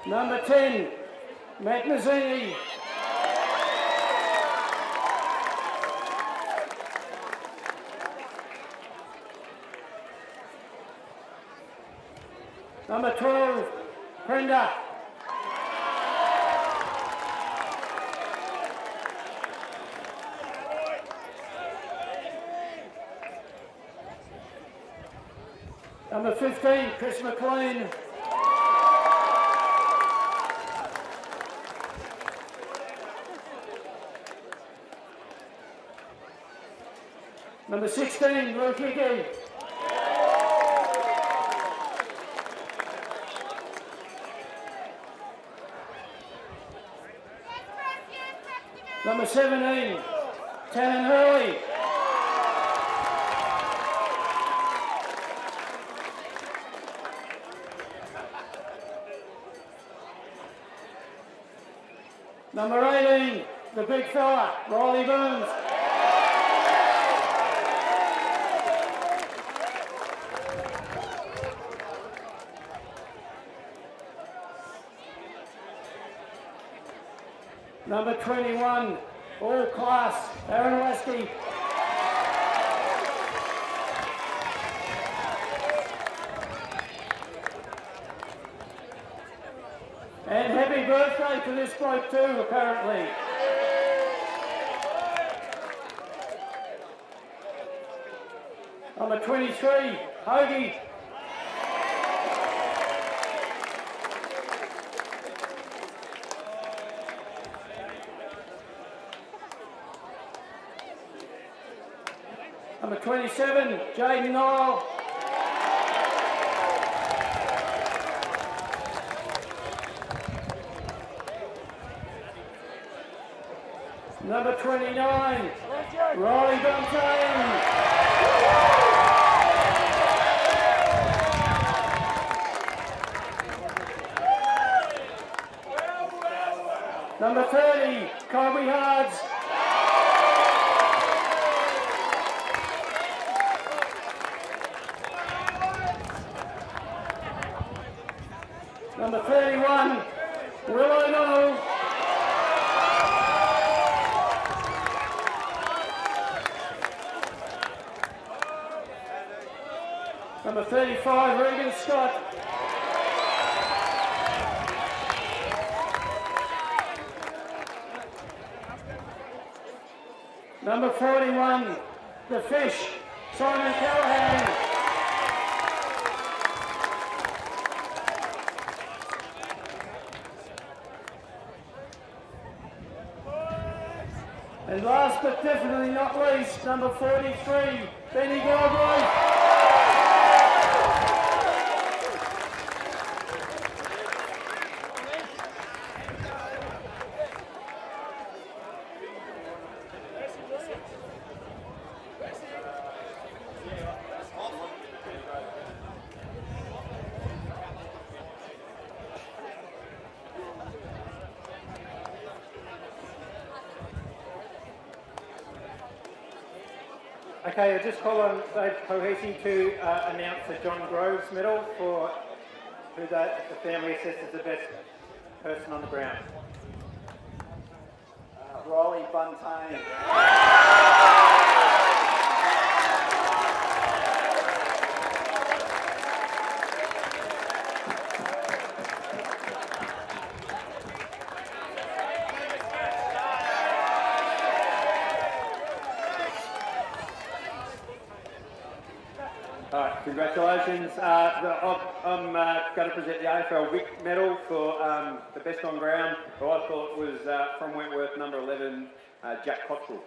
Number 10, Matt Mazzini. Number 12, Prenda. Number 15, Chris McLean. Number 16, Luke Hickey. Number 17, Tannen Hurley. Number 18, the big fella, Riley Burns. Number 21, all class, Aaron Lasky. And happy birthday to this bloke too, apparently. Number 23, Hoagie. Number 27, Jaden Niall. Number 29, Riley Buntain. Number 30, Colby Hards. Number 31, Will O'Donnell. Number 35, Regan Scott. Number 41, the Fish, Simon Callahan. And last but definitely not least, number 43, Benny Galbraith. Okay, I just call on Dave Cohesi to announce the John Groves Medal for who the family assesses the best person on the ground. Riley Buntain. Congratulations. I'm going to present the AFL Vic Medal for the best on ground, who I thought was from Wentworth, number 11, Jack Cottrell.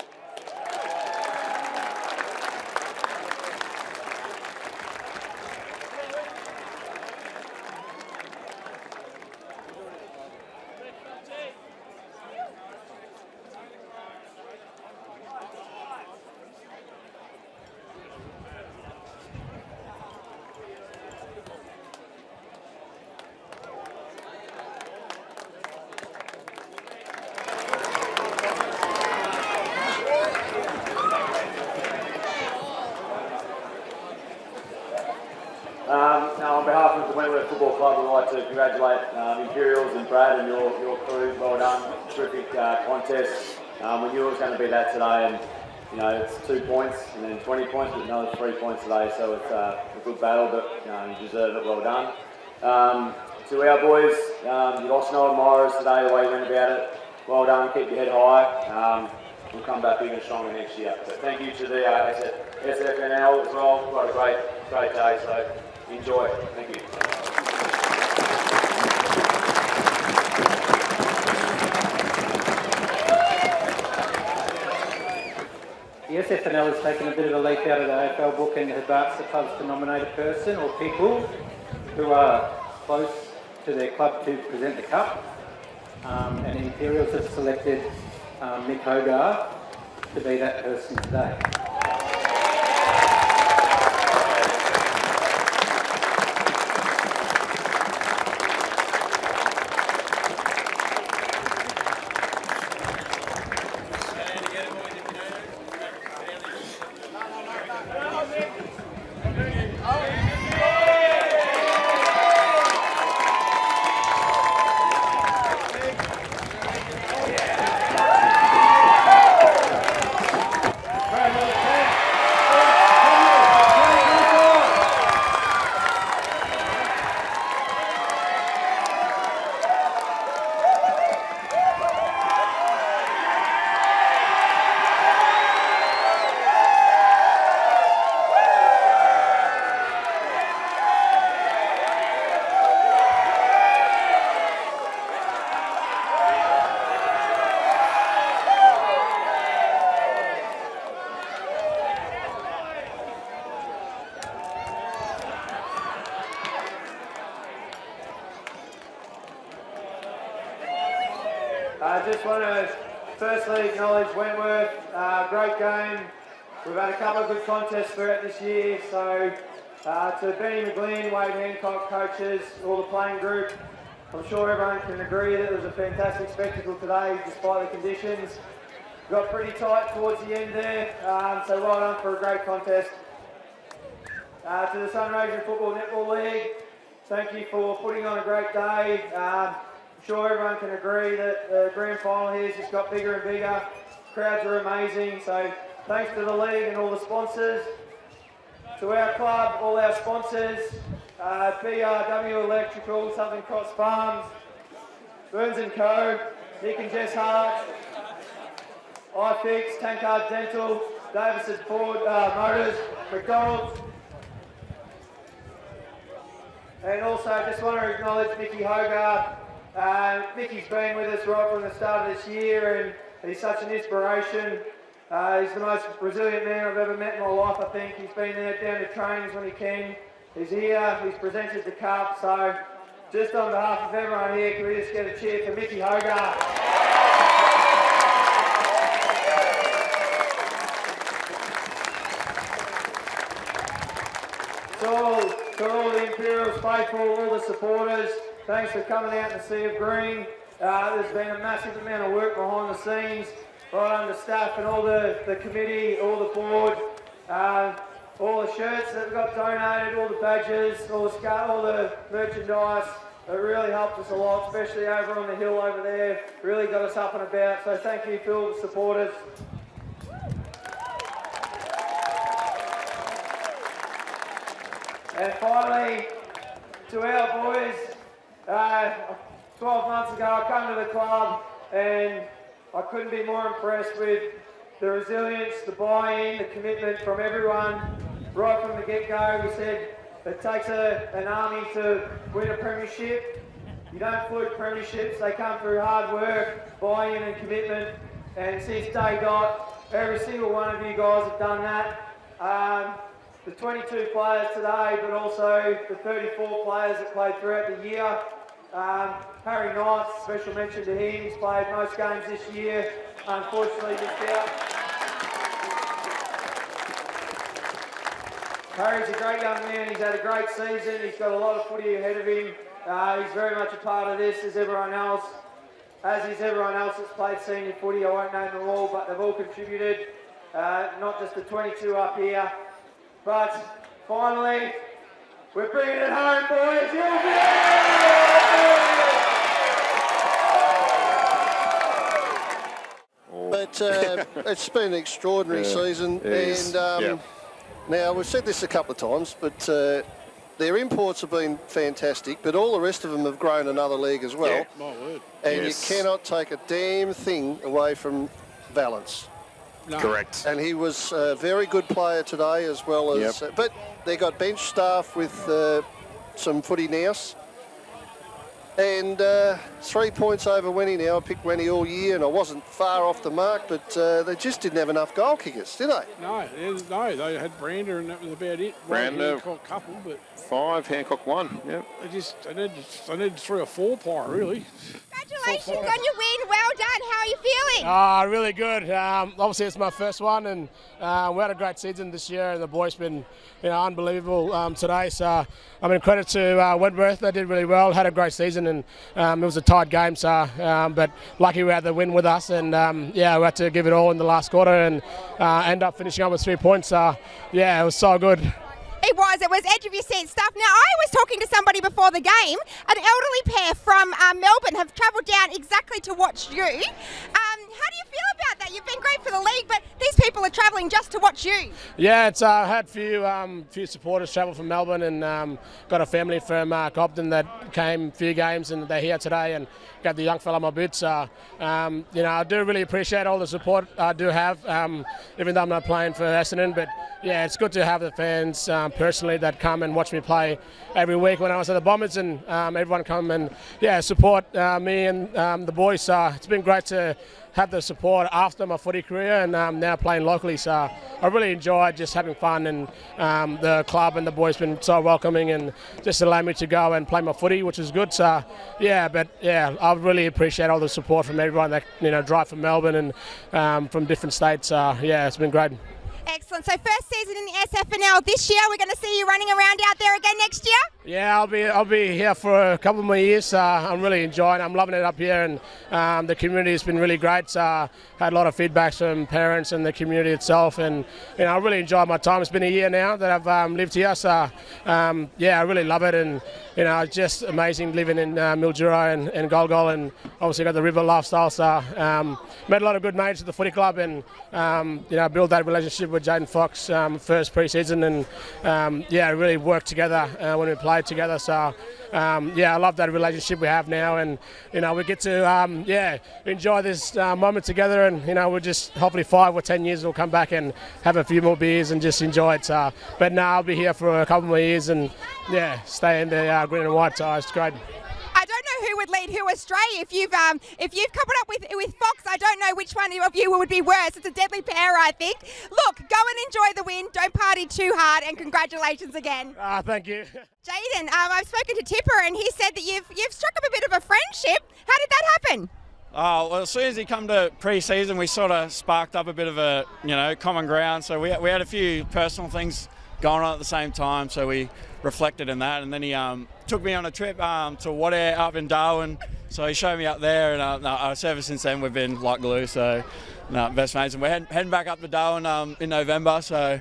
Now, on behalf of the Wentworth Football Club, we'd like to congratulate Imperials and Brad and your crew. Well done, terrific contest. We knew it was going to be that today, and you know it's 2 points and then 20 points, but another 3 points today. So it's a good battle, but you deserve it. Well done. To our boys, you lost no admirers today. The way you went about it, well done. Keep your head high. We'll come back bigger and stronger next year. But thank you to the SFNL as well. What a great day. So enjoy. Thank you. The SFNL has taken a bit of a leaf out of the AFL book and has asked the clubs to nominate a person or people who are close to their club to present the cup. And the Imperials have selected Mick Hogarth to be that person today. Brad I just want to firstly acknowledge Wentworth. Great game. We've had a couple of good contests throughout this year, so to Benny McGlynn, Wade Hancock, coaches, all the playing group, I'm sure everyone can agree that it was a fantastic spectacle today despite the conditions. Got pretty tight towards the end there, so well done for a great contest. To the Sunraysia Football Netball League, thank you for putting on a great day. I'm sure everyone can agree that the grand final here has just got bigger and bigger. Crowds are amazing, so thanks to the league and all the sponsors. To our club, all our sponsors, BRW Electrical, Southern Cross Farms, Burns & Co, Nick and Jess Hart, iFix, Tankard Dental, Davison Ford Motors, McDonald's. And also just want to acknowledge Mickey Hogarth. Mickey's been with us right from the start of this year and he's such an inspiration. He's the most resilient man I've ever met in my life, I think. He's been there down to trainings when he can. He's here, he's presented the cup, so just on behalf of everyone here, can we just get a cheer for Mickey Hogarth? To all the Imperials faithful, all the supporters, thanks for coming out in the sea of green. There's been a massive amount of work behind the scenes, right under staff and all the committee, all the board, all the shirts that got donated, all the badges, all the merchandise. It really helped us a lot, especially over on the hill over there. Really got us up and about, so thank you to all the supporters. And finally, to our boys, 12 months ago I came to the club and I couldn't be more impressed with the resilience, the buy-in, the commitment from everyone. Right from the get-go, we said it takes an army to win a premiership. You don't fluke premierships, they come through hard work, buy-in and commitment. And since day dot, every single one of you guys have done that. The 22 players today, but also the 34 players that played throughout the year. Harry Knight, special mention to him, he's played most games this year, unfortunately missed out. Harry's a great young man, he's had a great season, he's got a lot of footy ahead of him. He's very much a part of this as everyone else. As is everyone else that's played senior footy, I won't name them all, but they've all contributed, not just the 22 up here. But finally, we're bringing it home, boys. But it's been an extraordinary season, and now we've said this a couple of times, but their imports have been fantastic, but all the rest of them have grown another league as well. Yeah, my word. And you cannot take a damn thing away from Valence. No. Correct. And he was a very good player today as well as... but they got bench staff with some footy nous. And 3 points over Wenny now. I picked Wenny all year and I wasn't far off the mark, but they just didn't have enough goal kickers, did they? No, they had Brander and that was about it. Brander, Hancock couple, but 5, Hancock 1. Yep. They need 3 or 4 pire, really. Congratulations on your win. Well done. How are you feeling? Really good. Obviously, it's my first one, and we had a great season this year, and the boys been unbelievable today. So, I mean, credit to Wentworth. They did really well. Had a great season, and it was a tight game. So, but lucky we had the win with us, and we had to give it all in the last quarter, and end up finishing up with 3 points. So, it was so good. It was edge of your seat stuff. Now, I was talking to somebody before the game. An elderly pair from Melbourne have travelled down exactly to watch you. How do you feel about that? You've been great for the league, but these people are travelling just to watch you. Yeah, it's had few supporters travel from Melbourne, and got a family from Cobden that came a few games, and they're here today, and got the young fella my boots. I do really appreciate all the support I do have, even though I'm not playing for Essendon. But yeah, it's good to have the fans personally that come and watch me play every week. When I was at the Bombers, supporters and everyone come and support me and the boys. It's been great to have the support after my footy career and now playing locally. So I really enjoyed just having fun, and the club and the boys been so welcoming and just allowed me to go and play my footy, which is good. So I really appreciate all the support from everyone that drive from Melbourne and from different states. It's been great. Excellent. So first season in the SFNL this year. We're going to see you running around out there again next year? Yeah, I'll be here for a couple more years. I'm really enjoying it. I'm loving it up here, and the community has been really great. Had a lot of feedback from parents and the community itself, and I really enjoyed my time. It's been a year now that I've lived here, so I really love it, and it's just amazing living in Mildura and Golgol, and obviously got the river lifestyle. So met a lot of good mates at the footy club, and build that relationship with Jaden Fox first pre-season, and really worked together when we played together. So I love that relationship we have now, and we get to enjoy this moment together, and we'll just hopefully 5 or 10 years we'll come back and have a few more beers and just enjoy it. But now I'll be here for a couple more years and stay in the green and white. So it's great. I don't know who would lead who astray. If you've coupled up with Fox, I don't know which one of you would be worse. It's a deadly pair, I think. Look, go and enjoy the win. Don't party too hard, and congratulations again. Thank you. Jaden, I've spoken to Tipper, and he said that you've struck up a bit of a friendship. How did that happen? Oh, well, as soon as he come to pre-season, we sort of sparked up a bit of a common ground. So we had a few personal things going on at the same time, so we reflected in that, and then he took me on a trip to Wentworth up in Darwin, so he showed me up there, and ever since then we've been like glue, so best mates, and we're heading back up to Darwin in November, so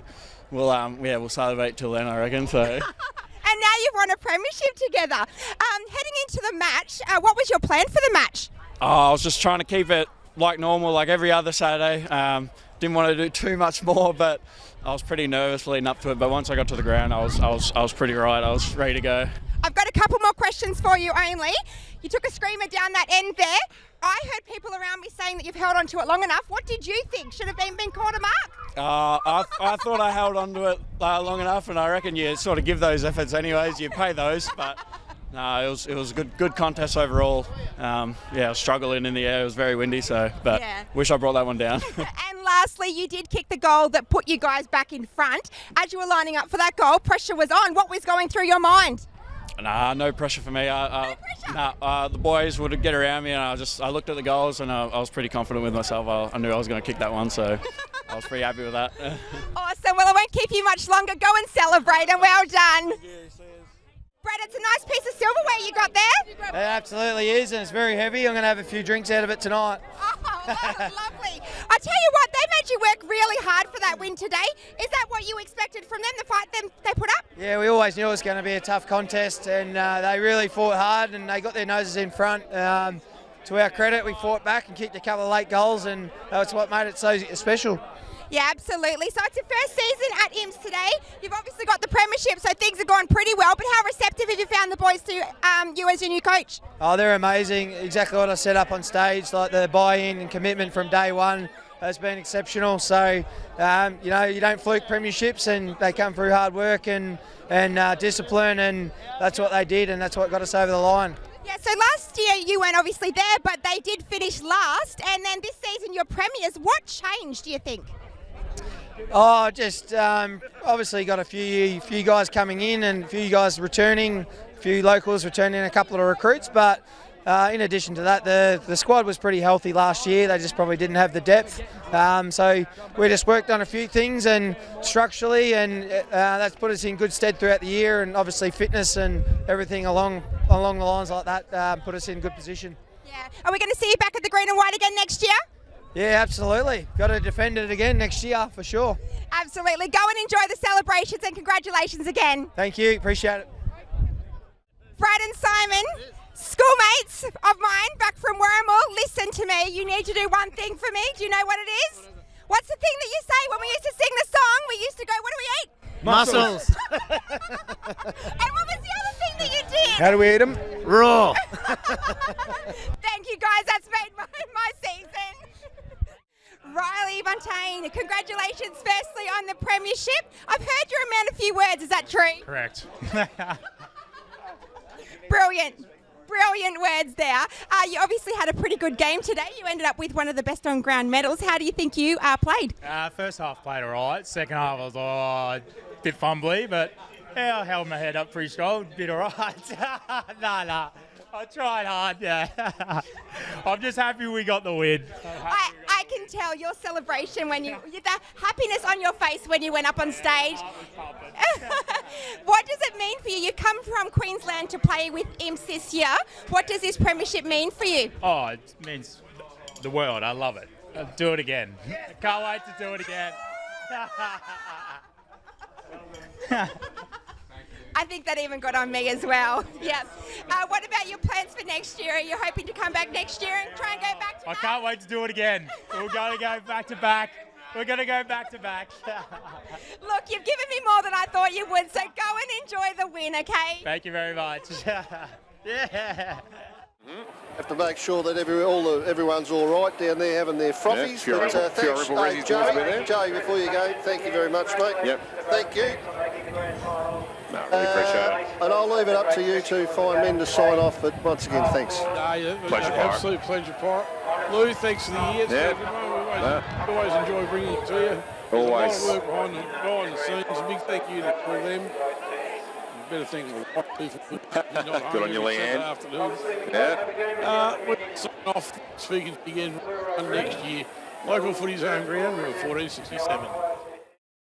we'll celebrate till then, I reckon. So. And now you've won a premiership together. Heading into the match, what was your plan for the match? I was just trying to keep it like normal, like every other Saturday. Didn't want to do too much more, but I was pretty nervous leading up to it. But once I got to the ground, I was pretty right. I was ready to go. I've got a couple more questions for you only. You took a screamer down that end there. I heard people around me saying that you've held on to it long enough. What did you think? Should have been called a mark? I thought I held on to it long enough, and I reckon you sort of give those efforts anyways. You pay those, but no, it was a good contest overall. I was struggling in the air. It was very windy, but wish I brought that one down. And lastly, you did kick the goal that put you guys back in front. As you were lining up for that goal, pressure was on. What was going through your mind? Nah, no pressure for me. No pressure? The boys would get around me, and I looked at the goals, and I was pretty confident with myself. I knew I was going to kick that one, so I was pretty happy with that. Awesome. Well, I won't keep you much longer. Go and celebrate, and well done. Brad, it's a nice piece of silverware you got there. It absolutely is, and it's very heavy. I'm going to have a few drinks out of it tonight. Oh, lovely. I tell you what, they made you work really hard for that win today. Is that what you expected from them, the fight they put up? Yeah, we always knew it was going to be a tough contest, and they really fought hard, and they got their noses in front. To our credit, we fought back and kicked a couple of late goals, and that's what made it so special. Yeah, absolutely. So it's your first season at IMS today. You've obviously got the premiership, so things have gone pretty well. But how receptive have you found the boys to you as your new coach? Oh, they're amazing. Exactly what I set up on stage, like the buy-in and commitment from day one has been exceptional. So, you don't fluke premierships, and they come through hard work and discipline, and that's what they did, and that's what got us over the line. Yeah, so last year you weren't obviously there, but they did finish last, and then this season you're premiers. What changed, do you think? Oh, just obviously got a few guys coming in and a few guys returning, a few locals returning, a couple of recruits. But in addition to that, the squad was pretty healthy last year. They just probably didn't have the depth. So we just worked on a few things and structurally, and that's put us in good stead throughout the year. And obviously fitness and everything along the lines like that put us in good position. Yeah. Are we going to see you back at the green and white again next year? Yeah, absolutely. Got to defend it again next year for sure. Absolutely. Go and enjoy the celebrations, and congratulations again. Thank you. Appreciate it. Brad and Simon, schoolmates of mine back from Wormald, listen to me. You need to do one thing for me. Do you know what it is? What's the thing that you say when we used to sing the song? We used to go, what do we eat? Mussels. And what was the other thing that you did? How do we eat them? Raw. Thank you, guys. That's made my season. Riley Buntain, congratulations firstly on the premiership. I've heard you're a man of few words, is that true? Correct. Brilliant. Brilliant words there. You obviously had a pretty good game today. You ended up with one of the best on-ground medals. How do you think you played? First half played all right. Second half I was a bit fumbly, but yeah, I held my head up pretty strong. Did all right. Nah. I tried hard, yeah. I'm just happy we got the win. I can tell your celebration when the happiness on your face when you went up on stage. What does it mean for you? You come from Queensland to play with Imps this year. What does this premiership mean for you? Oh, it means the world. I love it. I'll do it again. Can't wait to do it again. I think that even got on me as well. Yeah. What about your plans for next year? Are you hoping to come back next year and try and go back to back? I can't wait to do it again. We're going to go back to back. We're going to go back to back. Look, you've given me more than I thought you would, so go and enjoy the win, okay? Thank you very much. Yeah. Have to make sure that everyone's all right down there having their frothies. Yeah, but, thanks, Joey, before you go, thank you very much, mate. Yep. Thank you. No, really appreciate it. And I'll leave it up to you two fine men to sign off, but once again, thanks. Pleasure, Pirate. Absolute pleasure, Pirate. Lou, thanks for the years. Yeah. Always enjoy bringing it to you. Always. There's a lot of work behind the scenes. A big thank you to all them. Better thank a lot of people. Good on you, Leanne. Afternoon. Yeah. We'll sign off speaking again next year. Local footy's home ground, 1467.